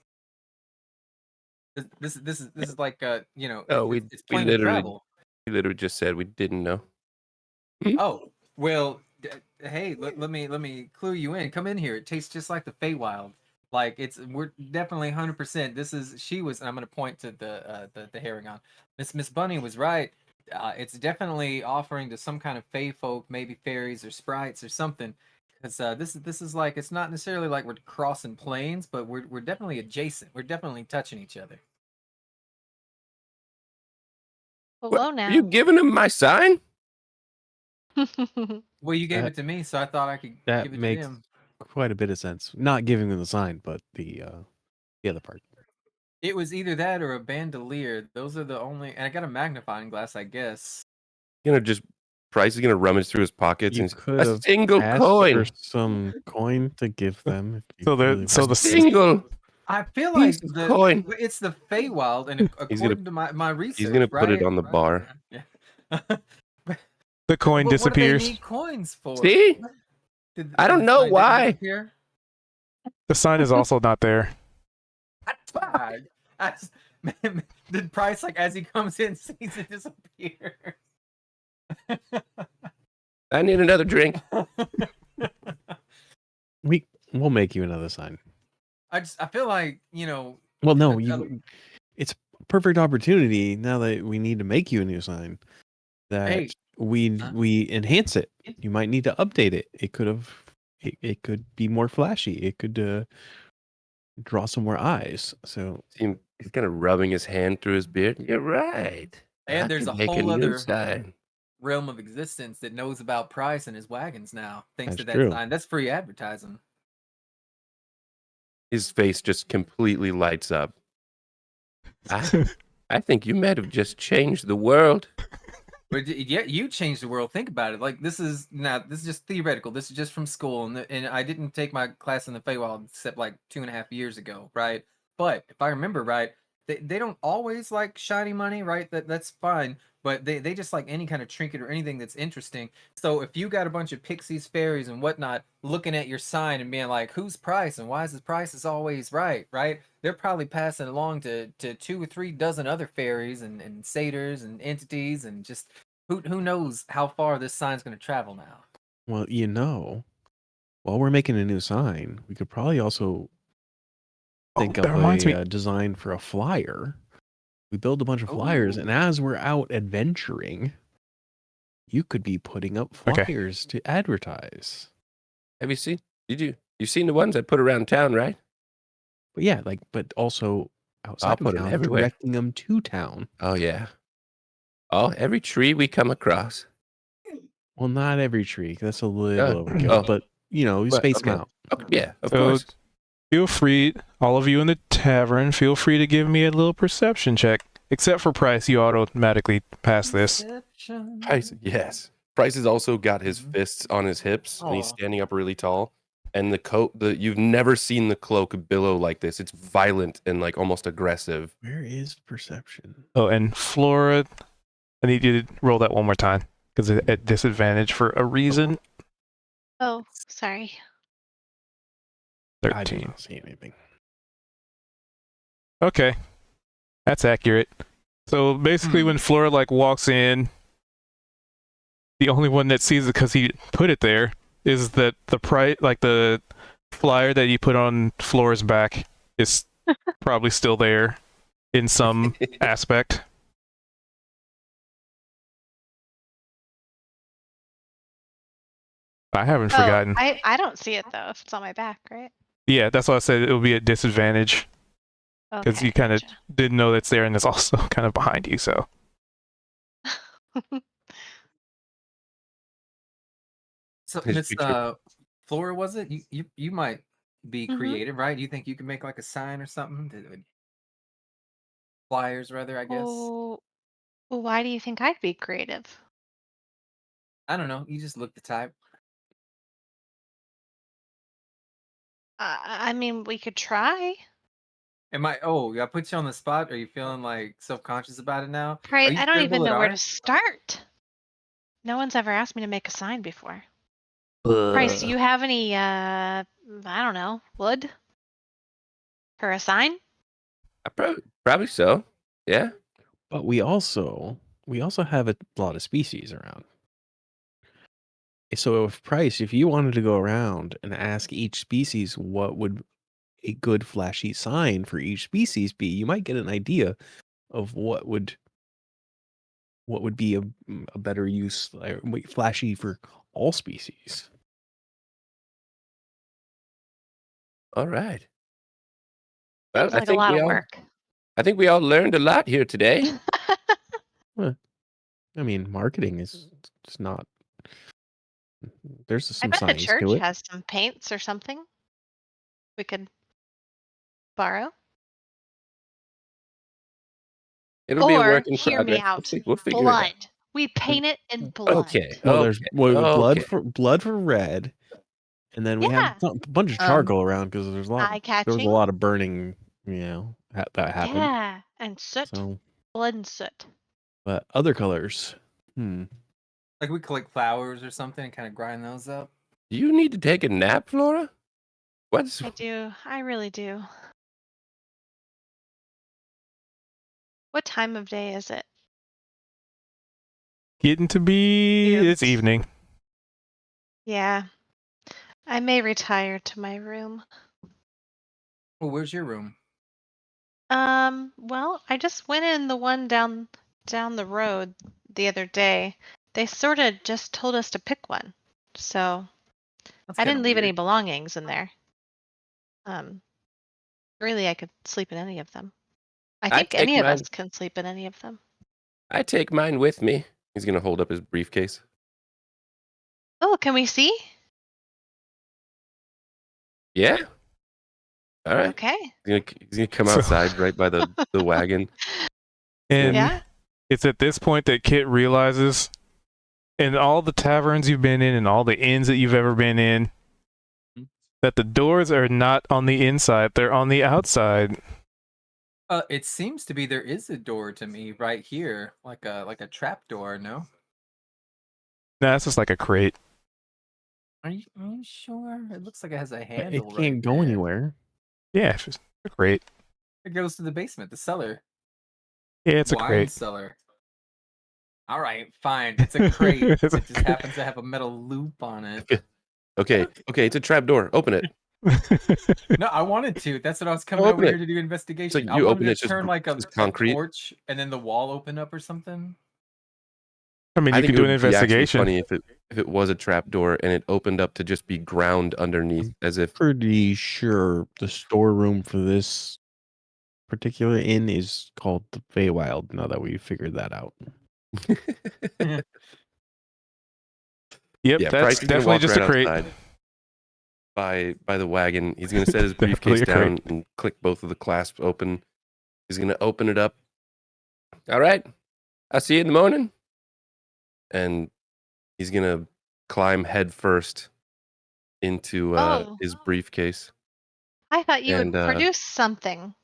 like Oh, it's plain to travel." we literally just said we didn't know. Oh, well, hey, let me clue you in. Come in here. It tastes just like the Feywild. Like we're definitely 100%. She was, and I'm gonna point to the herring on. Miss Bunny was right. It's definitely offering to some kind of fey folk, maybe fairies or sprites or something. Because this is like it's not necessarily like we're crossing planes, but we're definitely adjacent. We're definitely touching each other. Well, What, whoa are now. you giving him my sign? Well, you gave That- it to me, so I thought I could That give it makes to him. quite a bit of sense. Not giving them the sign, but the other part. It was either that or a bandolier. Those are the only, and I got a magnifying glass, I guess. Price is gonna rummage through his pockets You and could a have single asked coin. for some coin to give them. If you So there- really so wanted the to. Single. I feel like Piece of coin. it's the Feywild, and He's gonna- according to my research, gonna put it right? on the Right? bar. Yeah. the coin What do they disappears. need coins for? See? I don't the know sign didn't why. disappear? The sign is also not there. Fine. Did Price as he comes in sees it disappear? I need another drink. We'll make you another sign. I feel like Well, no, Uh, it's a perfect opportunity now that we need to make you a new sign. That Hey. we enhance it. You might need to update it. It could be more flashy. It could draw some more eyes. So He's kind of rubbing his hand through his beard. You're right. And I there's could a make whole new other sign. realm of existence that knows about Price and his wagons now, thanks to That's that true. sign. That's free advertising. His face just completely lights up. I think you might have just changed the world. But yeah, you changed the world. Think about it. This is just theoretical. This is just from school, and I didn't take my class in the Feywild except 2.5 years ago, right? But if I remember right, they don't always like shiny money, right? That's fine. But they just like any kind of trinket or anything that's interesting. So if you got a bunch of pixies, fairies, and whatnot looking at your sign and being like, "Who's Price? And why is his price is always right?" Right? They're probably passing along to 2 or 3 dozen other fairies and satyrs and entities and just who knows how far this sign's going to travel now. well, while we're making a new sign, we could probably also think that up reminds me. a design for a flyer. We build a bunch of flyers, and as we're out adventuring, you could be putting up Okay. flyers to advertise. Have you seen? You've seen the ones I put around town, right? But yeah, but also outside I'll of put 'em town, everywhere. directing them to town. Oh yeah. Oh, every tree we come across. Well, not every tree. That's a little overkill, oh. but you Well, space them okay. out. Okay, yeah, of So- course. Feel free, all of you in the tavern, feel free to give me a little perception check. Except for Price, you automatically pass this. Price, yes. Price has also got his fists on his hips, and he's Aw. standing up really tall. And the coat, you've never seen the cloak billow like this. It's violent and like almost aggressive. Where is perception? Oh, and Flora, I need you to roll that one more time because it's at disadvantage for a reason. Oh, sorry. I do 13. not see anything. Okay, that's accurate. So basically, when Flora like walks in, the only one that sees it because he put it there is that the flyer that you put on Flora's back is probably still there in some aspect. I haven't forgotten. I don't see it though if it's on my back, right? Yeah, that's why I said it would be a disadvantage because Okay, you kind of gotcha. didn't know that's there and it's also kind of behind you. So So His Miss picture. Flora, was it? You might be Mhm. creative, right? You think you can make like a sign or something? Flyers, rather, I guess. Oh, why do you think I'd be creative? I don't know. You just look the type. I mean, we could try. Am I? Oh, I put you on the spot. Are you feeling like self-conscious about it now? Right, Are you I don't even terrible at know where art? to start. No one's ever asked me to make a sign before. Bryce, do you have any, I don't know, wood for a sign? Probably so. Yeah. But we also have a lot of species around. So if you wanted to go around and ask each species what would a good flashy sign for each species be, you might get an idea of what would be a better use, flashy for all species. All right. Well, Seems like a lot of work. I think we all learned a lot here today. I mean, marketing is it's not. There's I some bet the science church to it. has some paints or something we could borrow. It'll be a Or, work in hear me progress. out, We'll figure it out. blood. We paint it in blood. Okay. Well, there's blood okay. for red, and then we Yeah. have a bunch of charcoal around because there was a Eye-catching. lot of burning, that happened. Yeah, and soot. So, Blood and soot. but other colors, Like we collect flowers or something and kind of grind those up. Do you need to take a nap, Flora? What's I do. I really do. What time of day is it? getting to be it's Yes. evening. Yeah. I may retire to my room. Well, where's your room? Well, I just went in the one down the road the other day. They sort of just told us to pick one. So That's I kinda didn't leave any weird. belongings in there. Really I could sleep in any of them. I I think take any of mine. us can sleep in any of them. I take mine with me. He's gonna hold up his briefcase. Oh, can we see? Yeah. All right. Okay. He's gonna come So- outside right by the wagon. And Yeah. it's at this point that Kit realizes, in all the taverns you've been in and all the inns that you've ever been in, that the doors are not on the inside; they're on the outside. It seems to be there is a door to me right here, like a trap door. No, Nah, it's just like a crate. are you sure? It looks like it has a it handle. can't right go there. anywhere. Yeah, it's just a crate. It goes to the basement, the cellar. Yeah, it's a Wine crate. cellar. All right, fine. It's a crate. It's a It just happens to have a metal loop on it. Okay. It's a trap door. Open it. No, I wanted to. That's what I was coming Open over it. here to do investigation. I you wanted open to it, just turn like a just concrete. torch and then the wall open up or something. I mean, I you think could do it an would be actually investigation. funny if it was a trap door and it opened up to just be ground underneath, as if Pretty sure the storeroom for this particular inn is called the Feywild. Now that we figured that out, Yep, yeah, that's Price is gonna definitely walk just right a crate. outside by the wagon. He's gonna set his Definitely briefcase a crate. down and click both of the clasps open. He's gonna open it up. All right, I'll see you in the morning. And he's gonna climb head first into Oh. his briefcase. I thought you And, would produce something.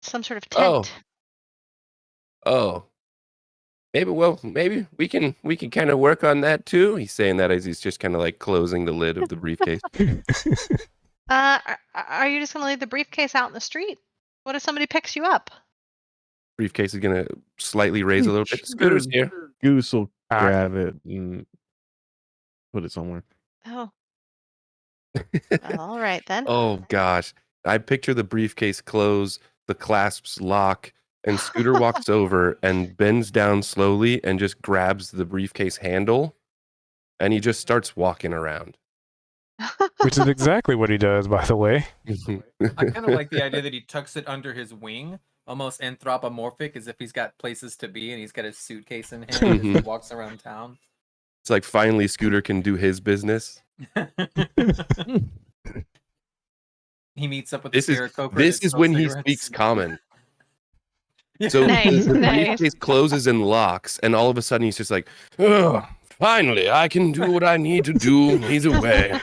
Some sort of Oh. tent. Oh, maybe we can kind of work on that too. He's saying that as he's just kind of like closing the lid of the briefcase. Are you just gonna leave the briefcase out in the street? What if somebody picks you up? Briefcase is gonna slightly raise a little bit. Scooter's here. Goose will Ah. grab it and put it somewhere. Oh. All right then. Oh gosh, I picture the briefcase close, the clasps lock, and Scooter walks over and bends down slowly and just grabs the briefcase handle, and he just starts walking around. Which is exactly what he does, by the way. I kind of like the idea that he tucks it under his wing, almost anthropomorphic, as if he's got places to be and he's got his suitcase in hand as he walks around town. It's like finally Scooter can do his business. He meets up with This the is Aarakocra this that is sells when he cigarettes. speaks common. Yeah. So Nice, the nice. briefcase closes and locks, and all of a sudden he's just like, "Ugh, finally, I can do what I need to do." He's away.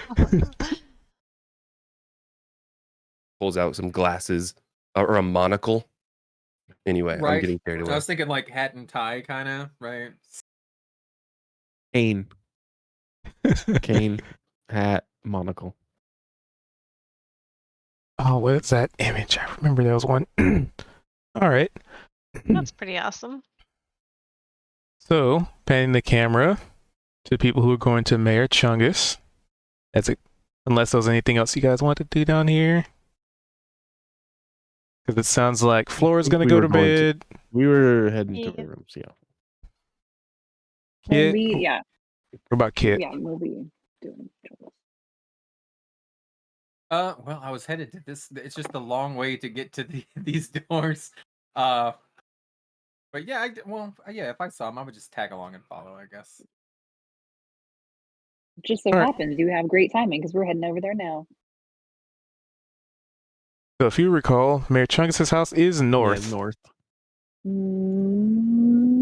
Pulls out some glasses or a monocle. Anyway, I'm Right. getting carried I away. was thinking like hat and tie, kind of, right? Cane, cane, hat, monocle. Oh, what's that image? I remember there was one. All right. That's pretty awesome. So, panning the camera to people who are going to Mayor Chungus. That's it. Unless there's anything else you guys want to do down here. Because it sounds like Flora's going to go to bed. We were heading to Yeah. the rooms. Yeah. Kit. Yeah, What about Kit? yeah, we'll be doing trouble. Well, I was headed to this. It's just a long way to get to these doors. But yeah, yeah. If I saw him, I would just tag along and follow, I guess. Just so All right. happens you have great timing because we're heading over there now. So, if you recall, Mayor Chungus' house is north. Yeah, north.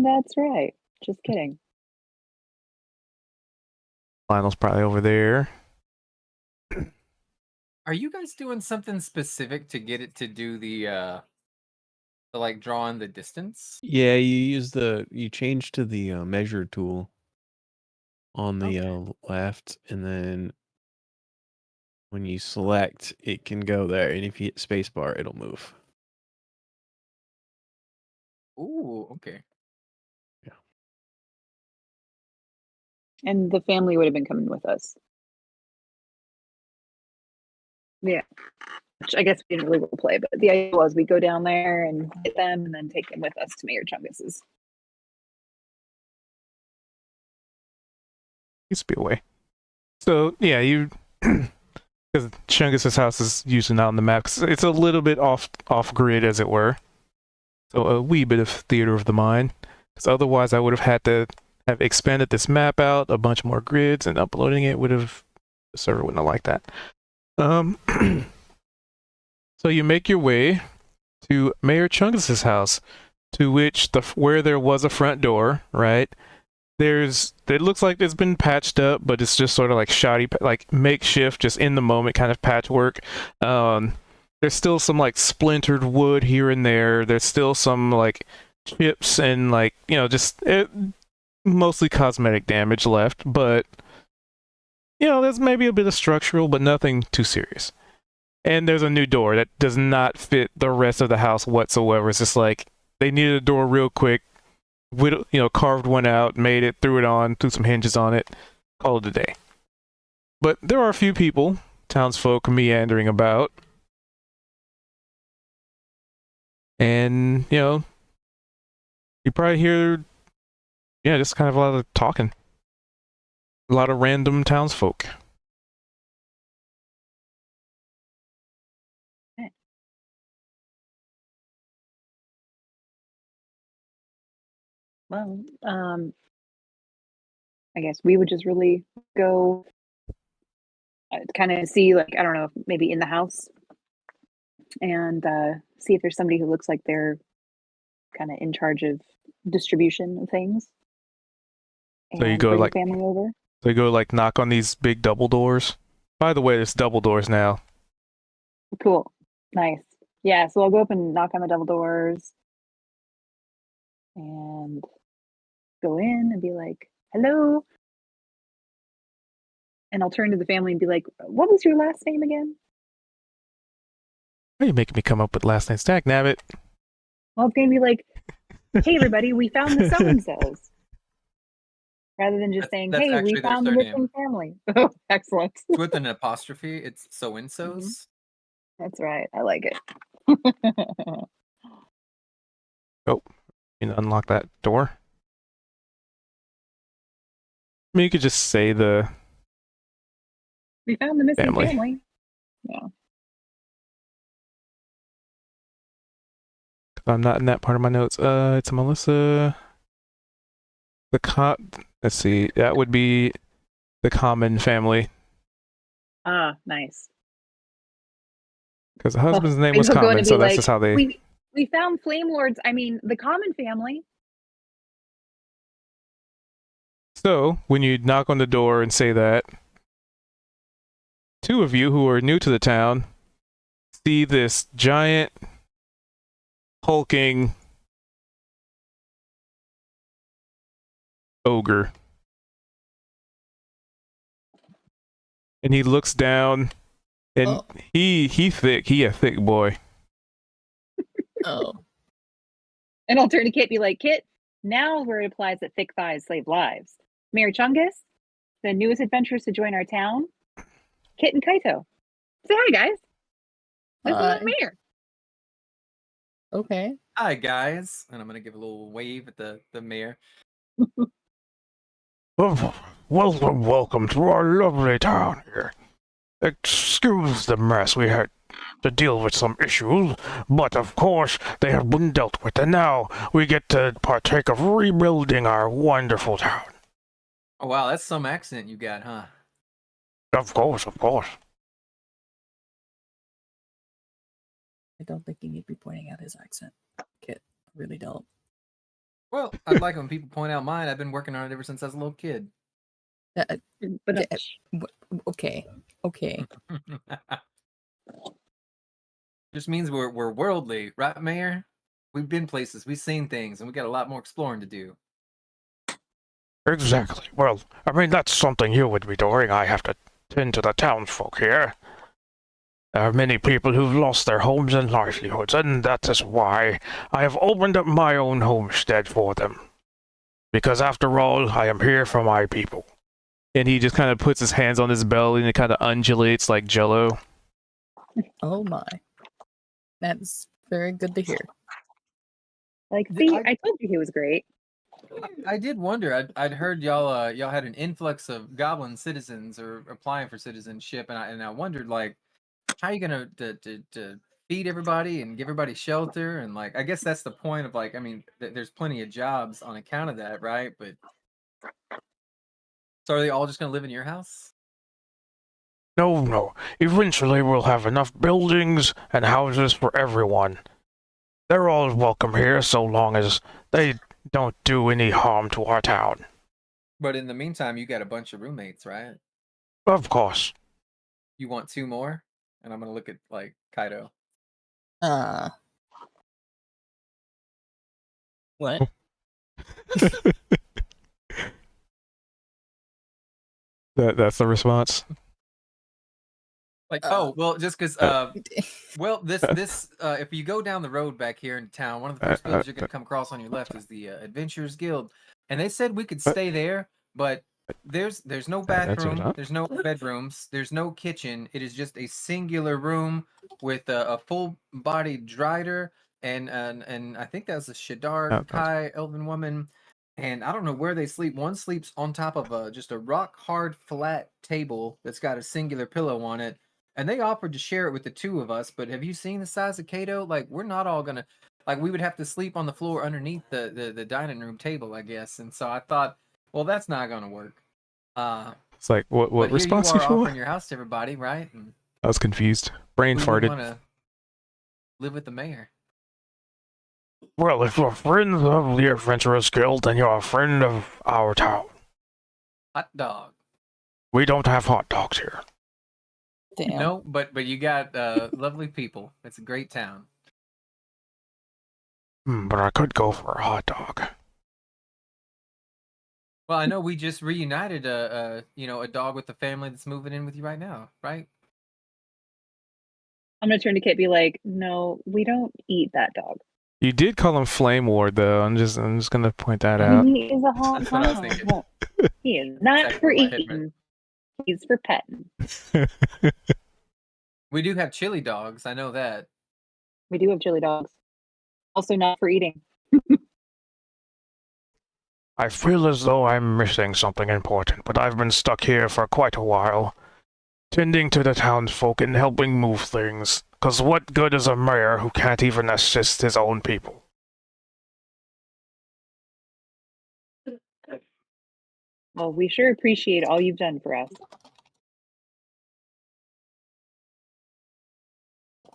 That's right. Just kidding. Lionel's probably over there. Are you guys doing something specific to get it to do the like drawing the distance? Yeah, you change to the measure tool on the left, and then when you select, it can go there, and if you hit spacebar, it'll move. Ooh, okay. And the family would have been coming with us. Yeah. Which I guess we didn't really role play, but the idea was we go down there and get them and then take them with us to Mayor Chungus's. Used to be away. So, yeah, you. Because Chungus' house is usually not on the map. 'Cause it's a little bit off grid, as it were. So, a wee bit of theater of the mind. Because otherwise, I would have had to have expanded this map out, a bunch more grids, and uploading it would have. The server wouldn't have liked that. So, you make your way to Mayor Chungus' house, to which where there was a front door, right? It looks like it's been patched up, but it's just sort of like shoddy, like makeshift, just in the moment kind of patchwork. There's still some like splintered wood here and there. There's still some like chips and like, just mostly cosmetic damage left, but there's maybe a bit of structural, but nothing too serious. And there's a new door that does not fit the rest of the house whatsoever. It's just like they needed a door real quick. Carved one out, made it, threw it on, threw some hinges on it, called it a day. But there are a few people townsfolk meandering about. And, you probably hear, just kind of a lot of talking. A lot of random townsfolk. Well, I guess we would just really go kind of see, like, I don't know, maybe in the house and see if there's somebody who looks like they're kind of in charge of distribution of things. So you And go bring the like, family over. so you go like knock on these big double doors. By the way, there's double doors now. Cool. Nice. Yeah, so I'll go up and knock on the double doors and go in and be like, hello. And I'll turn to the family and be like, what was your last name again? Why are you making me come up with last name stack, nabbit? Well, it's going to be like, hey, everybody, we found the so-and-sos. Rather than just saying, That's hey, we actually their found the surname. missing family. Oh, excellent. It's with an apostrophe. It's so-and-sos. That's right. I like it. You can unlock that door. I mean, you could just say the We found the missing Family. family. Yeah. I'm not in that part of my notes. It's Melissa. Let's see. That would be the common family Ah, nice. because the husband's name maybe was he'll go in common, and so be that's like, just how they. We found Flame Lords. I mean, the common family. So when you knock on the door and say that, two of you who are new to the town see this giant, hulking ogre. And he looks down, and Oh. he thick. He a thick boy. Oh. And I'll turn to Kit and be like, Kit, now where it applies that thick thighs save lives. Mayor Chungus, the newest adventurers to join our town, Kit and Kaito. Say hi, guys. This is Hi. the mayor. Okay. Hi guys, and I'm gonna give a little wave at the mayor. Welcome to our lovely town here. Excuse the mess, we had to deal with some issues, but of course they have been dealt with, and now we get to partake of rebuilding our wonderful town. Oh wow, that's some accent you got, huh? Of course, of course. I don't think you need to be pointing out his accent, Kit. I really don't. Well, I'd like it when people point out mine. I've been working on it ever since I was a little kid. But Okay. Okay. Just means we're worldly, right, Mayor? We've been places, we've seen things, and we got a lot more exploring to do. Exactly. Well, I mean, that's something you would be doing. I have to tend to the townsfolk here. There are many people who've lost their homes and livelihoods, and that is why I have opened up my own homestead for them. Because after all, I am here for my people. And he just kind of puts his hands on his belly and it kind of undulates like jello. Oh my. That's very good to hear. like, Did see, I- I told you he was great. I did wonder. I'd heard y'all y'all had an influx of goblin citizens or applying for citizenship, and I wondered like, how are you gonna to feed everybody and give everybody shelter, and like I guess that's the point of like, I mean, there's plenty of jobs on account of that, right? But so are they all just gonna live in your house? No. Eventually we'll have enough buildings and houses for everyone. They're all welcome here so long as they don't do any harm to our town. But in the meantime, you got a bunch of roommates, right? Of course. You want two more? And I'm gonna look at like Kaido. What? That's the response. Like, Uh, oh, well, just because, well, this, if you go down the road back here in town, one of the first buildings you're going to come across on your left is the Adventurers Guild. And they said we could stay there, but There's no that's it, bathroom. huh? There's no bedrooms. There's no kitchen. It is just a singular room with a full-bodied Drider and I think that's a Shadar Oh, Kai elven woman. And I don't know where they sleep. One sleeps on top of just a rock hard flat table that's got a singular pillow on it. And they offered to share it with the two of us, but have you seen the size of Kato? Like, we're not all gonna, like, we would have to sleep on the floor underneath the dining room table, I guess. And so I thought, well, that's not gonna work. It's like, what But here response you you are for? offering your house to everybody, right? And I was confused. Brain who wouldn't farted. want to live with the mayor? Well, if you're friends of the Adventurers Guild, then you're a friend of our town. Hot dog. We don't have hot dogs here. Damn. No, but you got lovely people. It's a great town. But I could go for a hot dog. Well, I know we just reunited a dog with the family that's moving in with you right now, right? I'm gonna turn to Kit and be like, no, we don't eat that dog. You did call him Flame Ward, though. I'm just gonna point that out. He is a hot That's what I was dog. thinking. He is not Exactly for what my head eating. He's for petting. We do have chili dogs. I know that. We do have chili dogs. Also not for eating. I feel as though I'm missing something important, but I've been stuck here for quite a while, tending to the townsfolk and helping move things. 'Cause what good is a mayor who can't even assist his own people? Well, we sure appreciate all you've done for us.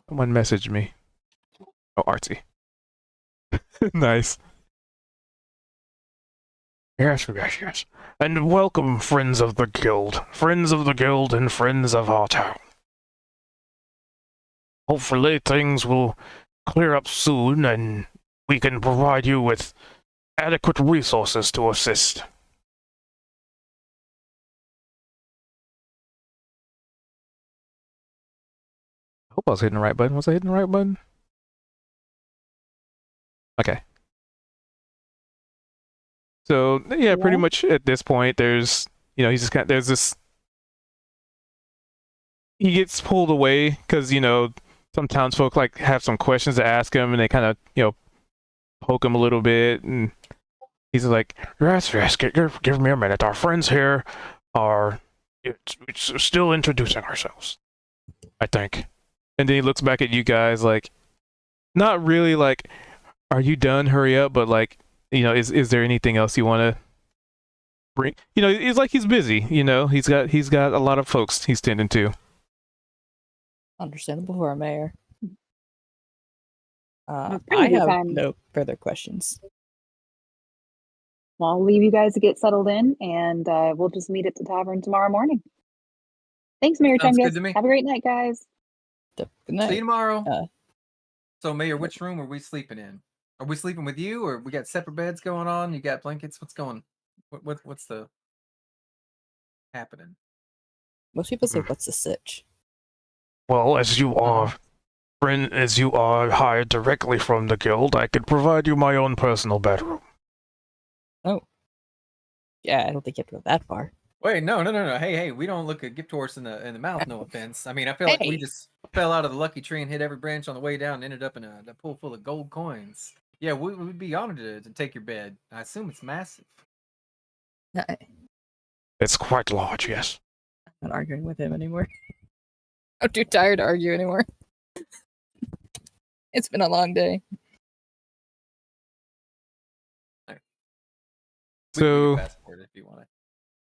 Someone messaged me. Oh, Artsy. Nice. Yes. And welcome, friends of the guild. Friends of the guild and friends of our town. Hopefully things will clear up soon and we can provide you with adequate resources to assist. I hope I was hitting the right button. Was I hitting the right button? Okay. So yeah, pretty Yeah. much at this point, there's he's just there's this. He gets pulled away because some townsfolk like have some questions to ask him, and they kind of poke him a little bit, and he's like, "Yes, give me a minute. Our friends here are still introducing ourselves, I think." And then he looks back at you guys like, not really like, "Are you done? Hurry up!" But like, is there anything else you want to bring? It's like he's busy. He's got a lot of folks he's tending to. Understandable for a mayor. It's pretty I good have time. no further questions. Well, I'll leave you guys to get settled in, and we'll just meet at the tavern tomorrow morning. Thanks, Mayor Sounds good Tungus. to me. Have a great night, guys. Good See you night. tomorrow. So, Mayor, which room are we sleeping in? Are we sleeping with you, or we got separate beds going on? You got blankets? What's going? What's the happening? Most people say, "What's the sitch?" Well, as you are hired directly from the guild, I could provide you my own personal bedroom. Yeah, I don't think you have to go that far. Wait, no. Hey, we don't look a gift horse in the mouth. No offense. I mean, I feel like we Hey. just fell out of the lucky tree and hit every branch on the way down, and ended up in a pool full of gold coins. Yeah, we'd be honored to take your bed. I assume it's massive. I'm It's quite large, yes. not arguing with him anymore. I'm too tired to argue anymore. It's been a long day. We can So fast forward if you want.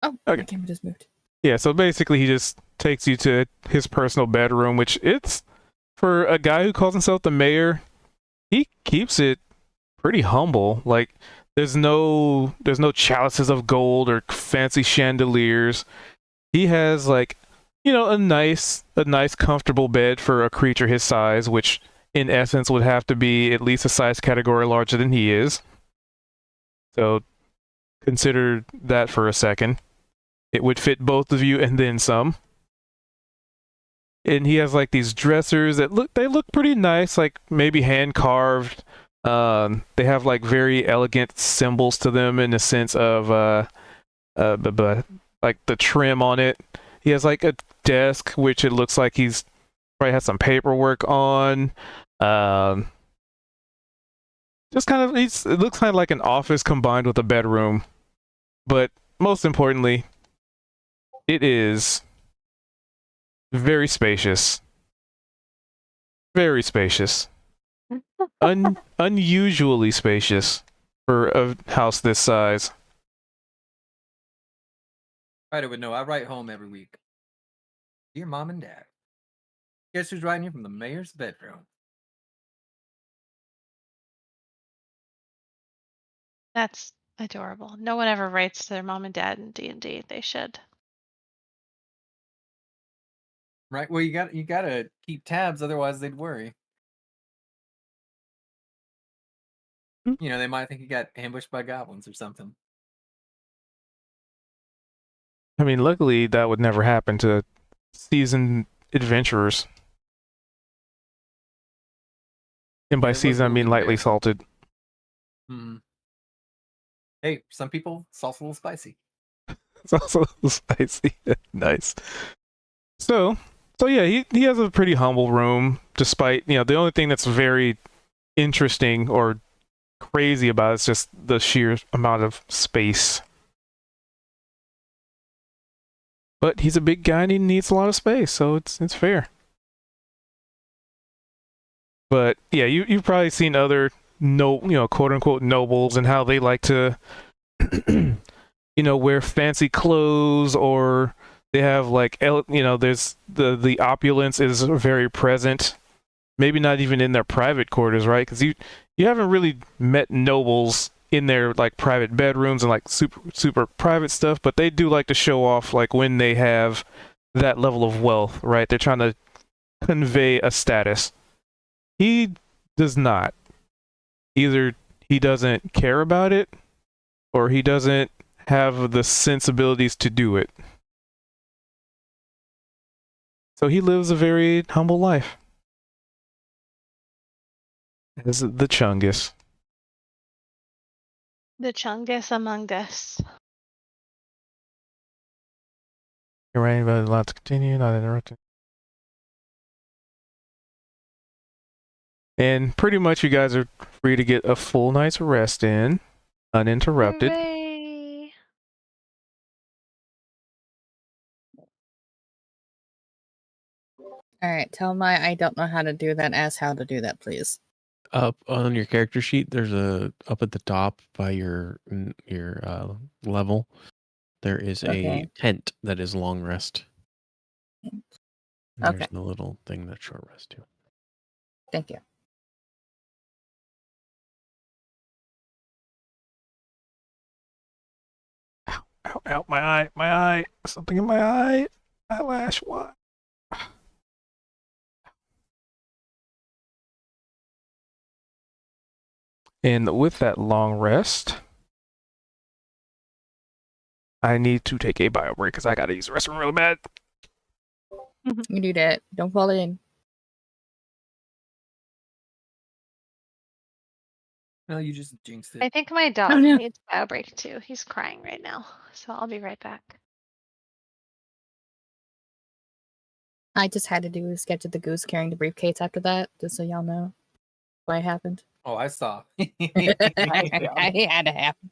Oh, Okay. my camera just moved. yeah, so basically he just takes you to his personal bedroom, which it's for a guy who calls himself the mayor, he keeps it pretty humble. Like there's no chalices of gold or fancy chandeliers. He has like a nice comfortable bed for a creature his size, which in essence would have to be at least a size category larger than he is. So consider that for a second. It would fit both of you and then some. And he has like these dressers that look pretty nice, like maybe hand carved. They have like very elegant symbols to them in the sense of but like the trim on it. He has like a desk, which it looks like he's probably has some paperwork on. Just kind of, it looks kind of like an office combined with a bedroom. But most importantly, it is very spacious. Very spacious. Unusually spacious for a house this size. Ryder would know. I write home every week. Dear Mom and Dad. Guess who's writing here from the mayor's bedroom? That's adorable. No one ever writes to their mom and dad in D&D. They should. Right? Well, you gotta keep tabs, otherwise they'd worry. You know, they might think you got ambushed by goblins or something. I mean, luckily that would never happen to seasoned adventurers. And by It was seasoned, I a little mean bit lightly embarrassing. salted. Hey, some people salt's a little spicy. It's also spicy. Nice. So yeah, he has a pretty humble room, despite, you know, the only thing that's very interesting or crazy about it is just the sheer amount of space. But he's a big guy and he needs a lot of space, so it's fair. But yeah, you've probably seen other quote unquote nobles and how they like to wear fancy clothes, or they have like there's the opulence is very present. Maybe not even in their private quarters, right? Because you haven't really met nobles in their like private bedrooms and like super private stuff, but they do like to show off like when they have that level of wealth, right? They're trying to convey a status. He does not. Either he doesn't care about it, or he doesn't have the sensibilities to do it. So he lives a very humble life. As the Chungus. The Chungus among us. You're right, but allowed to continue, not interrupting. And pretty much you guys are free to get a full night's rest in, uninterrupted. Hooray. All right, tell my I don't know how to do that as how to do that, please. Up on your character sheet, there's up at the top by your level. There is Okay. a tent that is long rest. Tent. And Okay. There's the little thing that's short rest too. Thank you. Ow, my eye, something in my eye, eyelash, what? And with that long rest, I need to take a bio break because I gotta use the restroom real bad. You do that. Don't fall in. No, you just jinxed it. I think my dog no. needs a bio break too. He's crying right now. So I'll be right back. I just had to do a sketch of the goose carrying the briefcase after that, just so y'all know why it happened. Oh, I saw. I had to happen.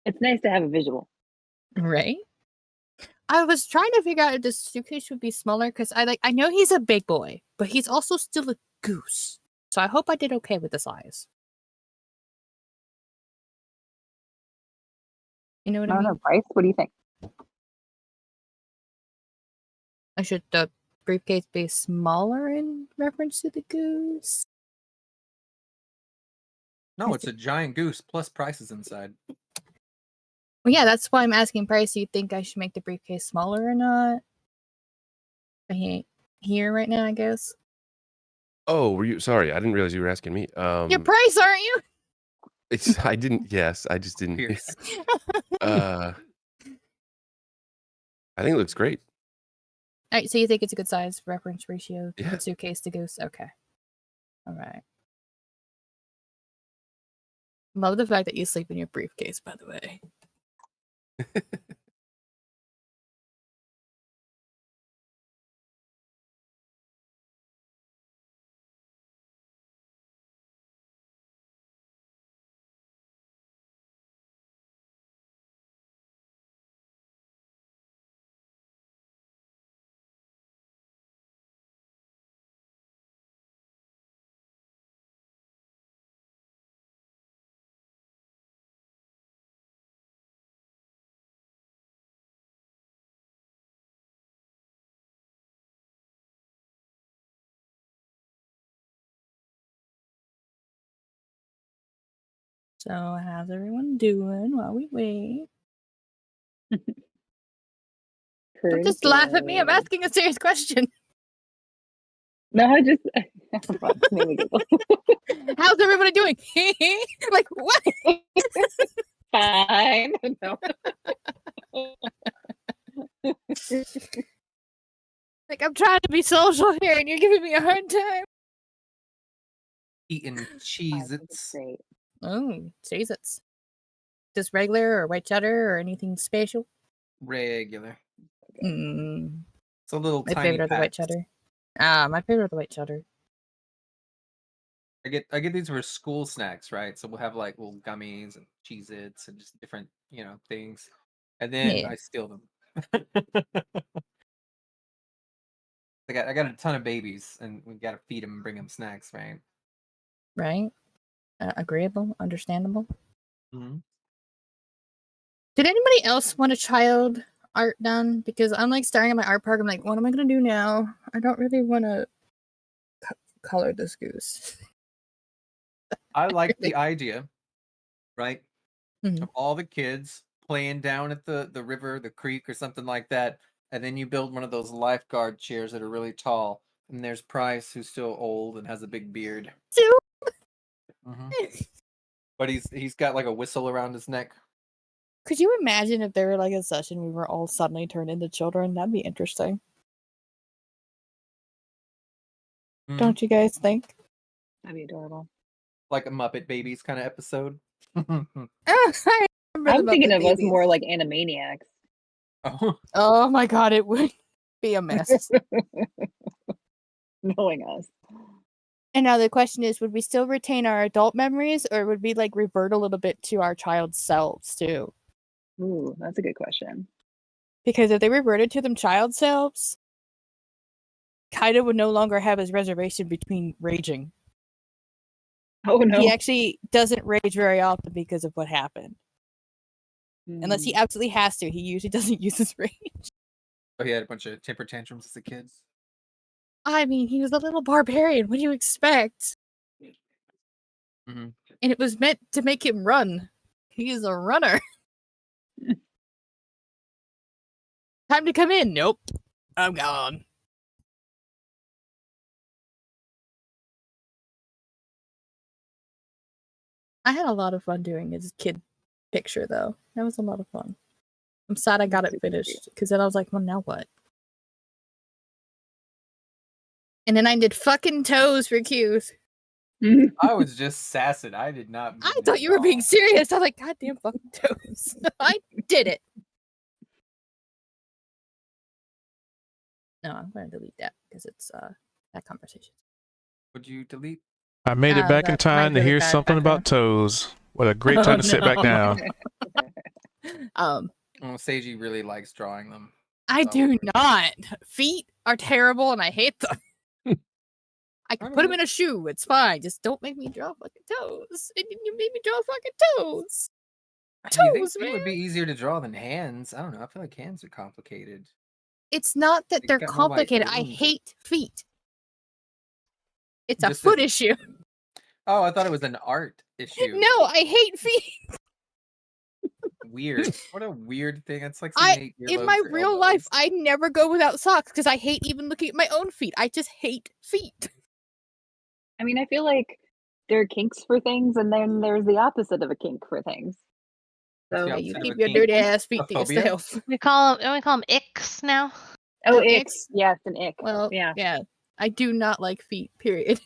It's nice to have a visual. Right? I was trying to figure out if the suitcase would be smaller because I know he's a big boy, but he's also still a goose. So I hope I did okay with the size. You know what I I don't mean? know, Bryce. What do you think? Should the briefcase be smaller in reference to the goose? No, it's a giant goose plus prices inside. Well, yeah, that's why I'm asking Bryce. Do you think I should make the briefcase smaller or not? I ain't here right now, I guess. Oh, were you? Sorry, I didn't realize you were asking me. You're Bryce, aren't you? I didn't. Yes, I just didn't. Pierce. I think it looks great. All right, so you think it's a good size reference ratio Yeah. suitcase to goose? Okay. All right. Love the fact that you sleep in your briefcase, by the way. So how's everyone doing while we wait? Don't Pretty just laugh at me. I'm good. asking a serious question. No, I just well, it's made me giggle. How's everybody doing? Like what? Fine. No. Like I'm trying to be social here, and you're giving me a hard time. Eating I think it's Cheez-Its. great. Oh, Jesus. Just regular or white cheddar or anything special? Regular. Mm, It's a little my tiny favorite are the white packs. cheddar. My favorite are the white cheddar. I get these for school snacks, right? So we'll have like little gummies and Cheez-Its and just different, things. And then Yeah. I steal them. I got a ton of babies and we gotta feed them and bring them snacks, right? Right? Agreeable, understandable. Mm-hmm. Did anybody else want a child art done? Because I'm like staring at my art park. I'm like, what am I gonna do now? I don't really want to color this goose. I like the idea, right? Mhm. Of all the kids playing down at the river, the creek, or something like that, and then you build one of those lifeguard chairs that are really tall, and there's Price, who's still old and has a big beard. So- Mhm. But he's got like a whistle around his neck. Could you imagine if there were like a session we were all suddenly turned into children? That'd be interesting. Mhm. Don't you guys think? That'd be adorable. Like a Muppet Babies kind of episode. I remember I'm the thinking Muppet of us Babies. more like Animaniacs. Oh, Oh my god, it would be a mess. Knowing us. And now the question is, would we still retain our adult memories, or would we like revert a little bit to our child selves too? Ooh, that's a good question. Because if they reverted to them child selves, Kaido would no longer have his reservation between raging. Oh no. He actually doesn't rage very often because of what happened. Unless he absolutely has to. He usually doesn't use his rage. oh, he had a bunch of temper tantrums as a kid. I mean, he was a little barbarian. What do you expect? Mhm. And it was meant to make him run. He is a runner. Time to come in. Nope. I'm gone. I had a lot of fun doing his kid picture, though. That was a lot of fun. I'm sad I got it Super cute. finished, because then I was like, well, now what? And then I did fucking toes for cues. I was just sassing. I did not. I mean thought it you were at being all. serious. I was like, goddamn fucking toes. I did it. No, I'm going to delete that because it's that conversation. Would you delete? I made it back in that might time to really hear bad something background. about toes. What a great Oh, time to sit back no. down. Oh, Seiji really likes drawing them. I So- do not. Feet are terrible and I hate them. I can put them in a shoe. It's fine. Just don't make me draw fucking toes. And you made me draw fucking toes. You think Toes, feet would man. be easier to draw than hands? I don't know. I feel like hands are complicated. It's not that They they're got more, like, complicated. I rooms. hate feet. It's a Just foot as- issue. Oh, I thought it was an art issue. No, I hate feet. Weird. What a weird thing. It's like I- saying In my real life, I never go without socks because I hate even looking at my own feet. I just hate feet. I mean, I feel like there are kinks for things, and then there's the opposite of a kink for things. What's So the Yeah, opposite you of keep a your kink? dirty ass feet A to phobia? yourself. We call them icks now. Oh, An ick. ick? Yes, an ick. Well, yeah. yeah. I do not like feet, period.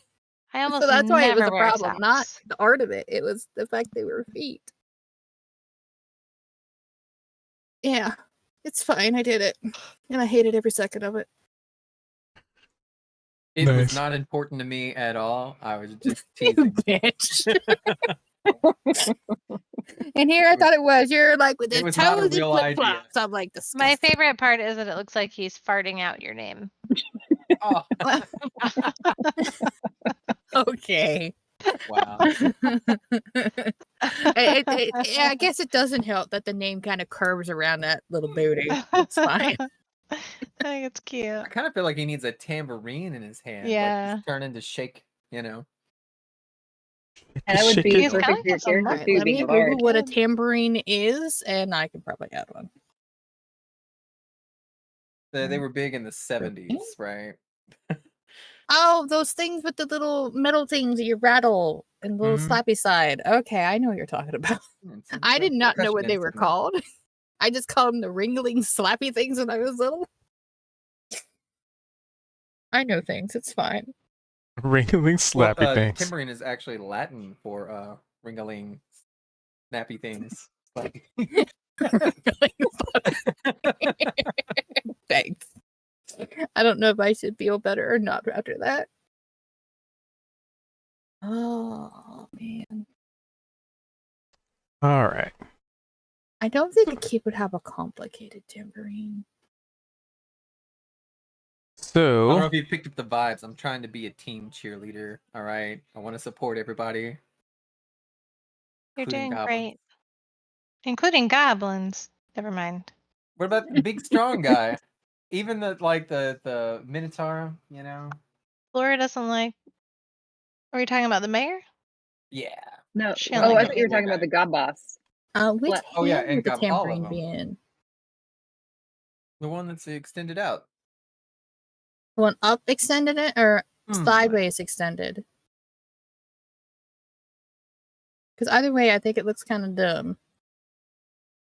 I almost So that's why it was never a wear problem, not socks. the art of it. It was the fact they were feet. Yeah, it's fine. I did it, and I hated every second of it. It was Nice. not important to me at all. I was just You teasing. bitch. And here I thought it was. You're like with It the was not a toes and real flip idea. flops. I'm like My disgusting. favorite part is that it looks like he's farting out your name. Oh, Okay. wow. I guess it doesn't help that the name kind of curves around that little booty. It's fine. I think it's cute. I kind of feel like he needs a tambourine in his hand. Yeah. Like he's turning to shake, you know. And that would Shake be He's it. kinda perfect for your got some character Alright, too, let being me a bard. Google what a Good. tambourine is, and I can probably add one. They were big in the 70s, right? Oh, those things with the little metal things that you rattle and the little Mhm. slappy side. Okay, I know what you're talking about. And some I did not know percussion what they were instruments. called. I just called them the ringling slappy things when I was little. I know things. It's fine. Ringling Well, slappy things. tambourine is actually Latin for ringaling, snappy things. Like, Thanks. I don't know if I should feel better or not after that. Oh man. All right. I don't think a kid would have a complicated tambourine. I don't know So if you picked up the vibes. I'm trying to be a team cheerleader. All right, I want to support everybody. You're including doing goblins. great. Including goblins. Never mind. What about the big strong guy? Even the Minotaur, you know? Laura doesn't like. Are we talking about the mayor? Yeah. No. She Oh, don't like I it thought you were talking about the god boss. Which What? Oh, yeah, hand and would the got all of tambourine be them. in? The one that's extended out. The one up extended it or Hmm. sideways extended? Because either way, I think it looks kind of dumb.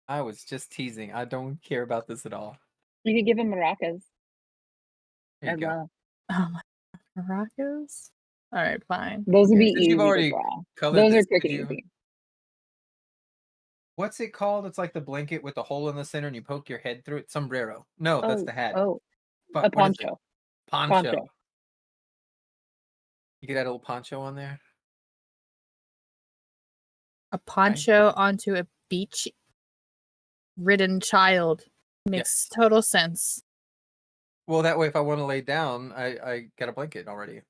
I was just teasing. I don't care about this at all. You could give him maracas There you as go. well. Oh my Morocco's? Alright, fine. Those would be Since easy you've to already draw. colored Those this, are quick could and you? easy. What's it called? It's like the blanket with the hole in the center, and you poke your head through it. Sombrero. No, that's the hat. Oh, Fuck, a what is it? poncho. Poncho. You could add a little poncho on there. A poncho onto a beach ridden child makes total sense. Well, that way, if I want to lay down, I got a blanket already.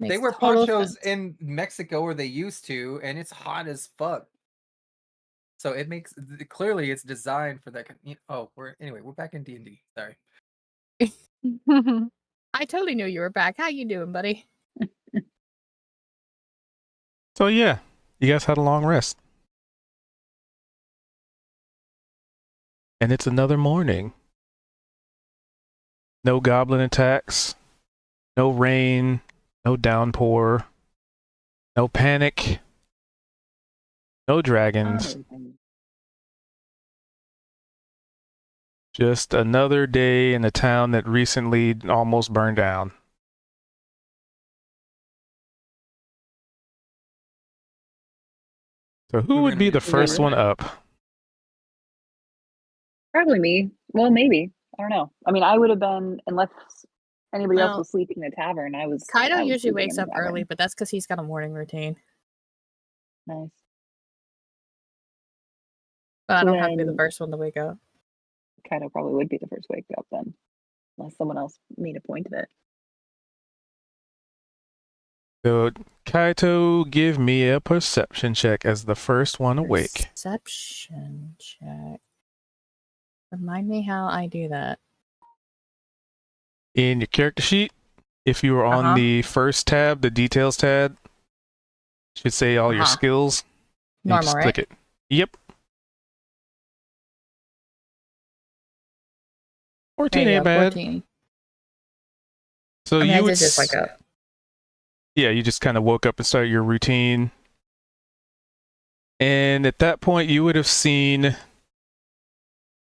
Makes They wear total ponchos sense. in Mexico, or they used to, and it's hot as fuck. So it makes clearly it's designed for that. Oh, we're back in D&D. Sorry. I totally knew you were back. How you doing, buddy? So yeah, you guys had a long rest. And it's another morning. No goblin attacks, no rain, no downpour, no panic, no dragons. Just another day in a town that recently almost burned down. So who We're would gonna be be the first doing one it. up? Probably me. Well, maybe. I don't know. I mean, I would have been, unless anybody else Well, was sleeping in the tavern. I was Kaido I was usually sleeping wakes in up the tavern. early, but that's because he's got a morning routine. Nice. But I So don't have to be the then- first one to wake up. Kaido probably would be the first wake up then, unless someone else made a point of it. So Kaito, give me a perception check as the first one awake. Perception check. Remind me how I do that. In your character sheet, if you were on Uh-huh. the first tab, the details tab, should say all your Uh-huh. skills. and you Normal, just right? click it. Yep. 14 There you ain't go, bad. 14. So I mean, you I would did just wake up. Yeah, you just kind of woke up and started your routine. And at that point, you would have seen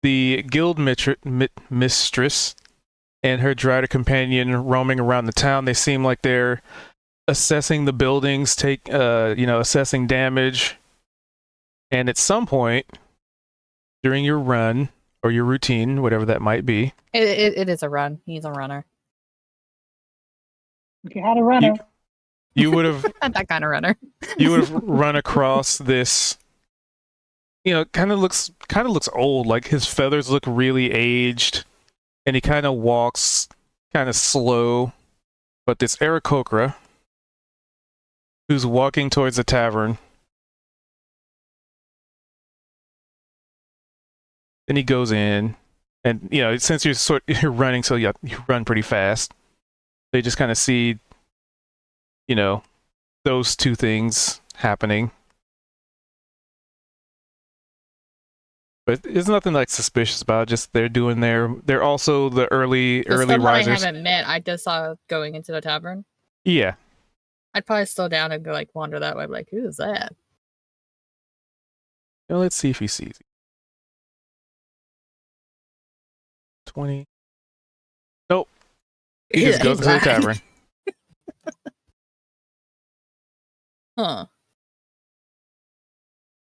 the guild mistress and her Drider companion roaming around the town. They seem like they're assessing the buildings, assessing damage. And at some point during your run or your routine, whatever that might be, It is a run. He's a runner. If you had a runner, you would have Not that kind of runner. you would have run across this. Kind of looks old. Like his feathers look really aged, and he kind of walks kind of slow. But this Aarakocra, who's walking towards the tavern, then he goes in, and since you're running, so you run pretty fast. They just kind of see, those two things happening. But there's nothing like suspicious about it. Just they're also the early Someone risers. I haven't met. I just saw going into the tavern. Yeah. I'd probably slow down and go wander that way. Like, who is that? Let's see if he sees you. 20. Nope. He just goes to the tavern. Huh.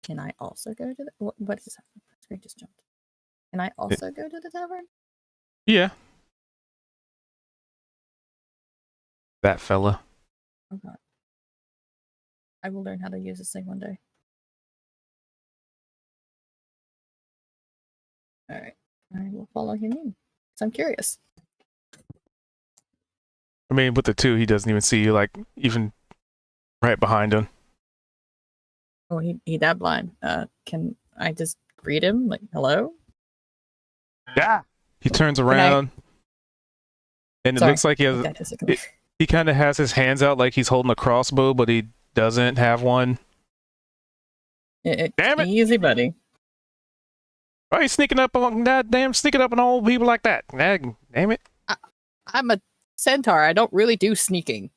Can I also go to the... What is that? Screen just jumped. Can I also go to the tavern? Yeah. That fella. Oh god. I will learn how to use this thing one day. Alright. I will follow him in. Because I'm curious. I mean, with the two, he doesn't even see you, even right behind him. Oh, he that blind. Can I just greet him? Like, hello? Yeah. He turns around, and it Sorry. looks like he kind of has his hands out like he's holding a crossbow, but he doesn't have one. Damn it! Easy, buddy. Why are you sneaking up on old people like that? Damn it! I'm a centaur. I don't really do sneaking.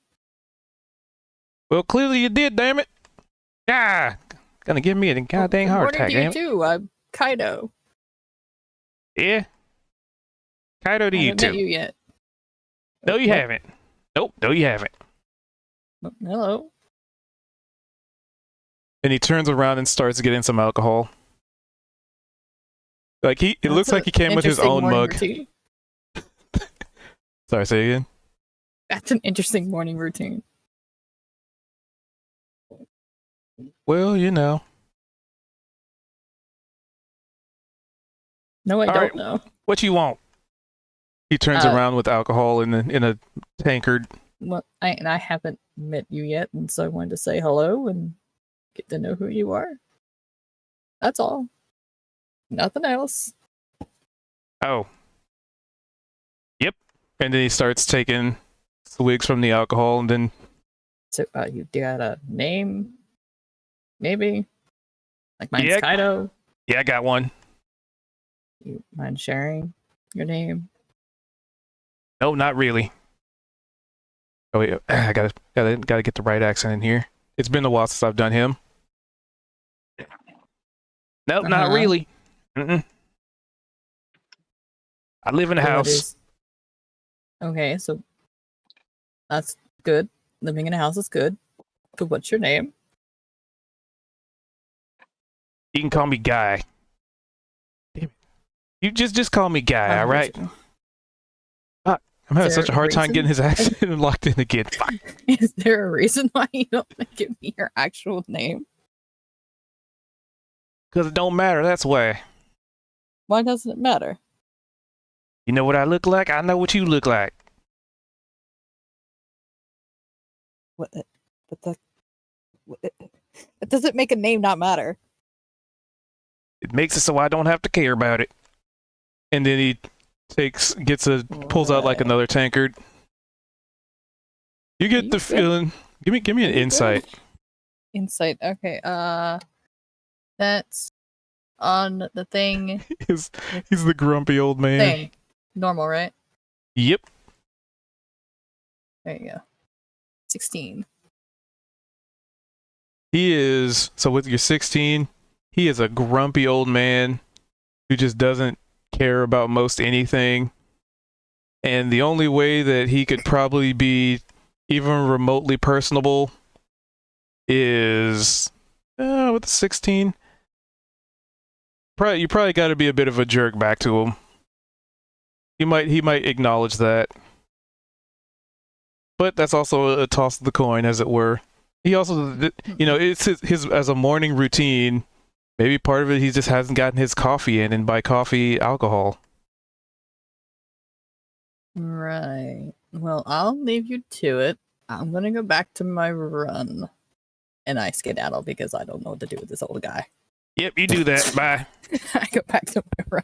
Well, clearly you did. Damn it! Ah, gonna give me a goddamn Good heart morning attack. to Damn you it! too. I'm Kaido. Yeah. Kaido to I you haven't met too. you yet. No, you What? haven't. Nope. No, you haven't. Oh, hello. And he turns around and starts getting some alcohol. It looks That's like he came with his interesting own morning mug. routine. Sorry, say again. That's an interesting morning routine. Well, No, I All don't right. know. What you want? He turns around with alcohol in a tankard. Well, I haven't met you yet, and so I wanted to say hello and get to know who you are. That's all. Nothing else. Oh. Yep. And then he starts taking swigs from the alcohol, and then So, you got a name? Maybe? Like mine's Yeah. Kaido. I got one. You mind sharing your name? No, not really. Oh wait, I gotta get the right accent in here. It's been a while since I've done him. Nope, not Uh-huh. really. Mm-mm. I live in a So what house. is- Okay, so that's good. Living in a house is good. But what's your name? You can call me Guy. Damn it. You just call me Guy, all right? Original. I'm having Is there such a hard time reason? getting his accent locked in again. Fuck. Is there a reason why you don't give me your actual name? Because it don't matter, that's why. Why doesn't it matter? You know what I look like? I know what you look like. What? But that. It doesn't make a name not matter. It makes it so I don't have to care about it. And then he pulls out like Right. another tankard. You get You the good? feeling. Give me an You good? insight. Insight. Okay. That's on the thing. He's the grumpy old man. Thing. Normal, right? Yep. There you go. 16. He is, so with your 16, he is a grumpy old man who just doesn't care about most anything. And the only way that he could probably be even remotely personable is with the 16. You probably got to be a bit of a jerk back to him. He might acknowledge that. But that's also a toss of the coin, as it were. He also, it's his as a morning routine. Maybe part of it he just hasn't gotten his coffee in, and by coffee, alcohol. Right. Well, I'll leave you to it. I'm gonna go back to my run. And I skedaddle because I don't know what to do with this old guy. Yep, you do that. Bye. I go back to my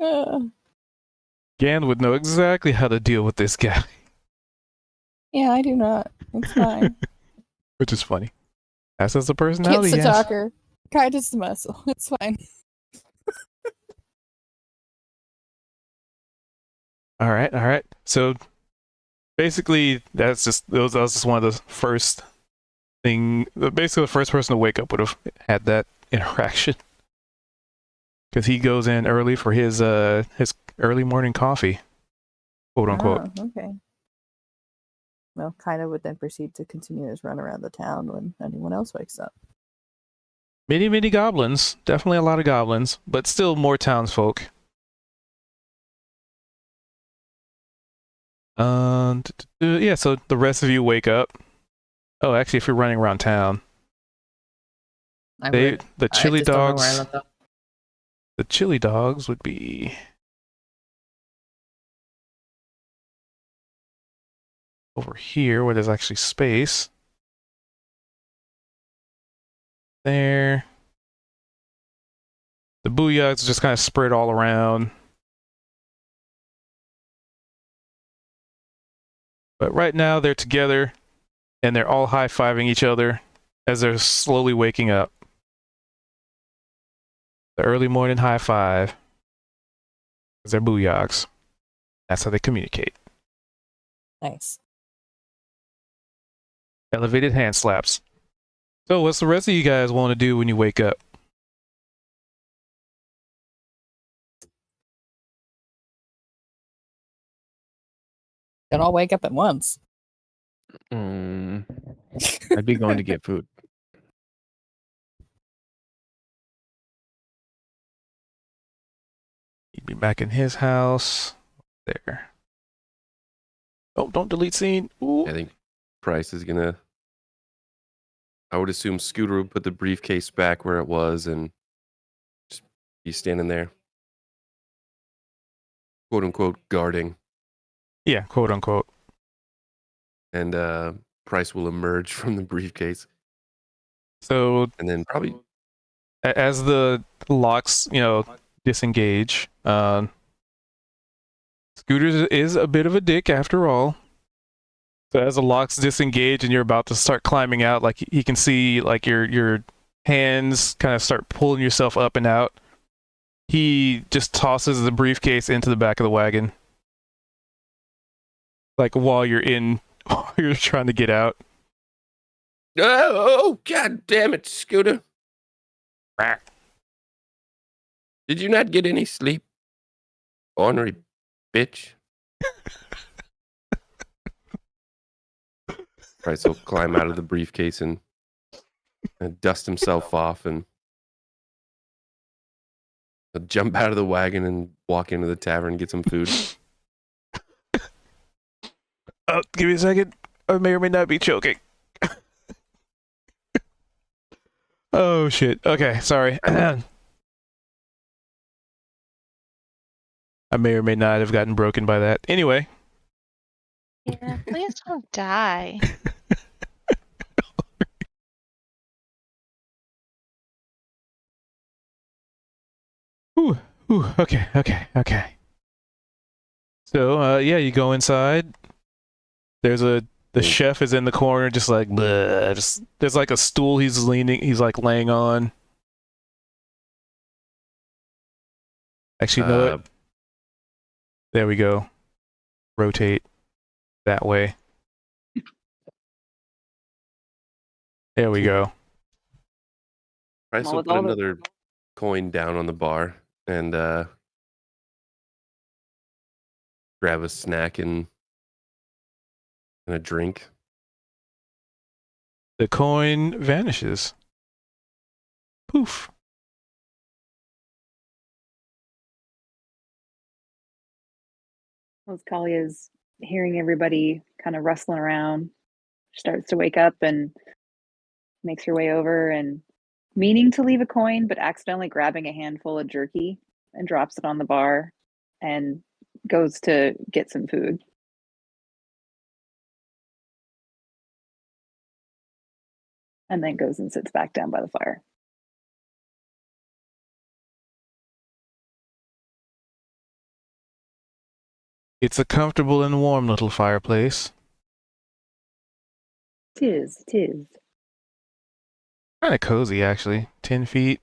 run. Gan would know exactly how to deal with this guy. Yeah, I do not. It's fine. Which is funny. That's just a personality. Kid's the yes. talker. Kind is the muscle. It's fine. All right. So basically, that was just one of the first thing. Basically, the first person to wake up would have had that interaction because he goes in early for his early morning coffee, quote unquote. Oh, okay. Well, kind of would then proceed to continue his run around the town when anyone else wakes up. Many goblins, definitely a lot of goblins, but still more townsfolk. Yeah, so the rest of you wake up. Oh, actually, if you're running around town, the chili dogs. The chili dogs would be over here, where there's actually space. There. The booyahs just kind of spread all around. But right now they're together and they're all high-fiving each other as they're slowly waking up. The early morning high five. Because they're booyahs. That's how they communicate. Nice. Elevated hand slaps. So what's the rest of you guys want to do when you wake up? Don't all wake up at once. I'd be going to get food. He'd be back in his house. There. Oh, don't delete scene. Ooh. I think Price is gonna. I would assume Scooter would put the briefcase back where it was and just be standing there, quote unquote, guarding. Yeah, quote unquote. And Price will emerge from the briefcase. So, and then probably as the locks, disengage, Scooter is a bit of a dick after all. So as the locks disengage and you're about to start climbing out, like he can see like your hands kind of start pulling yourself up and out. He just tosses the briefcase into the back of the wagon. Like while you're trying to get out. Oh, God damn it, Scooter. Did you not get any sleep? Ornery bitch. Price will climb out of the briefcase and dust himself off and jump out of the wagon and walk into the tavern and get some food. Give me a second. I may or may not be choking. Oh, shit. Okay, sorry. I may or may not have gotten broken by that. Anyway. Yeah, please don't die. Ooh, okay. So, yeah, you go inside. The chef is in the corner, just like, bleh, there's like a stool he's laying on. Actually, no. There we go. Rotate that way. There we go. Price will put another coin down on the bar and grab a snack and a drink. The coin vanishes. Poof. As Kalia's hearing everybody kind of rustling around, she starts to wake up and makes her way over and meaning to leave a coin, but accidentally grabbing a handful of jerky and drops it on the bar and goes to get some food. And then goes and sits back down by the fire. It's a comfortable and warm little fireplace. Tis. Kind of cozy, actually. 10 feet.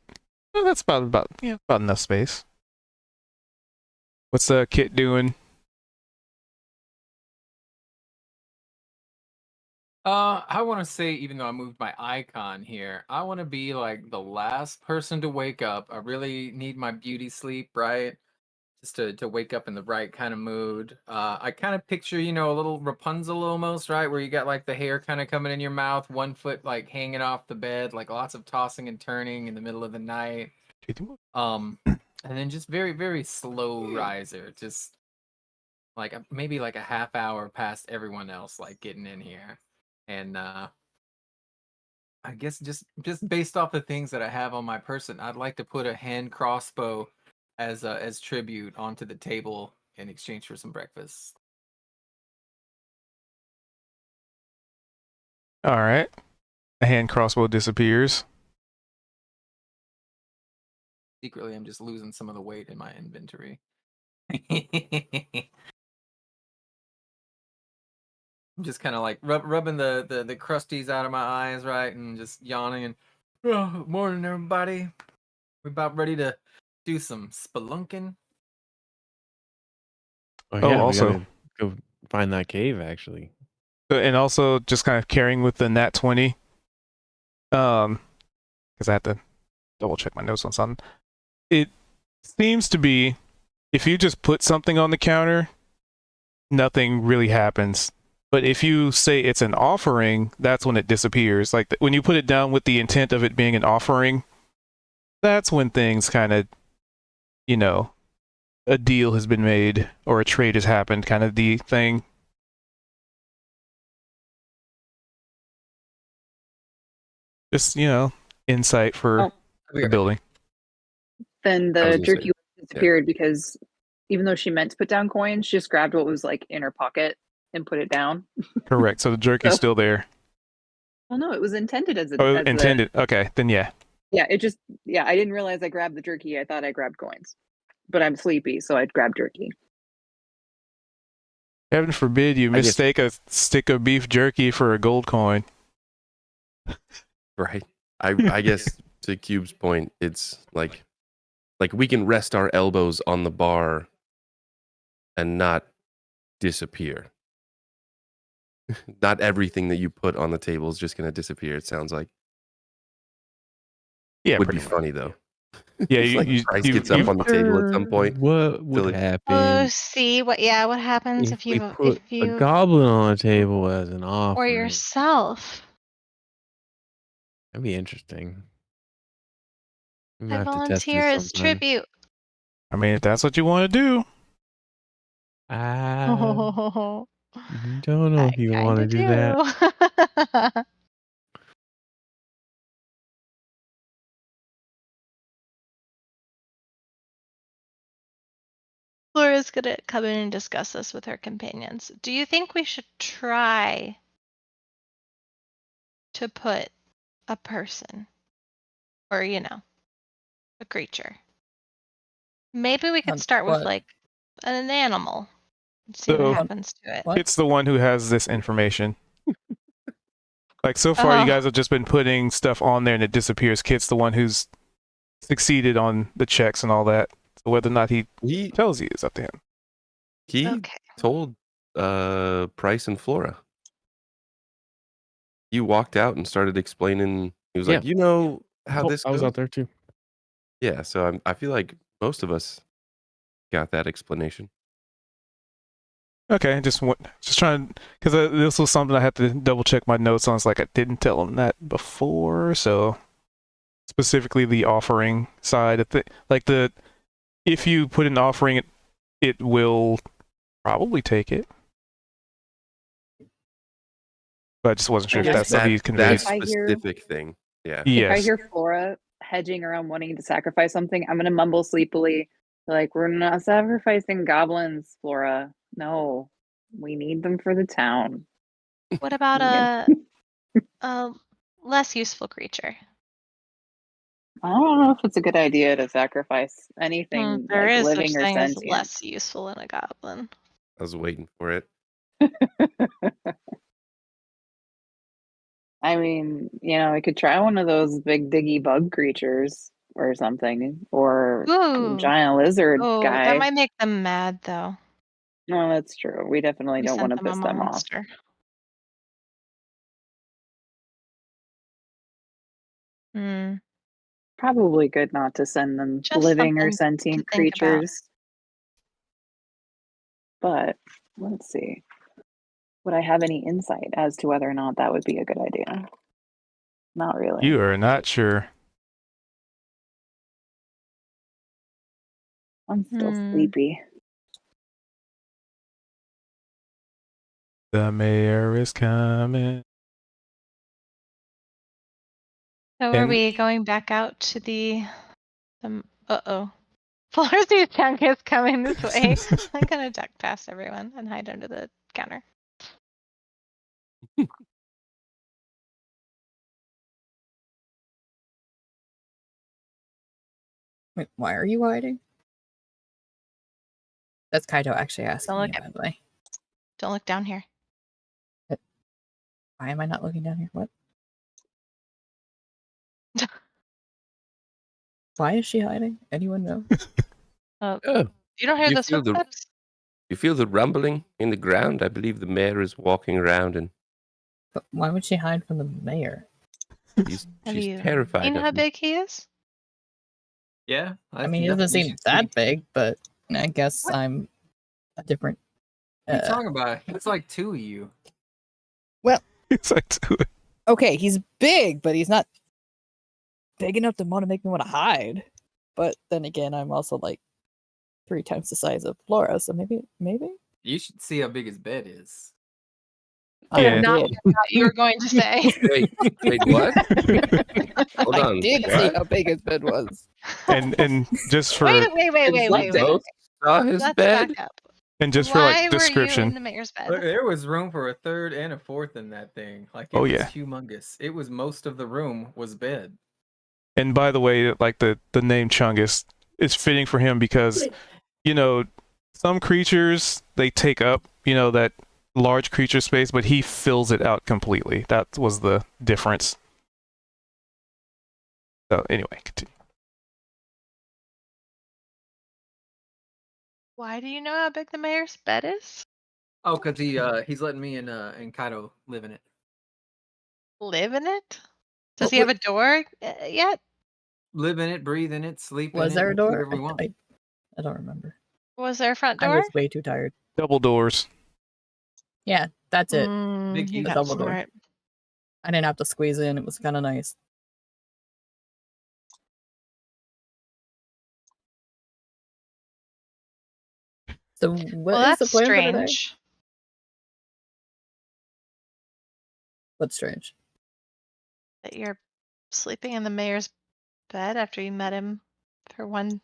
Well, that's about enough space. What's Kit doing? I want to say, even though I moved my icon here, I want to be like the last person to wake up. I really need my beauty sleep, right? Just to wake up in the right kind of mood. I kind of picture, a little Rapunzel almost, right? Where you got like the hair kind of coming in your mouth, one foot like hanging off the bed, like lots of tossing and turning in the middle of the night. And then just very, very slow riser, just like maybe like a half hour past everyone else, like getting in here. And I guess just based off the things that I have on my person, I'd like to put a hand crossbow as tribute onto the table in exchange for some breakfast. All right. A hand crossbow disappears. Secretly, I'm just losing some of the weight in my inventory. I'm just kind of like rubbing the crusties out of my eyes, right, and just yawning and morning, everybody. We're about ready to do some spelunking. Oh, Oh, yeah, also- we gotta go find that cave, actually. And also, just kind of carrying with the nat 20. Because I had to double check my notes on something. It seems to be, if you just put something on the counter, nothing really happens. But if you say it's an offering, that's when it disappears. Like when you put it down with the intent of it being an offering, that's when things kind of, a deal has been made or a trade has happened, kind of the thing. Just, insight for the building. Then I was the gonna jerky say, disappeared because even though she meant to put down coins, she just grabbed what was like in her pocket and put it down. Correct. So the jerky's So- still there. Well, no, it was intended as a. Oh, as the- intended. Okay, then yeah. yeah, I didn't realize I grabbed the jerky. I thought I grabbed coins, but I'm sleepy, so I'd grab jerky. Heaven forbid you I guess- mistake a stick of beef jerky for a gold coin. Right. I guess to Cube's point, it's like we can rest our elbows on the bar and not disappear. Not everything that you put on the table is just going to disappear. It sounds like Yeah, would be pretty much. funny though. Yeah, It's like Price gets up on the table at some point. What would Silly. happen Oh, see what happens if if we you put a goblin on a table as an offering? or yourself. That'd be interesting. We I might have to test volunteer this as sometime. tribute. I mean, if that's what you want to do. I Oh, don't know I if you kinda want to do that. do. Laura's gonna come in and discuss this with her companions. Do you think we should try to put a person or, a creature? Maybe we could On start with what? like an animal and see So- what happens to it. What? It's the one who has this information. Like so far, you Oh. guys have just been putting stuff on there and it disappears. Kit's the one who's succeeded on the checks and all that. So whether or not he He tells you is up to him. Okay. told Price and Flora. You walked out and started explaining. He was like, Yeah. how this I was goes? out there too. Yeah, so I feel like most of us got that explanation. Okay, just trying because this was something I had to double check my notes on. It's like I didn't tell him that before, so specifically the offering side of the if you put an offering, it will probably take it. But I just wasn't sure if guess that'd be that convenient. If I hear- specific thing. Yeah. If I Yes. hear Flora hedging around wanting to sacrifice something, I'm gonna mumble sleepily, like, we're not sacrificing goblins, Flora. No, we need them for the town. What about Yeah. a less useful creature? I don't know if it's a good idea to sacrifice anything There like is such living or thing as sentient. less useful in a goblin. I was waiting for it. I mean, we could try one of those big diggy bug creatures or something, or Ooh. giant lizard Oh, guy. that might make them mad though. No, that's true. We definitely We don't sent want to them a piss them off. monster. Hmm. Probably good not to send them Just living or something to sentient think about. creatures. But let's see. Would I have any insight as to whether or not that would be a good idea? Not really. You are not sure. I'm still Hmm. sleepy. The mayor is coming. So are And- we going back out to the uh-oh. Florzy's chunk is coming this way. I'm gonna duck past everyone and hide under the counter. Wait, why are you hiding? That's Kaito actually asking Don't me, look by the way. Don't look down here. Why am I not looking down here? What? Why is she hiding? Anyone know? Oh, You don't hear You the feel the- footsteps? you feel the rumbling in the ground? I believe the mayor is walking around and But why would she hide from the mayor? she's Have you terrified seen of how him. big he is? Yeah. I mean, he doesn't seem that big, but I guess What? I'm a different. What are you talking about? It's like two of you. It's like, dude, Okay, he's big, but he's not big enough to want to make me want to hide. But then again, I'm also like 3 times the size of Flora, so maybe. You should see how big his bed is. Yeah. Not did. what you were going to say. Wait, what? Hold I on. did see what? how big his bed was. and just for Wait. Both saw his Let's bed. back up. and just for Why like were you in description, the mayor's bed? There was room for a third and a fourth in that thing. Like it Oh, was yeah. humongous. It was most of the room was bed. and by the way, like the name Chungus is fitting for him because some creatures they take up that large creature space, but he fills it out completely. That was the difference. So anyway, continue. Why do you know how big the mayor's bed is? Oh, cause he's letting me and Kaito live in it. Live in it? Does Oh, he have a door yet? Live in it, breathe in it, sleep in it. Was there a do door? Whatever we want. I don't remember. Was there a front I door? was way too tired. Double doors. Yeah, that's it. Big He huge got double door. smart. I didn't have to squeeze in. It was kind of nice. So what Well, is that's the plan for today? strange. What's strange? That you're sleeping in the mayor's bed after you met him for one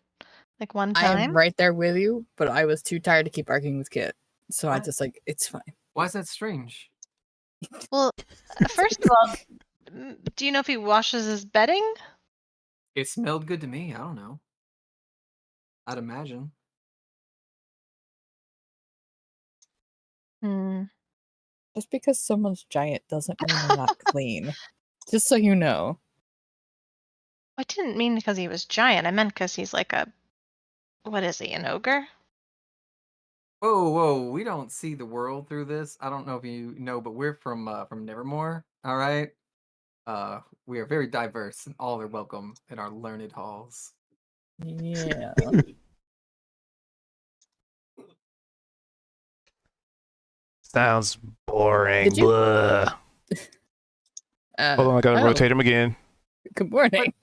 I time. am right there with you, but I was too tired to keep arguing with Kit. So I What? just it's fine. Why is that strange? Well, first of all, do you know if he washes his bedding? It smelled good to me. I don't know. I'd imagine. Hmm. Just because someone's giant doesn't mean they're not clean. Just so you know. I didn't mean because he was giant. I meant because he's like what is he, an ogre? Whoa, we don't see the world through this. I don't know if you know, but we're from Nevermore. All right. We are very diverse, and all are welcome in our learned halls. Yeah. Sounds boring. Did you- Blah. Hold on, I gotta oh, rotate him again. Good morning.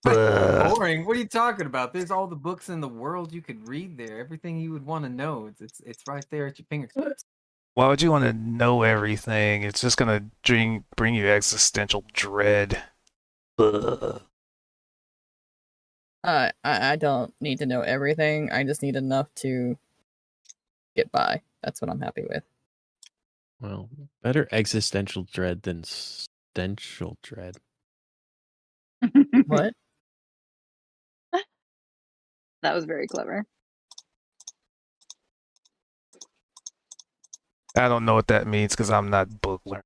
Blah. Boring. What are you talking about? There's all the books in the world you could read there. Everything you would want to know. It's right there at your fingertips. Why would you want to know everything? It's just gonna bring you existential dread. Blah. I don't need to know everything. I just need enough to get by. That's what I'm happy with. Well, better existential dread than stential dread. What? That was very clever. I don't know what that means because I'm not book learned.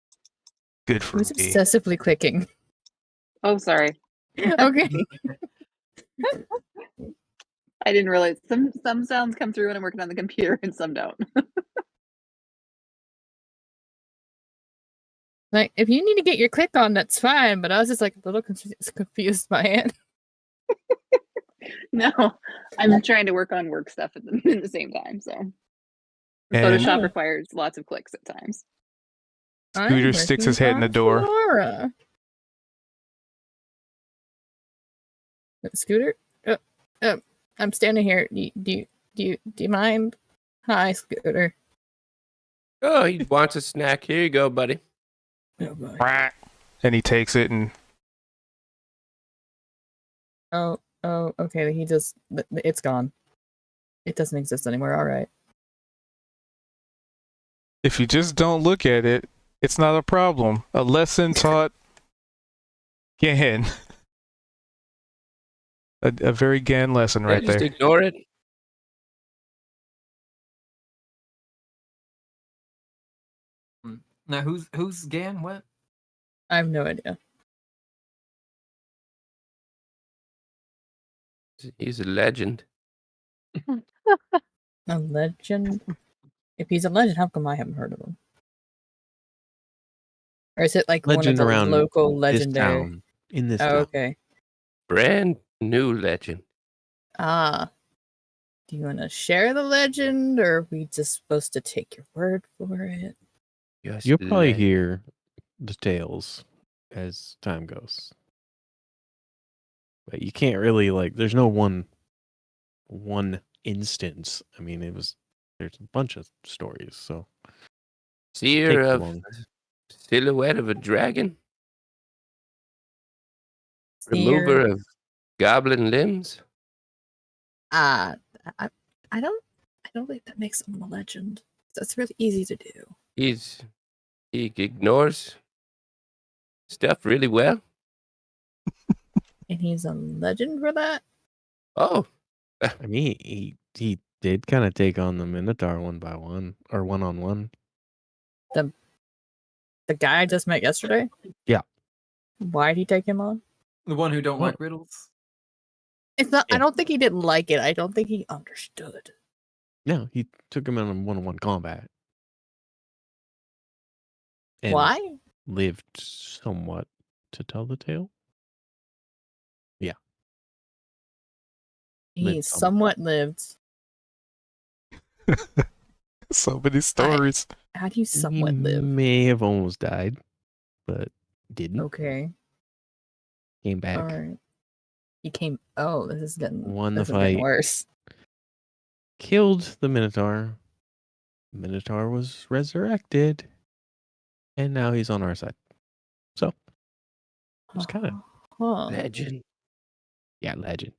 Good for Who's me. obsessively clicking? Oh, sorry. Okay. I didn't realize some sounds come through when I'm working on the computer and some don't. Like, if you need to get your click on, that's fine. But I was just like a little confused by it. No, I'm trying to work on work stuff in the same time. So And Photoshop requires lots of clicks at times. Scooter I'm sticks working his head in the on door. Flora. Scooter, I'm standing here. Do you mind? Hi, Scooter. Oh, he wants a snack. Here you go, buddy. Oh, boy. And he takes it and Oh, okay. It's gone. It doesn't exist anymore. All right. if you just don't look at it, it's not a problem. A lesson taught Gan. A very Gan lesson Yeah, right just there. ignore it. Now who's Gan? What? I have no idea. He's a legend. A legend? If he's a legend, how come I haven't heard of him? Or is it like Legend one of the around local This legendary? town. In this Oh, town. okay. Brand new legend. Ah. Do you want to share the legend, or are we just supposed to take your word for it? Just You'll probably legend. hear the tales as time goes. But you can't really there's no one instance. I mean, there's a bunch of stories, so Seer take too of long. silhouette of a dragon. Seer? Remover of goblin limbs. I don't think that makes him a legend. That's really easy to do. He ignores stuff really well. And he's a legend for that? Oh, I mean, he did kind of take on the Minotaur one by one or one on one. The guy I just met yesterday? Yeah. Why'd he take him on? The one who don't Well- like riddles? It's not. Yeah. I don't think he didn't like it. I don't think he understood. No, he took him in a one-on-one combat. And Why? lived somewhat to tell the tale. He Lived somewhat lived. So many stories. How do you somewhat he live? may have almost died, but didn't. Okay. Came back. All right. He came. Oh, this is getting. Won the this is getting fight. worse. Killed the Minotaur. Minotaur was resurrected. And now he's on our side. So, it's kind of, Huh. legend. yeah, legend.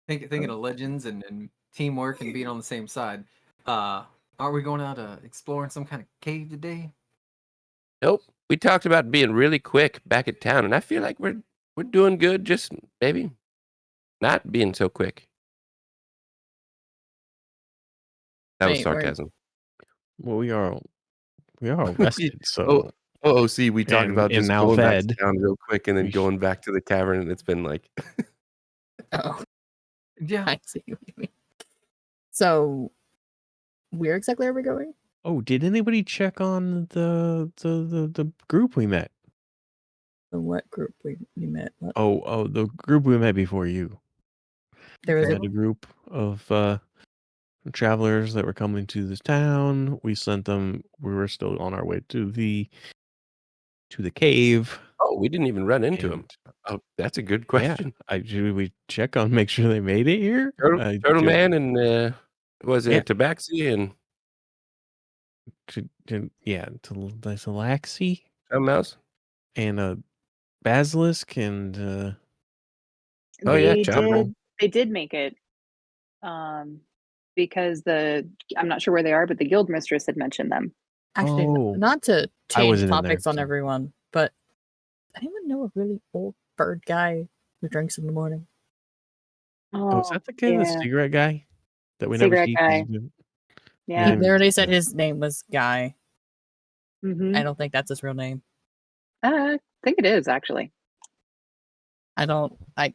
Thinking of legends and teamwork and being on the same side. Are we going out exploring some kind of cave today? Nope. We talked about being really quick back at town, and I feel like we're doing good. Just maybe not being so quick. That was Wait, we're- sarcasm. Well, we are arrested, so See, we talked And- about and just now going back to fed. town real quick and then We sh- going back to the cavern, and it's been like Oh, Yeah. I see what you mean. So, where exactly are we going? oh, did anybody check on the group we met? The what group we met? What? The group we met before you. There We was a met a group of travelers that were coming to this town. We sent them. We were still on our way to the cave. Oh, we didn't even run into him. and Oh, that's a good Yeah, question. should we check on make sure they made it here? Turtle Man and was Yeah. it Tabaxi and To Talaxi something else? and Basilisk and Oh, yeah, They Chopper. did make it. Because I'm not sure where they are, but the guild mistress had mentioned them. Actually, Oh. not to I change wasn't in there, topics on so- everyone, but anyone know a really old bird guy who drinks in the morning? oh, is that the kid, the cigarette guy that we Cigarette never see? 'cause guy. we- Yeah. He Yeah. literally said his name was Guy. Mhm. I don't think that's his real name. I think it is actually. I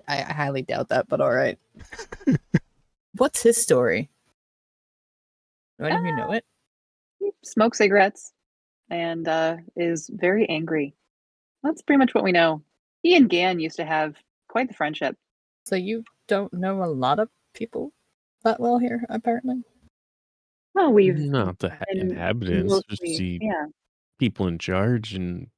highly doubt that, but all right. What's his story? Do any of you know it? Smokes cigarettes and is very angry. That's pretty much what we know. He and Gan used to have quite the friendship. So you don't know a lot of people that well here, apparently. Well, we've Not the been inhabitants, just mostly- the yeah. people in charge, and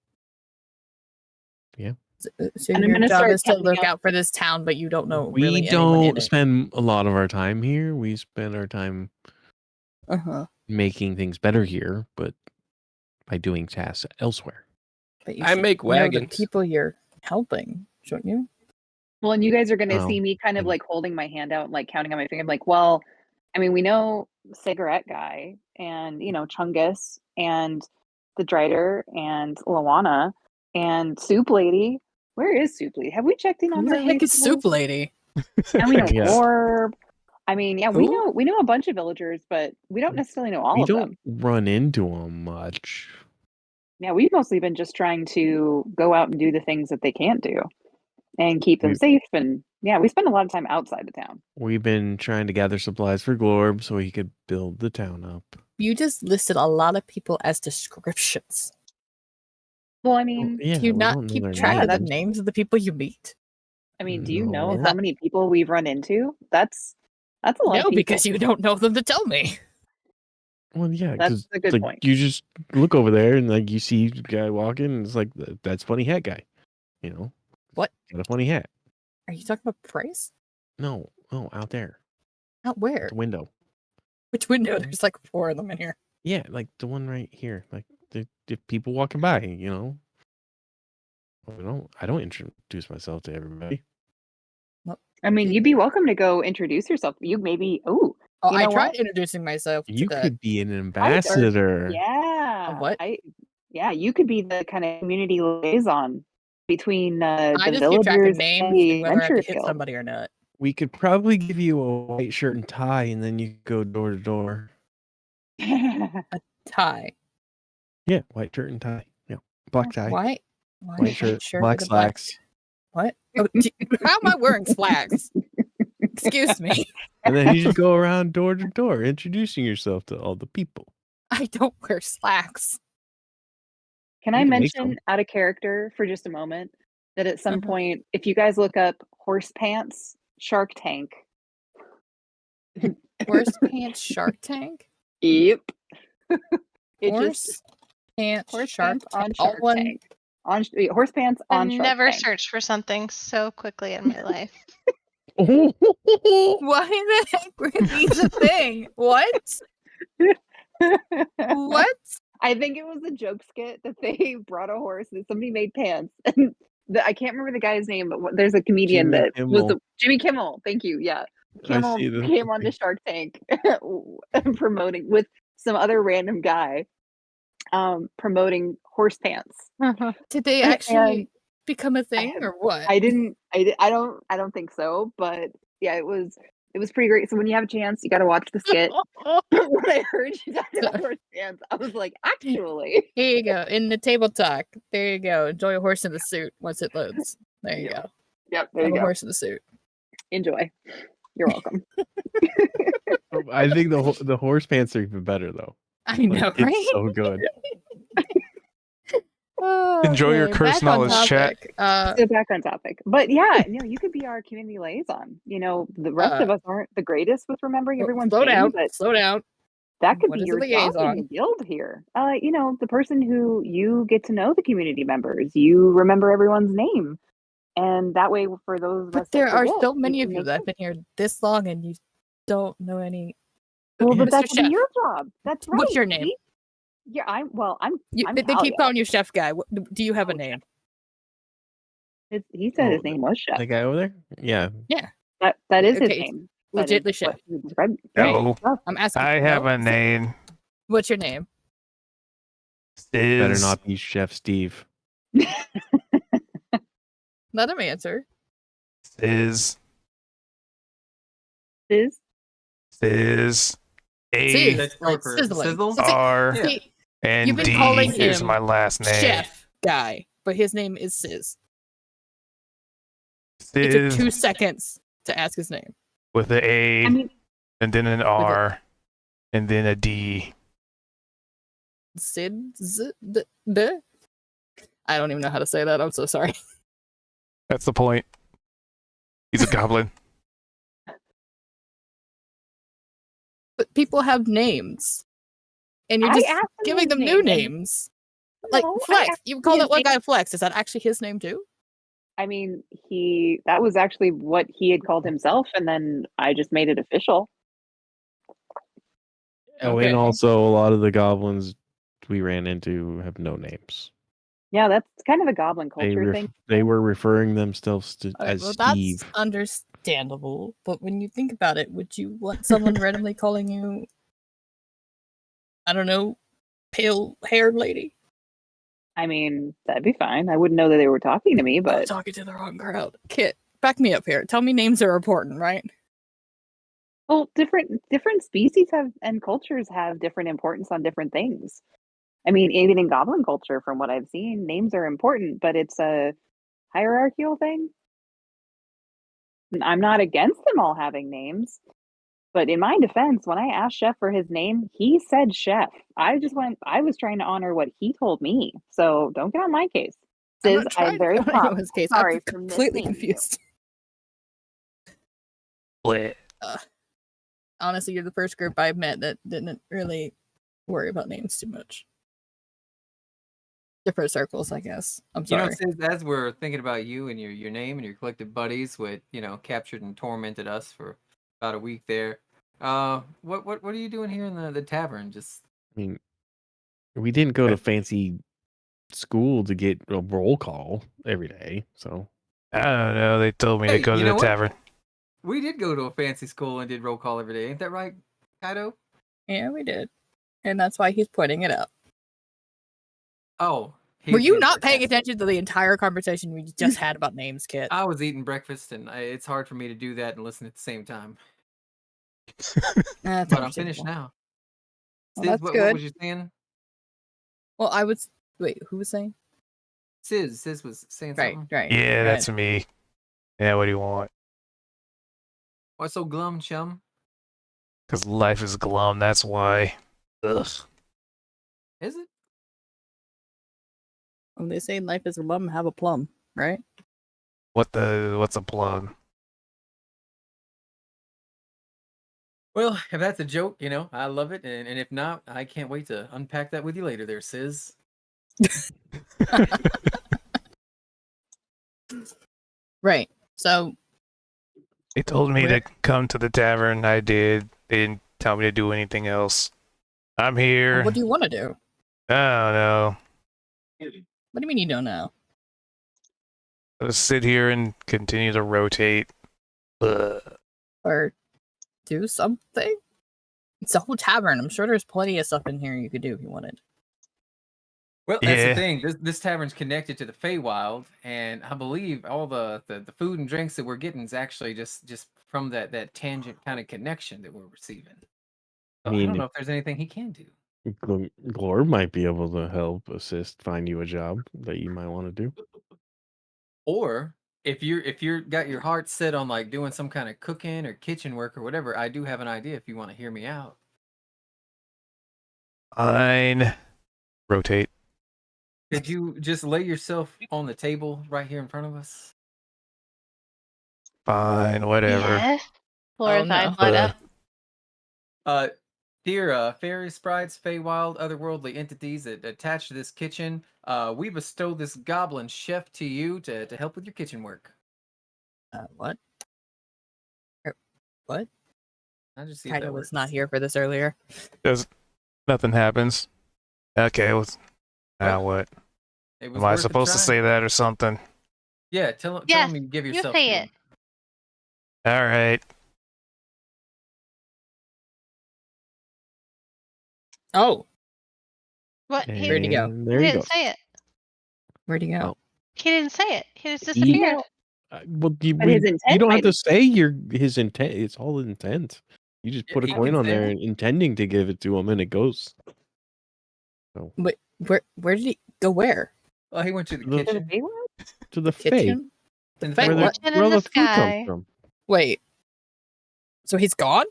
So And I'm your gonna job start is to counting look up- out for this town, but you don't know we really anyone in don't it. spend a lot of our time here. We spend our time Uh-huh. making things better here, but by doing tasks elsewhere. But you I should make know wagons. the people you're helping, shouldn't you? Well, and you guys are going to Oh, see me kind of and- like holding my hand out, like counting on my finger. I'm like, well, I mean, we know Cigarette Guy and, Chungus and the Drider and Lawana and Soup Lady. Where is Soup Lady? Have we checked in on Who her? the heck is recently? Soup Lady? And we know Yeah. Orb. I mean, yeah, we Who? know a bunch of villagers, but we don't necessarily know all we of don't them. run into them much. Yeah, we've mostly been just trying to go out and do the things that they can't do and keep them We- safe. And yeah, we spend a lot of time outside the town. We've been trying to gather supplies for Glorb so he could build the town up. You just listed a lot of people as descriptions. Well, I Well, mean, yeah, Do you we not don't know keep their track of the names. names of the people you meet? do you know No. how many people we've run into? That's a lot of No, people. because you don't know them to tell me. Well, yeah, That's because a good like point. you just look over there and like you see the guy walking, and it's like that's funny hat guy, What? Got a funny hat. Are you talking about Price? No, out there, Out where? the window. Which window? There's like 4 of them in here. Yeah, like the one right here. Like the people walking by, I don't introduce myself to everybody. I mean, you'd be welcome to go introduce yourself. You maybe. Oh, Oh, You I know tried what? introducing myself to You the. could be an ambassador. yeah. what? Yeah, you could be the kind of community liaison between I the just keep track of villagers names and the and whether I have to adventurers hit guild. somebody or not. We could probably give you a white shirt and tie, and then you could go door to door. Tie. Yeah, white shirt and tie. Yeah, black tie, Why? white shirt, black with a black- slacks, What? Oh, how am I wearing slacks? Excuse me. and then you just go around door to door introducing yourself to all the people. I don't wear slacks. Can You I can make mention some. out of character for just a moment that at some Mhm. point, if you guys look up Horse Pants Shark Tank, Horse Pants Shark Tank? yep, it Horse just Pants Horse Shark Pants on Tank. All Shark one. Tank Horse Pants I've on Shark never Tank. searched for something so quickly in my life. Why the heck were these a thing? What? What? I think it was a joke skit that they brought a horse that somebody made pants. And I can't remember the guy's name, but there's a comedian Jimmy that was Kimmel. Jimmy Kimmel. Thank you. Yeah. Kimmel see the came onto Shark Tank promoting with some other random guy promoting horse pants. Did they And actually become a thing or what? I don't think so, but yeah, it was pretty great. So when you have a chance, you got to watch the skit. When I heard you talking about horse pants, I was like, actually. Here you go. In the table talk. There you go. Enjoy a horse in the suit once it loads. There you Yeah. go. Yep, there Have you a go. horse in the suit. Enjoy. You're welcome. I think the horse pants are even better though. I know, Like, right? it's so good. Enjoy your Okay, curse back on knowledge, chat. topic. So back on topic. But yeah, no, you could be our community liaison. You know, the rest of us aren't the greatest with remembering everyone's slow name, down. but Slow down. that could What be is a your job in the liaison? guild here. You know, the person who you get to know the community members, you remember everyone's name. And that way for those of us But there that are forget, so you many can of you make that have been here this long and you don't know any. well, but Mr. that could be Chef, your job. That's right. what's your name? See? Yeah, I'm They keep Talia. calling you Chef Guy. Do you have a name? He said Oh, his name was Chef. The guy over there? Yeah. That is his Okay, name. That is legitly what Chef. he described. No, I'm asking. I have no? a name. What's your name? Better Is not be Chef Steve. Let him answer. is Is is See, A That's like short for sizzling. sizzle? So see- R Yeah. see, and you've been D calling is him my last name. Chef Guy, but his name is Sizz. It Is took 2 seconds to ask his name. with an A I mean, and then an R and then a D. Sid? I don't even know how to say that. I'm so sorry. That's the point. He's a goblin. But people have names, and you're I just asked him giving his them new name, and- names. Like No, I Flex. asked You him call his that one name. guy Flex. Is that actually his name too? I mean, that was actually what he had called himself, and then I just made it official. Oh, Okay. and also a lot of the goblins we ran into have no names. Yeah, that's kind of a goblin culture thing. They were referring themselves to All right, as well, Steve. that's understandable. But when you think about it, would you want someone randomly calling you, I don't know, pale-haired lady? I mean, that'd be fine. I wouldn't know that they were talking to me, I'm but talking to the wrong crowd. Kit, back me up here. Tell me names are important, right? well, different species have and cultures have different importance on different things. I mean, even in goblin culture, from what I've seen, names are important, but it's a hierarchical thing. And I'm not against them all having names, but in my defense, when I asked Chef for his name, he said Chef. I was trying to honor what he told me. So don't get on my case. I'm Sis, not I'm trying very to go proud. anyone's case. Sorry I'm for completely misnaming you. confused. Bleh. Honestly, you're the first group I've met that didn't really worry about names too much. Different circles, I guess. I'm You know, sorry. Sis, as we're thinking about you and your name and your collective buddies, with captured and tormented us for about a week there. What are you doing here in the tavern? Just I mean, we didn't go to fancy school to get a roll call every day, so I don't know. They told me to Hey, go you to know the what? tavern. we did go to a fancy school and did roll call every day, ain't that right, Kaido? Yeah, we did. And that's why he's pointing it out. Oh, Were he's you being not paying sarcastic. attention to the entire conversation we just had about names, Kit? I was eating breakfast, and it's hard for me to do that and listen at the same time. That's But I'm finished understandable. now. Well, Sis, that's what good. was you saying? Well, I was. Wait, who was saying? Sis was saying Right, something. right. Yeah, right. that's me. Yeah, what do you want? Why so glum, chum? Because life is glum, that's why. Ugh. Is it? When they say life is a plum, have a plum, right? What's a plug? Well, if that's a joke, I love it, and if not, I can't wait to unpack that with you later there, Sis. Right. So, They told me Where- to come to the tavern. I did. They didn't tell me to do anything else. I'm here. what do you want to do? I don't know. What do you mean you don't know? Let's sit here and continue to rotate. Ugh. Or do something? It's a whole tavern. I'm sure there's plenty of stuff in here you could do if you wanted. Well, that's Yeah. the thing. This tavern's connected to the Feywild, and I believe all the food and drinks that we're getting is actually just from that tangent kind of connection that we're receiving. I So I mean, don't know if there's anything he can do. Glorb might be able to help assist find you a job that you might want to do. Or if you're got your heart set on like doing some kind of cooking or kitchen work or whatever, I do have an idea if you want to hear me out. Fine. Rotate. Could you just lay yourself on the table right here in front of us? Fine, whatever. Yes. Laura's no. eyes light up. Dear fairy sprites, Feywild, otherworldly entities that attach to this kitchen, we bestow this goblin chef to you to help with your kitchen work. What? What? I just see if Tiger that was works. not here for this earlier. Nothing happens. Okay, now what? It was Am I worth a supposed to try. say that or something? Yeah, tell Yes, him you give you yourself. say to it. him. All right. Oh, What? Where'd he go? And there he you didn't go. say it. where'd he go? Oh. He didn't say it. He just He- disappeared. Well, you, But his you intent don't have might to have- say his intent. It's all intent. You just Yeah, put a he coin can on say there it. intending to give it to him, and it goes. Wait, where did he go? Where? Well, he went to the The- To the kitchen. Feywild? To the Fae, Kitchen? The And Fae? where where, What? the, Kitchen where in all the the food sky. comes from. Wait. So he's gone?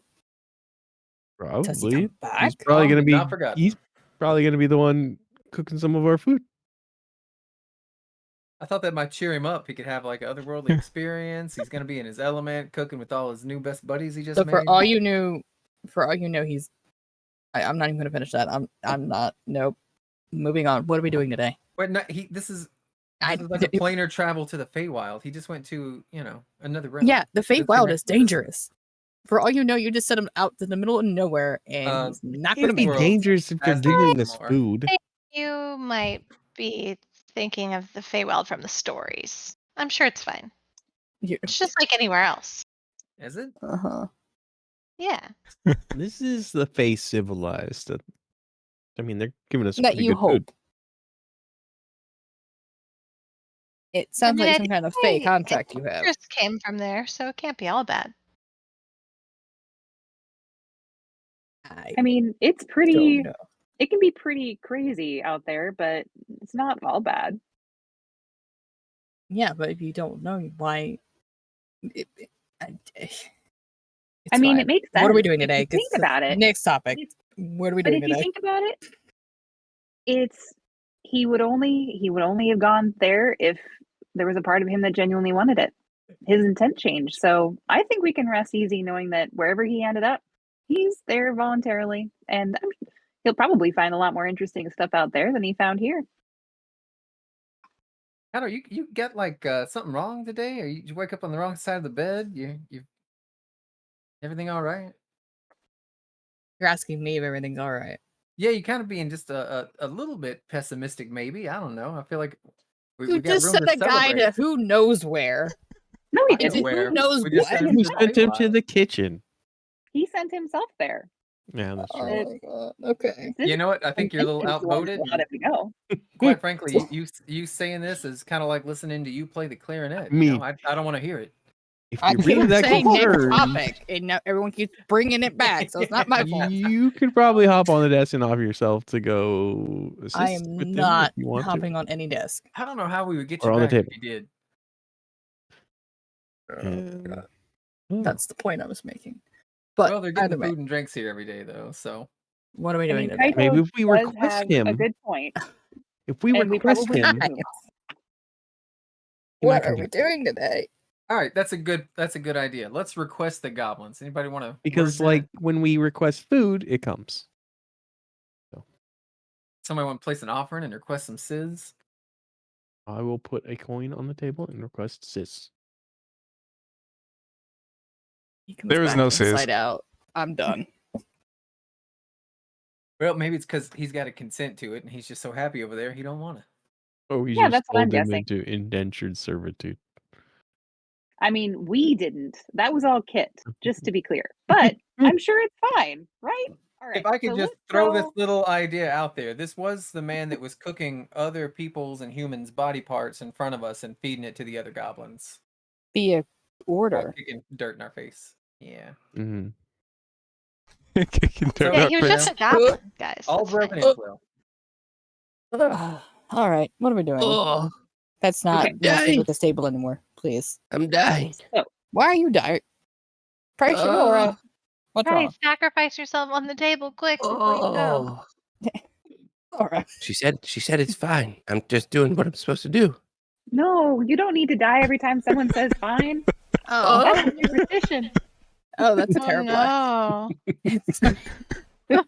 Does he Probably. come back? He's probably Tom gonna did be. not forget. He's probably gonna be the one cooking some of our food. I thought that might cheer him up. He could have like an otherworldly experience. He's gonna be in his element, cooking with all his new best buddies he just So made. for all you know, he's. I'm not even gonna finish that. I'm not. Nope. Moving on. What are we doing today? Wait, no, this is like a planar travel to the Feywild. He just went to another realm. Yeah, the Just Feywild connect is with us. dangerous. For all you know, you just sent him out to the middle of nowhere, and he's not It'd gonna be make it. dangerous if you're As giving us more. food. You might be thinking of the Feywild from the stories. I'm sure it's fine. It's just like anywhere else. Is it? Uh huh. Yeah. This is the Fae civilized. I mean, they're giving us That pretty you good hope. food. It sounds mean, like I some did kind of say fake contract you have. Interest came from there, so it can't be all bad. I mean, it's pretty. don't know. It can be pretty crazy out there, but it's not all bad. Yeah, but if you don't know why, I it's mean, fine. it makes sense. What are we doing if today? you think 'Cause about it. Next topic. It's- What are we But doing if you today? think about it, he would only have gone there if there was a part of him that genuinely wanted it. His intent changed. So I think we can rest easy knowing that wherever he ended up, he's there voluntarily, and he'll probably find a lot more interesting stuff out there than he found here. Connor, you get like something wrong today, or you wake up on the wrong side of the bed? You everything all right? You're asking me if everything's all right. Yeah, you kind of being just a little bit pessimistic, maybe. I don't know. I feel like we You got just room sent to a guy to celebrate. who knows where. No, he I know didn't. where. Who knows We just what? sent him We to the sent him to Feywild. the kitchen. He sent himself there. Yeah, that's true. Oh my god. Okay. You know what? I think you're a little Intention's the ones outvoted. that let him go. Quite frankly, you saying this is kind of like listening to you play the clarinet. Me. You know? I don't want to hear it. If I you're keep really that saying next concerned, topic, and now everyone keeps bringing it back, so it's not my fault. you could probably hop on the desk and offer yourself to go assist I with am them not if you want hopping to. on any desk. I don't know how we would get Or you on the back if table. you did. And- That's the point I was making. But Well, they're either getting way, food and drinks here every day, though. So what are we I doing mean, today? Kaito Maybe if we does request have a him, good point. if we and we request probably him, do. he might What come are we back. doing today? all right, that's a good idea. Let's request the goblins. Anybody want to? Because like when we request food, it comes. somebody want to place an offering and request some sizz. I will put a coin on the table and request sis. He comes There is back no sis. inside out. I'm done. Well, maybe it's because he's got to consent to it, and he's just so happy over there he don't want to. Oh, we Yeah, just that's what I'm sold him guessing. into indentured servitude. I mean, we didn't. That was all Kit, just to be clear. But I'm sure it's fine, right? All right. If I could so just let's throw this go- little idea out there, this was the man that was cooking other people's and humans' body parts in front of us and feeding it to the other goblins. Via While order. kicking dirt in our face. Yeah. Mm-hmm. Kicking dirt Yeah, up he was there. just a goblin, guys. All that's fine. revenant will. All right, what are we doing? Oh, That's not Okay, messing yay. with the stable anymore, please. I'm dying. Why are you dying? Praise you, Laura. What's Guys, wrong? sacrifice yourself on the table quick before you go. Oh, All right. She said it's fine. I'm just doing what I'm supposed to do. No, you don't need to die every time someone says fine. Oh, That's a superstition. oh, that's a Oh terrible. no.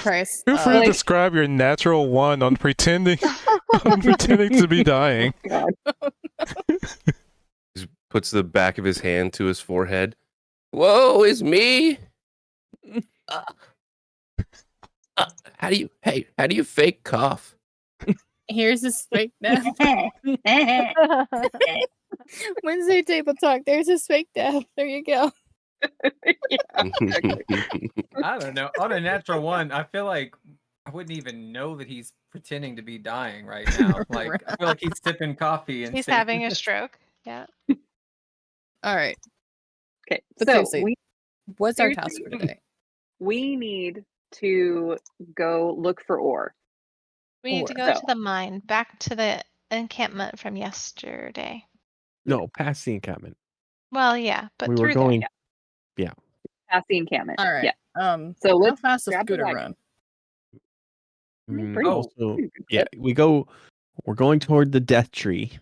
Price. Feel free to like- describe your natural one on pretending to be dying. God. Puts the back of his hand to his forehead. Whoa, is me? How do you fake cough? Here's his fake death. Wednesday table talk. There's his fake death. There you go. I don't know. On a natural one, I feel like I wouldn't even know that he's pretending to be dying right now. Like I feel like he's sipping coffee and He's saying having a this. stroke. Yeah. All right. Okay, But so seriously, what's our task for today? we need to go look for ore. We need to Or- go so- to the mine, back to the encampment from yesterday. No, past the encampment. Well, yeah, but we were through going. Past the encampment. All right. Yeah. how So let's fast does grab the Scooter wagon. run? Pretty- Also, pretty yeah, good. we're going toward the death tree.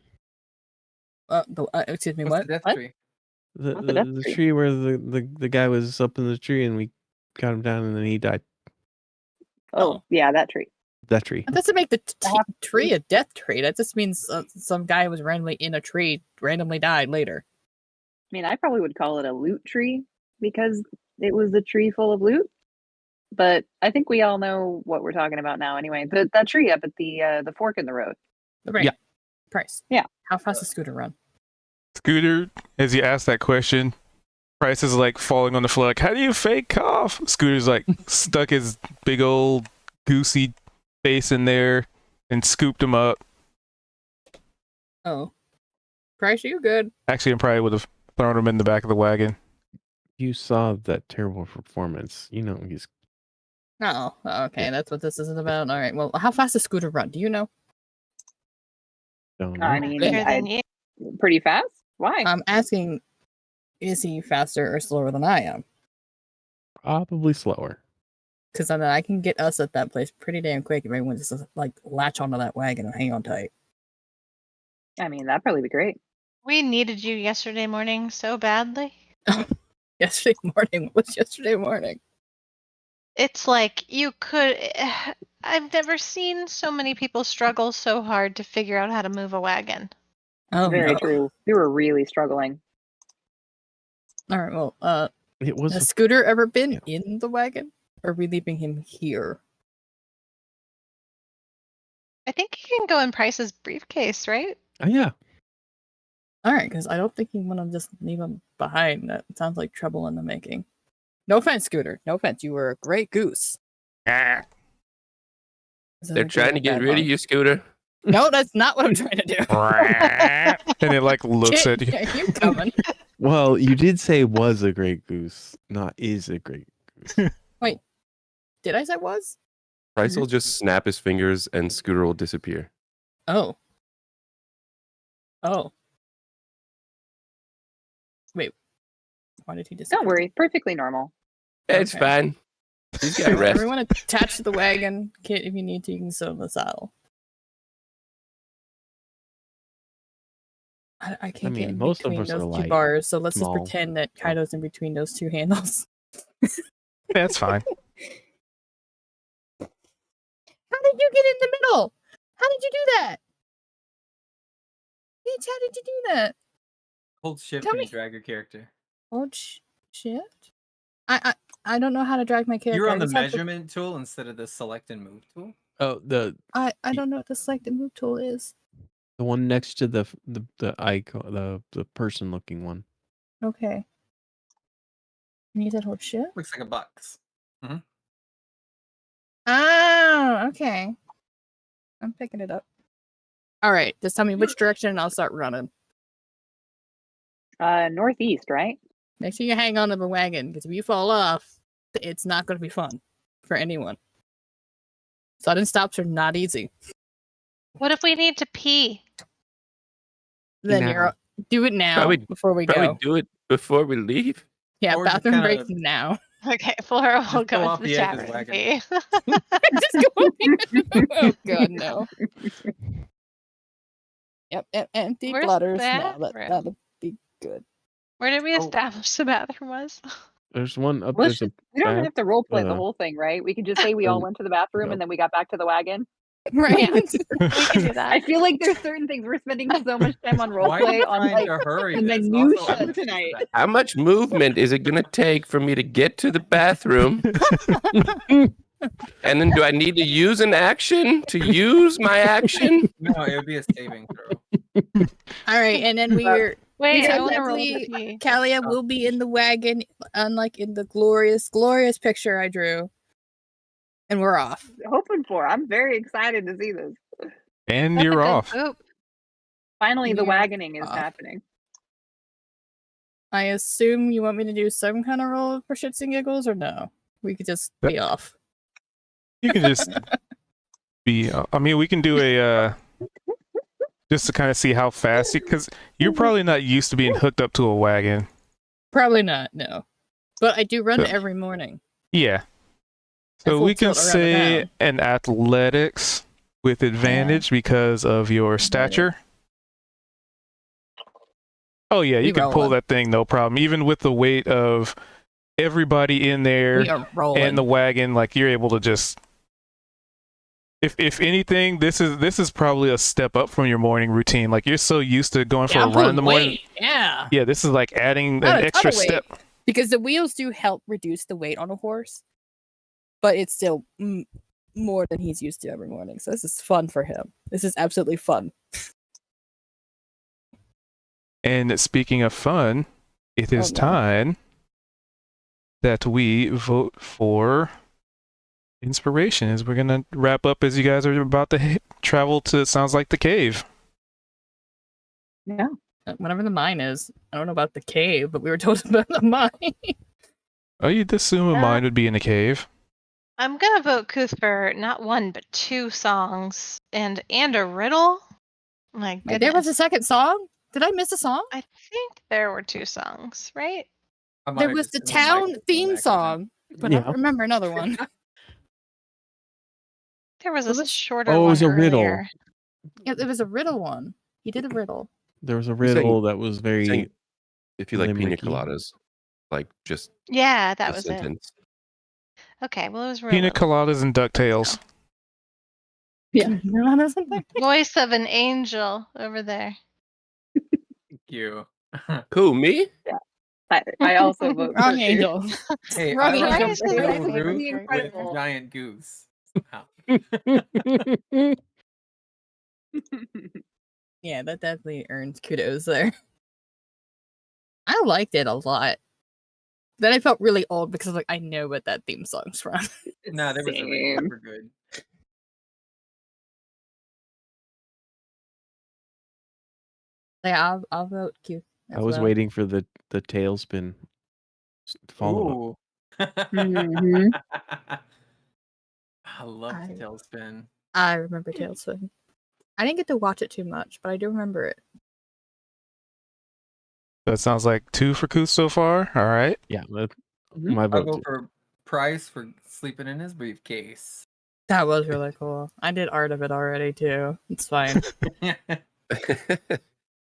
Excuse me. What's What? the death What? tree? The What's the death the tree? tree where the guy was up in the tree and we got him down and then he died. Oh, yeah, that tree. That tree. That doesn't make the tree a death tree. That just means some guy was randomly in a tree, randomly died later. I mean, I probably would call it a loot tree because it was a tree full of loot. But I think we all know what we're talking about now. Anyway, that tree up at the fork in the road. Right. Yeah. Price. Yeah. How fast does Scooter run? Scooter, as you ask that question, Price is like falling on the floor. Like, how do you fake cough? Scooter's like stuck his big old goosey face in there and scooped him up. Oh. Price, you good? Actually, I probably would have thrown him in the back of the wagon. You saw that terrible performance. You know he's Oh, okay. Yeah. That's what this isn't about. All right. Well, how fast does Scooter run? Do you know? don't I know. mean, Quicker than you. pretty fast. Why? I'm asking, is he faster or slower than I am? Probably slower. Because then I can get us at that place pretty damn quick if everyone just like latch onto that wagon and hang on tight. I mean, that'd probably be great. We needed you yesterday morning so badly. Yesterday morning. What was yesterday morning? It's like you could. I've never seen so many people struggle so hard to figure out how to move a wagon. Oh, Very no. true. We were really struggling. All right. Well, It was has Scooter ever been Yeah. in the wagon? Or are we leaving him here? I think you can go in Price's briefcase, right? oh, yeah. All right, because I don't think you want to just leave him behind. That sounds like trouble in the making. No offense, Scooter. No offense. You were a great goose. They're Is that a trying to good or get bad rid of one? you, Scooter. No, that's not what I'm trying to do. And it like looks at you. Are you coming? Well, you did say was a great goose, not is a great goose. Did I say was? Price will just snap his fingers and Scooter will disappear. Oh. Oh. Wait. Why did he disappear? Don't worry. Perfectly normal. It's Okay. fine. He's got rest. Everyone attached to the wagon. Kit, if you need to, you can sit on the saddle. I can't get mean, in most of between us are, those two like, bars, so let's small. just pretend that Kaido's in between those two handles. That's fine. How did you get in the middle? How did you do that? Bitch, how did you do that? Hold shift Tell when me. you drag your character. Oh, shit. I don't know how to drag my character. You're on I the just have to- measurement tool instead of the select and move tool. Oh, the I don't know what the select and move tool is. one next to the icon, the person looking one. Okay. And you said hold shift? Looks like a box. Oh, okay. I'm picking it up. All right, just tell me which direction and I'll start running. Northeast, right? Make sure you hang on to the wagon, because if you fall off, it's not going to be fun for anyone. Sudden stops are not easy. What if we need to pee? Then Now. do it now Probably- before we Probably go. do it before we leave. Yeah, Or just bathroom kinda- break now. Okay, Flora will Just go go off into the the edge chat of room. wagon. See. Just go. Oh god, no. Yep, empty Where's bladders. the No, bathroom? that'll be good. Where did we Oh. establish the bathroom was? There's one up. Let's There's a just, we don't even bath- have to role play the uh, whole thing, right? We can just say we all went to the bathroom no. and then we got back to the wagon. Right. We can do I that. feel like there's certain things we're spending so much time on role Why are play you on trying like to hurry the this? minutia Also, I'm tonight. How much movement is it going to take for me to get to the bathroom? And then do I need to use an action to use my action? No, it would be a saving throw. All right, and then we're Wait, I said want to that roll we- to see. Kalia will be in the wagon, unlike in the glorious picture I drew. And we're off. Hoping for. I'm very excited to see this. And That's a you're good off. poop. Finally, the We are wagoning is off. happening. I assume you want me to do some kind of roll for shits and giggles, or no? We could just be off. You can just be. I mean, we can do a just to kind of see how fast, because you're probably not used to being hooked up to a wagon. Probably not, no. But I do run So- it every morning. Yeah. At So full we can tilt around and say down. an athletics with advantage because of your stature. Oh yeah, you We can pull rolling. that thing no problem, even with the weight of everybody in there We are rolling. and the wagon. Like you're able to just. If anything, this is probably a step up from your morning routine. Like you're so used to going for Yeah, a I'm run in the pulling morning. weight. Yeah. Yeah, this is like adding Not a an ton extra of weight. step. Because the wheels do help reduce the weight on a horse, but it's still more than he's used to every morning. So this is fun for him. This is absolutely fun. And speaking of fun, it is no. time that we vote for inspiration. As we're gonna wrap up, as you guys are about to travel to, sounds like the cave. Yeah. Whatever the mine is. I don't know about the cave, but we were told about the mine. Oh, you'd assume a Yeah. mine would be in a cave. I'm gonna vote Kuth for not one but two songs and a riddle. My Wait, there was a goodness. second song? Did I miss a song? I think there were two songs, right? I might There have was just the hit my town microphone theme accident. song, but I Yeah. don't remember another one. There was What a was- shorter Oh, it one was a riddle. earlier. Yeah, there was a riddle one. He did a riddle. There was a saying- riddle that was very. Saying if you like pina limericky. coladas, like just Yeah, that the was it. sentence. Okay, well it was Pina riddle. coladas and DuckTales. Yeah. No, that's something. Voice of an angel over there. Thank you. Who, me? I also vote for Wrong Kuth. angel. Hey, Wrong I angel. like Why is a it blue like root the with Incredible? giant goose. Wow. Yeah, that definitely earns kudos there. I liked it a lot. Then I felt really old because like I know what that theme song's from. No, they were really Same. super good. Yeah, I'll vote Q. I was waiting for the tailspin follow up. Ooh. Mhm. I love I- the tailspin. I remember Tailspin. I didn't get to watch it too much, but I do remember it. That sounds like 2 for Kuth so far. All right. Yeah, Mhm. my I'll vote. go too. for Price for sleeping in his briefcase. That was really cool. I did art of it already too. It's fine.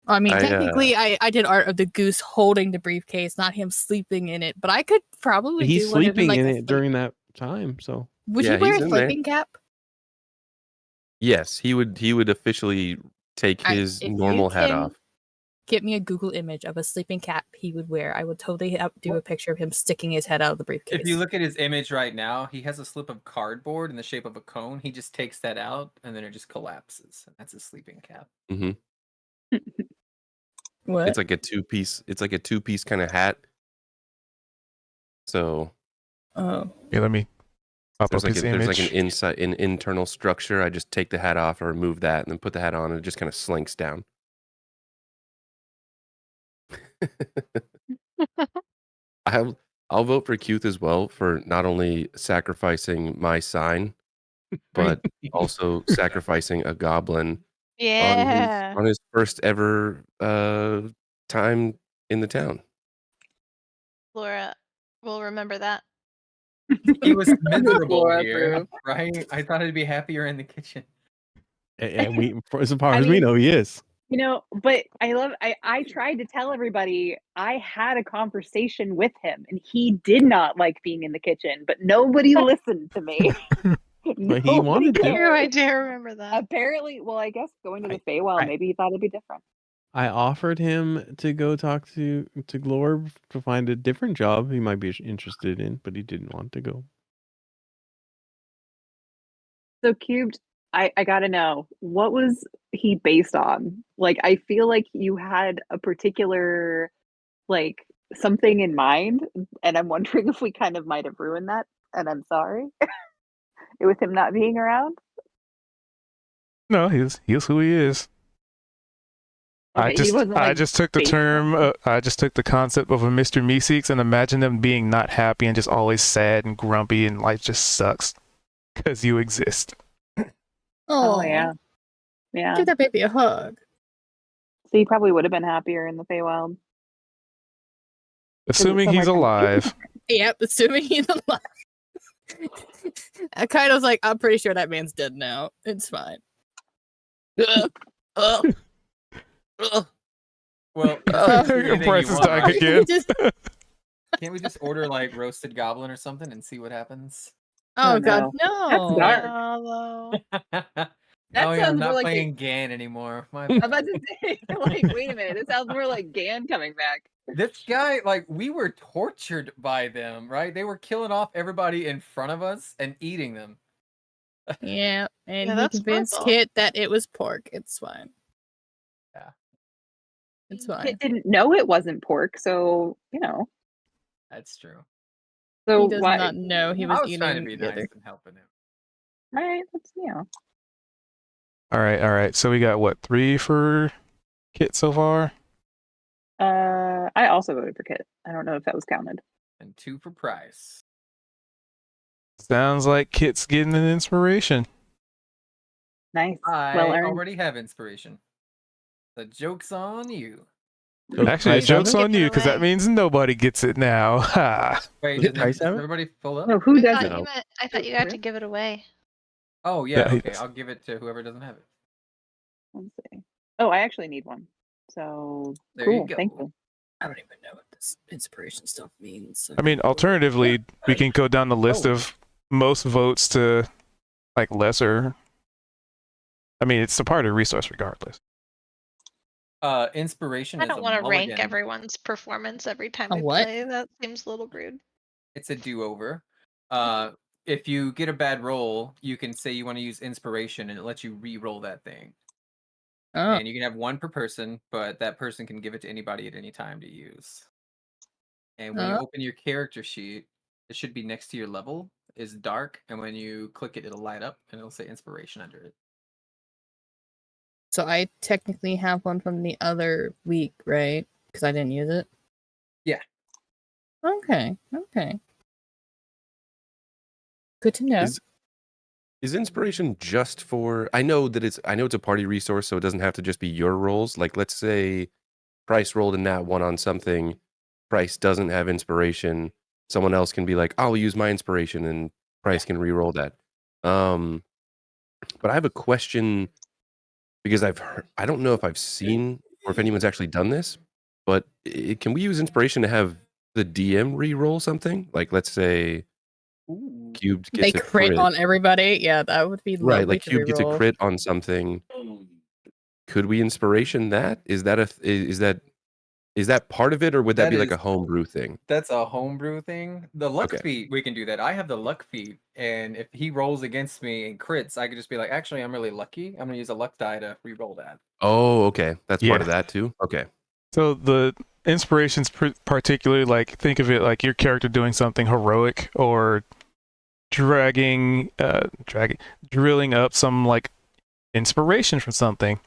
I mean, I, technically, I did art of the goose holding the briefcase, not him sleeping in it. But I could probably He's do one of him, sleeping like in a it sleep- during that time, so Would Yeah, you wear he's a in there. sleeping cap? Yes, he would officially take I- his if you normal hat can off. Get me a Google image of a sleeping cap he would wear. I would totally do a picture of him sticking his head out of the briefcase. If you look at his image right now, he has a slip of cardboard in the shape of a cone. He just takes that out and then it just collapses. And that's his sleeping cap. hmm What? It's like a two-piece. It's like a two-piece kind of hat. So Oh, Yeah, let me pop there's up like his there's image. like an internal structure. I just take the hat off or remove that, and then put the hat on, and it just kind of slinks down. I'll vote for Kuth as well for not only sacrificing my sign, but also sacrificing a goblin Yeah. on his first ever time in the town. Laura will remember that. He was miserable Laura here, approve. right? I thought he'd be happier in the kitchen. And we, as far I as we mean- know, he is. You know, but I tried to tell everybody I had a conversation with him and he did not like being in the kitchen, but nobody listened to me. But he wanted to. True, I cared. do remember that. Apparently, well, I guess going to the I- Feywild, I- maybe he thought it'd be different. I offered him to go talk to Glorb to find a different job he might be interested in, but he didn't want to go. So Cubed, I gotta know, what was he based on? Like, I feel like you had a particular, like, something in mind, and I'm wondering if we kind of might have ruined that, and I'm sorry. With him not being around. No, he's who he is. Okay, he wasn't, I like, just took the based term. on- I just took the concept of a Mr. Meeseeks and imagine them being not happy and just always sad and grumpy and life just sucks because you exist. Oh yeah. Yeah. Give that baby a hug. So he probably would have been happier in the Feywild. Assuming he's somewhere alive. Yep, assuming he's alive. I kind of was like, I'm pretty sure that man's dead now. It's fine. Well, Bryce is dying again. Just- Can't we just order like roasted goblin or something and see what happens? oh Oh, god, no. no. That's dark. Although, That oh yeah, I'm sounds more not like playing Gan anymore. I'm about to say, like, wait a minute, this sounds more like Gan coming back. This guy, like, we were tortured by them, right? They were killing off everybody in front of us and eating them. Yeah, and Yeah, he that's convinced horrible. Kit that it was pork. It's fine. Yeah. It's Kit fine. didn't know it wasn't pork, so you know. That's true. So He does why? not know he was, I was trying to eating be the nice other. and helping him. Right, that's All right. So we got what, 3 for Kit so far? I also voted for Kit. I don't know if that was counted. And 2 for Price. Sounds like Kit's getting an inspiration. Nice. I Well earned. already have inspiration. The joke's on you. So Actually, the Price have joke's it? on you because that away. means nobody gets it now. Ha. Wait, Did does Price have it? everybody pull up? No, who I doesn't? thought, I thought you had to give it away. Oh yeah, Yeah, okay. he's- I'll give it to whoever doesn't have it. Let's see. Oh, I actually need one. So There you cool. Thank go. you. I don't even know what this inspiration stuff means. so- I mean, alternatively, we can go down the list Oh. of most votes to like lesser. I mean, it's a part of the resource regardless. Inspiration I is don't a want to rank mulligan. everyone's performance every time A we what? play. That seems a little rude. It's a do-over. If you get a bad roll, you can say you want to use inspiration, and it lets you re-roll that thing. Oh, And you can have 1 per person, but that person can give it to anybody at any time to use. And when you Oh. open your character sheet, it should be next to your level. Is dark, and when you click it, it'll light up, and it'll say inspiration under it. so I technically have one from the other week, right? Because I didn't use it. Yeah. Okay. Okay. Good to know. Is inspiration just for? I know it's a party resource, so it doesn't have to just be your rolls. Like, let's say Price rolled a nat 1 on something. Price doesn't have inspiration. Someone else can be like, "I'll use my inspiration," and Price can re-roll that. But I have a question because I don't know if I've seen or if anyone's actually done this, but can we use inspiration to have the DM re-roll something? Like, let's say Cubed They gets a crit on everybody. Yeah, that would be right, lovely like to Cube gets a reroll. crit on something. Could we inspiration that? Is that part of it, or would that That be like a is- homebrew thing? That's a homebrew thing. The luck Okay. feat, we can do that. I have the luck feat, and if he rolls against me and crits, I could just be like, actually, I'm really lucky. I'm gonna use a luck die to re-roll that. Oh, okay, that's part Yeah. of that too. Okay, So the inspirations, particularly, like think of it like your character doing something heroic or drilling up some like inspiration from something.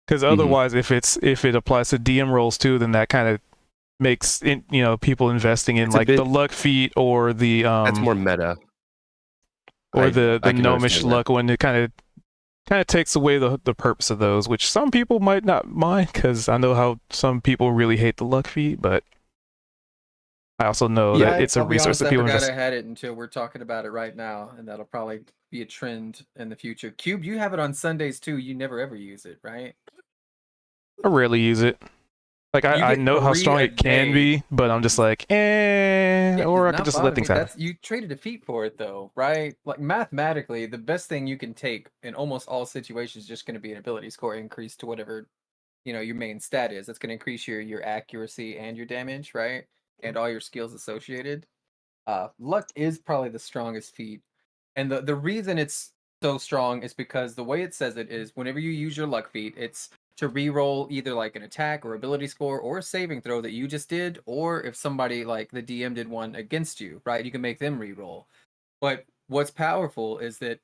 Because otherwise, if it applies to DM rolls too, then that kind of makes people investing in It's a like bit- the luck feat or the that's more meta. or I- the I can gnomish understand that. luck one. It kind of takes away the purpose of those, which some people might not mind because I know how some people really hate the luck feat, but I also know Yeah, that it's a I'll be resource honest, that I people forgot invest. I had it until we're talking about it right now, and that'll probably be a trend in the future. Cube, you have it on Sundays too. You never ever use it, right? I rarely use it. Like You I get know how 3 strong a it can day. be, but I'm just like, Yeah, or I not could just let bothering things me. happen. That's you traded a feat for it though, right? Like mathematically, the best thing you can take in almost all situations is just going to be an ability score increase to whatever your main stat is. That's going to increase your accuracy and your damage, right? And all your skills associated. Luck is probably the strongest feat, and the reason it's so strong is because the way it says it is whenever you use your luck feat, it's to re-roll either like an attack or ability score or a saving throw that you just did, or if somebody like the DM did one against you, right? You can make them re-roll. But what's powerful is that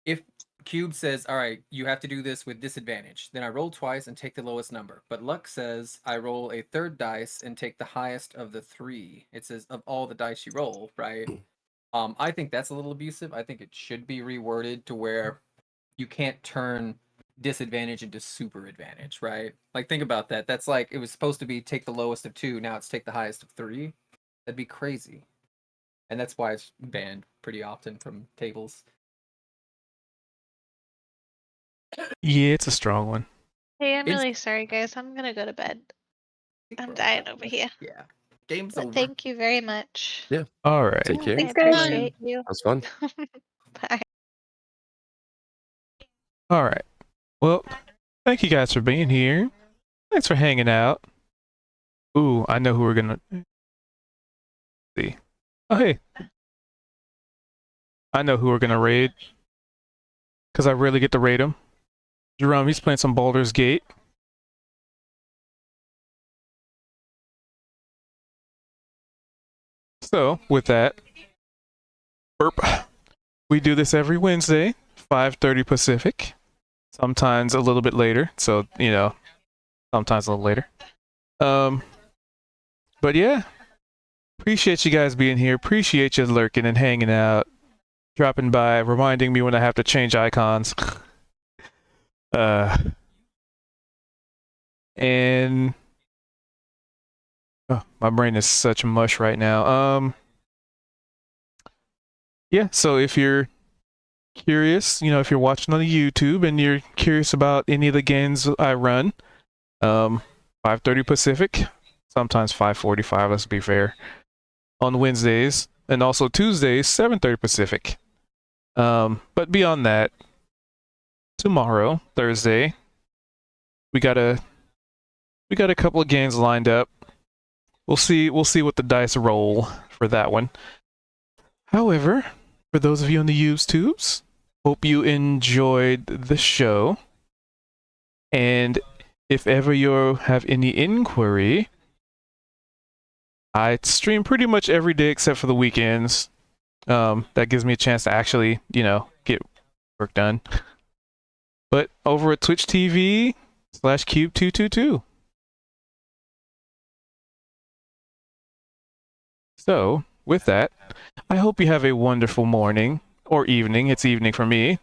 if Cube says, all right, you have to do this with disadvantage, then I roll twice and take the lowest number. But Luck says I roll a third dice and take the highest of the 3. It says of all the dice you roll, right? I think that's a little abusive. I think it should be reworded to where you can't turn disadvantage into super advantage, right? Like think about that. That's like it was supposed to be take the lowest of 2, now it's take the highest of 3. That'd be crazy. And that's why it's banned pretty often from tables. Yeah, it's a strong one. Hey, I'm It's- really sorry, guys. I'm gonna go to bed. I'm dying over here. Yeah. Game's But over. thank you very much. Yeah. All right. Take care. I Thanks, guys. appreciate you. That was fun. Bye. All right. Well, thank you guys for being here. Thanks for hanging out. Ooh, I know who we're gonna see. Oh, hey. I know who we're gonna raid. Because I rarely get to raid him. Jerome, he's playing some Baldur's Gate. So, with that, burp. We do this every Wednesday, 5:30 Pacific. Sometimes a little bit later. So, sometimes a little later. But yeah, appreciate you guys being here. Appreciate you lurking and hanging out, dropping by, reminding me when I have to change icons. And my brain is such mush right now. Yeah, so if you're curious, if you're watching on the YouTube and you're curious about any of the games I run, 5:30 Pacific, sometimes 5:45, let's be fair, on Wednesdays, and also Tuesdays, 7:30 Pacific. But beyond that, tomorrow, Thursday, we got a couple of games lined up. We'll see what the dice roll for that one. However, for those of you on the YouTubes, hope you enjoyed the show. And if ever you have any inquiry, I stream pretty much every day except for the weekends. That gives me a chance to actually, get work done. But over at Twitch TV/Cube222. So, with that, I hope you have a wonderful morning or evening. It's evening for me,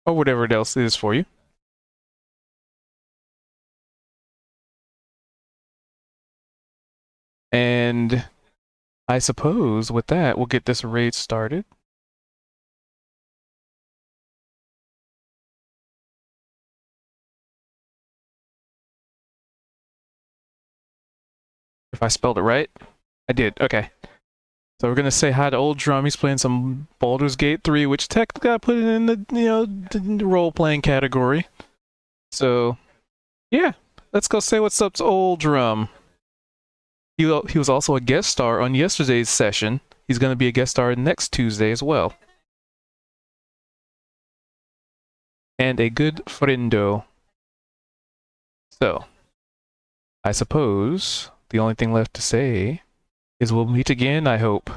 or whatever else it is for you. And I suppose with that, we'll get this raid started. If I spelled it right, I did. Okay. So we're gonna say hi to Old Drum. He's playing some Baldur's Gate 3, which technically I put it in the role-playing category. So, yeah, let's go say what's up to Old Drum. He was also a guest star on yesterday's session. He's gonna be a guest star next Tuesday as well. And a good friendo. So, I suppose the only thing left to say is we'll meet again, I hope.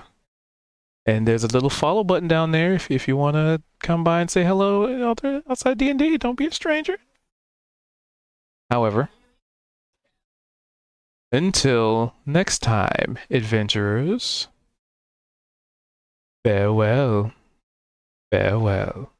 And there's a little follow button down there if you want to come by and say hello outside D&D. Don't be a stranger. However, until next time, adventurers, farewell. Farewell.